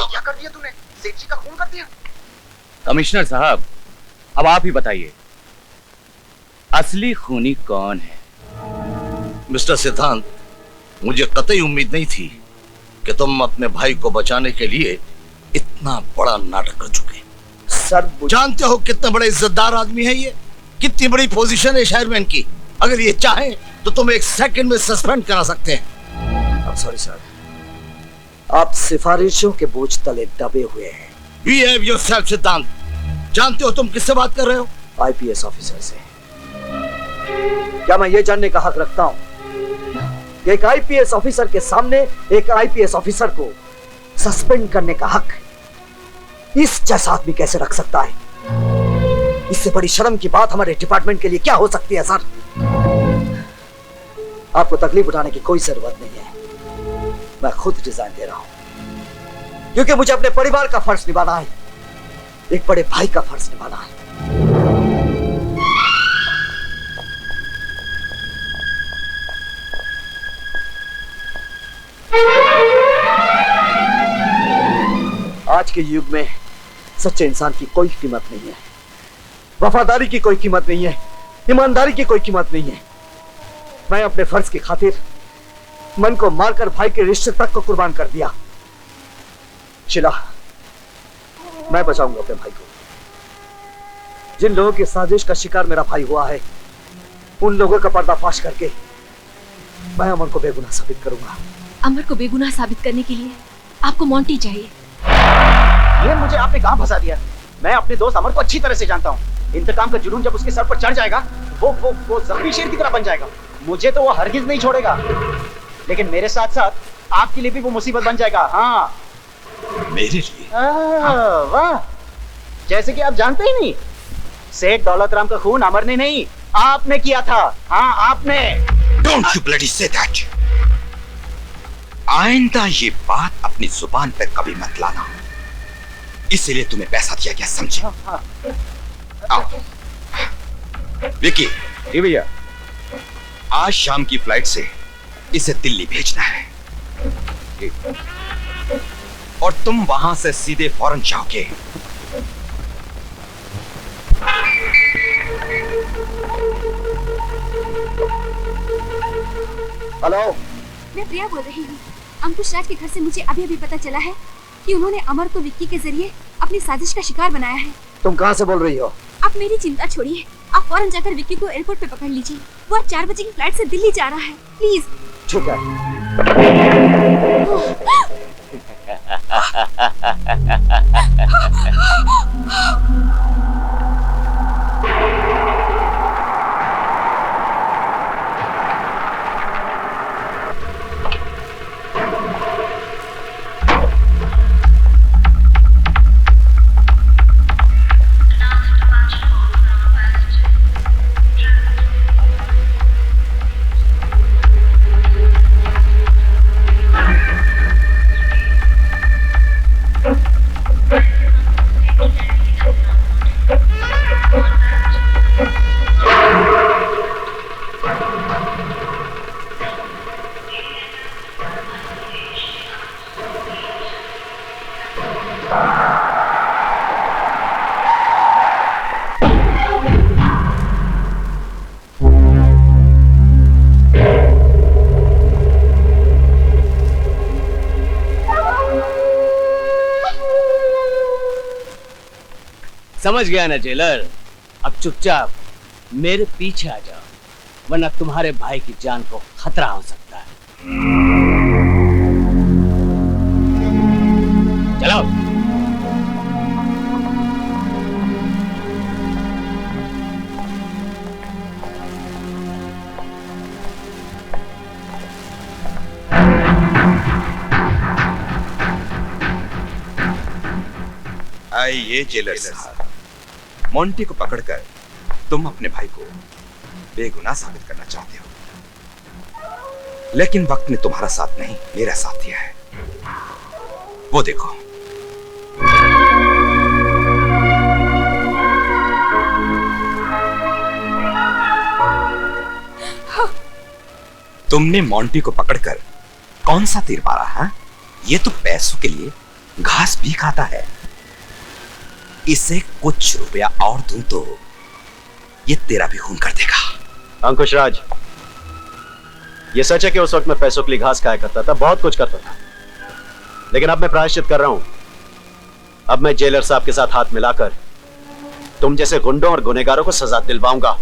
S14: क्या कर दिया तूने? सेठ जी का खून कर दिया।
S1: कमिश्नर साहब, अब आप ही बताइए, असली खूनी कौन है?
S16: मिस्टर सिद्धांत, मुझे कतई उम्मीद नहीं थी कि तुम अपने भाई को बचाने के लिए इतना बड़ा नाटक कर चुके।
S5: सर,
S16: जानते हो कितना बड़ा इज्जतदार आदमी है ये, कितनी बड़ी पोजीशन है शहर में इनकी। अगर ये चाहे तो तुम 1 सेकंड में सस्पेंड करा सकते हैं।
S5: सॉरी सर, आप सिफारिशों के बोझ तले दबे हुए हैं।
S16: Behave yourself, सिद्धांत। जानते हो तुम किससे बात कर रहे हो?
S5: आईपीएस ऑफिसर से। क्या मैं ये जानने का हक रखता हूं कि एक आईपीएस ऑफिसर के सामने एक आईपीएस ऑफिसर को सस्पेंड करने का हक इस जैसा आदमी कैसे रख सकता है? इससे बड़ी शर्म की बात हमारे डिपार्टमेंट के लिए क्या हो सकती है? सर, आपको तकलीफ उठाने की कोई जरूरत नहीं है। मैं खुद डिजाइन दे रहा हूं क्योंकि मुझे अपने परिवार का फर्ज निभाना है, एक बड़े भाई का फर्ज निभाना है। आज के युग में सच्चे इंसान की कोई कीमत नहीं है, वफादारी की कोई कीमत नहीं है, ईमानदारी की कोई कीमत नहीं है। मैं अपने फर्ज की खातिर मन को मारकर भाई के रिश्ते तक को कुर्बान कर दिया। शिला, मैं बचाऊंगा अपने भाई को। जिन लोगों की साजिश का शिकार मेरा भाई हुआ है, उन लोगों का पर्दाफाश करके मैं अमर को बेगुनाह साबित करूंगा।
S8: अमर को बेगुनाह साबित करने के लिए आपको मोंटी चाहिए।
S6: ये मुझे आपने कहां फंसा दिया? मैं अपने दोस्त अमर को अच्छी तरह से जानता हूँ। इंतकाम का जुनून जब उसके सर पर चढ़ जाएगा, वो जख्मी शेर की तरह बन जाएगा। मुझे तो वो हरगिज नहीं छोड़ेगा, लेकिन मेरे साथ साथ आपके लिए भी वो मुसीबत बन जाएगा। हाँ,
S3: मेरे लिए?
S6: वाह, जैसे कि आप जानते ही नहीं, सेठ दौलत राम का खून अमर ने नहीं, आपने किया था। हाँ, आपने।
S3: Don't you bloody say that. आइंदा ये बात अपनी जुबान पर कभी मत लाना, इसलिए तुम्हें पैसा दिया गया, समझे? आओ विकी।
S12: जी भैया।
S3: आज शाम की फ्लाइट से इसे दिल्ली भेजना है और तुम वहां से सीधे फौरन जाओगे।
S5: हेलो,
S7: मैं प्रिया बोल रही हूँ। अंकुश राज के घर से मुझे अभी अभी पता चला है कि उन्होंने अमर को विक्की के जरिए अपनी साजिश का शिकार बनाया है।
S5: तुम कहाँ से बोल रही हो?
S7: आप मेरी चिंता छोड़िए, आप फौरन जाकर विक्की को एयरपोर्ट पे पकड़ लीजिए। वो आज 4 बजे की फ्लाइट से दिल्ली जा रहा है। प्लीज।
S5: ठीक है।
S13: समझ गया ना जेलर, अब चुपचाप मेरे पीछे आ जाओ, वरना तुम्हारे भाई की जान को खतरा हो सकता है। चलो।
S3: आइए जेलर साहब, मोंटी को पकड़कर तुम अपने भाई को बेगुनाह साबित करना चाहते हो, लेकिन वक्त ने तुम्हारा साथ नहीं मेरा साथ दिया है। वो देखो, तुमने मोंटी को पकड़कर कौन सा तीर मारा है? ये तो पैसों के लिए घास भी खाता है। इसे कुछ रुपया और दूं तो ये तेरा भी खून कर देगा।
S6: अंकुश राज, ये सच है कि उस वक्त मैं पैसों के लिए घास खाया करता था, बहुत कुछ करता था, लेकिन अब मैं प्रायश्चित कर रहा हूं। अब मैं जेलर साहब के साथ हाथ मिलाकर तुम जैसे गुंडों और गुनहगारों को सजा दिलवाऊंगा।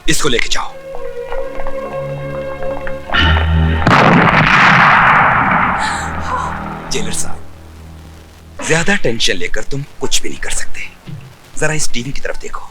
S3: इसको लेके जाओ। जेलर साहब, ज्यादा टेंशन लेकर तुम कुछ भी नहीं कर सकते। जरा इस टीवी की तरफ देखो।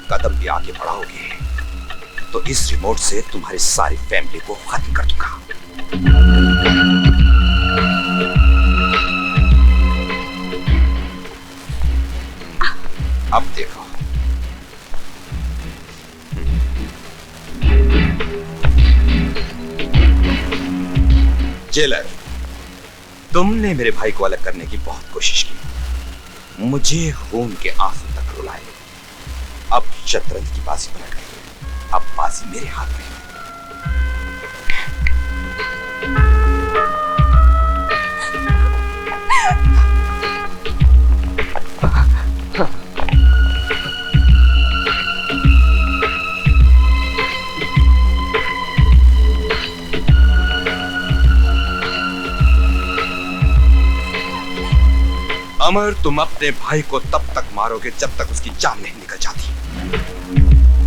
S3: कदम भी आगे बढ़ाओगे तो इस रिमोट से तुम्हारी सारी फैमिली को खत्म कर दूंगा। अब देखो, जेलर, तुमने मेरे भाई को अलग करने की बहुत कोशिश की, मुझे खून के आंसू तक रुलाए। अब शतरंज की बाजी पलट गई, अब बाजी मेरे हाथ में है। अमर, तुम अपने भाई को तब तक मारोगे जब तक उसकी जान नहीं निकल जाती।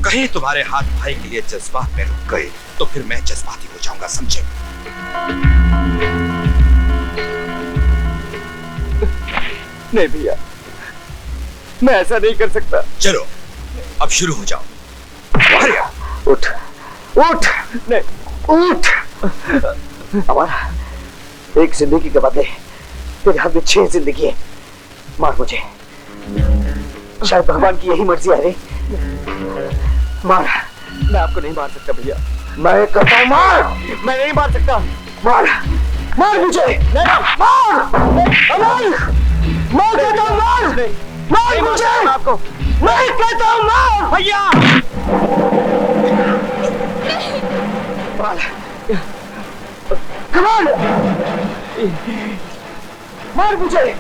S3: कहीं तुम्हारे हाथ भाई के लिए जज्बात में रुक गए तो फिर मैं जज्बाती हो जाऊंगा, समझे?
S1: नहीं भैया, मैं ऐसा नहीं कर सकता।
S3: चलो अब शुरू हो जाओ।
S5: उठ उठ नहीं उठ। अमर, एक जिंदगी के बदले तेरे हाथ में 6 जिंदगी है। मार मुझे, शायद भगवान की यही मर्जी है रे। मार।
S1: मैं आपको नहीं मार सकता भैया।
S5: मैं कहता हूँ मार।
S1: मैं नहीं मार सकता।
S5: मार मार मुझे।
S1: नहीं
S5: मार। अमर, मार कहता हूँ मार।
S6: मार मुझे आपको, मैं कहता हूँ मार भैया। कमाल, मार मुझे।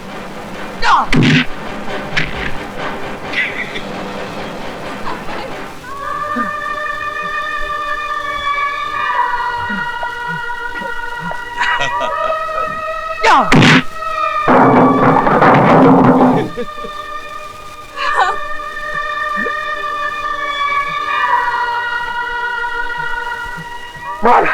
S6: मार।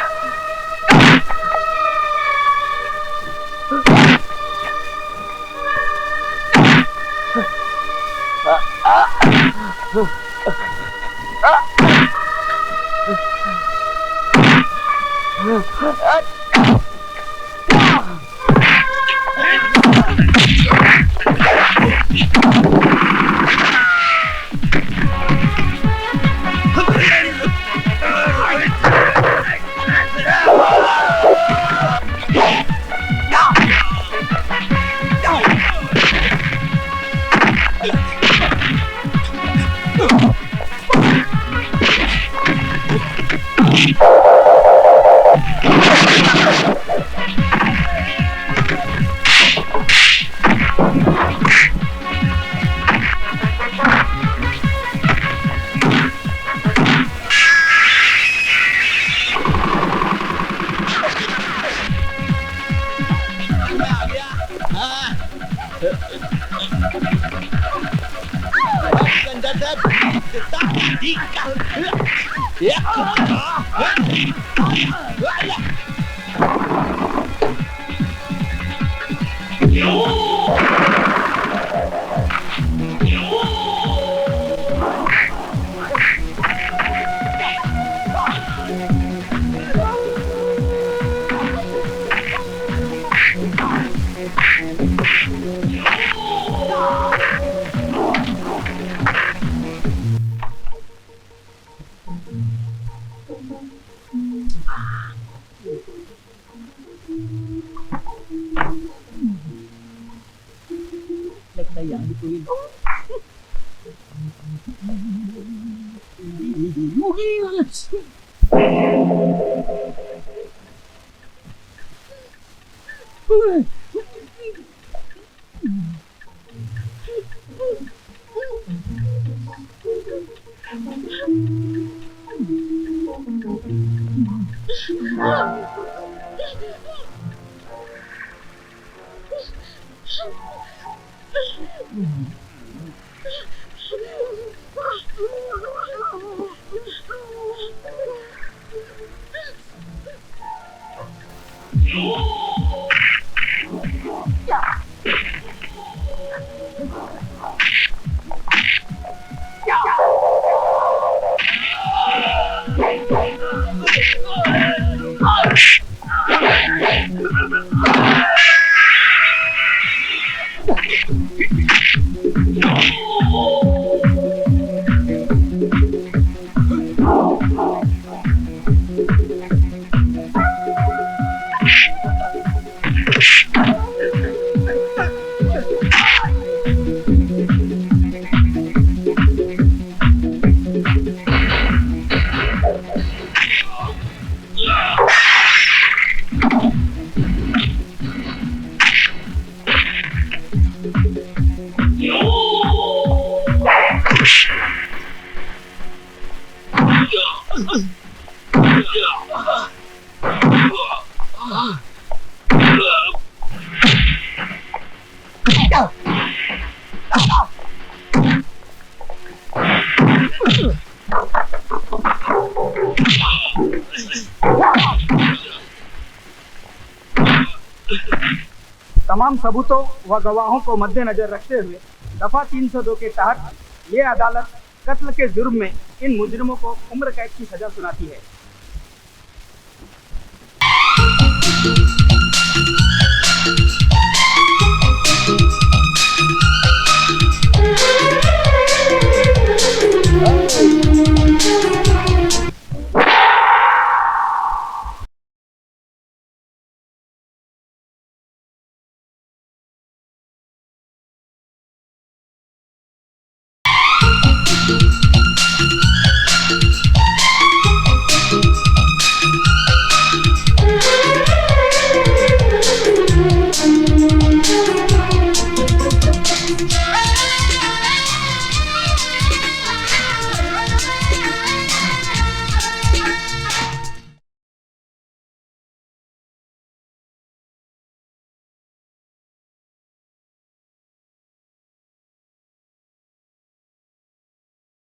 S20: तमाम सबूतों व गवाहों को मद्देनजर रखते हुए दफा 302 के तहत ये अदालत कत्ल के जुर्म में इन मुजरिमों को उम्र कैद की सजा सुनाती है।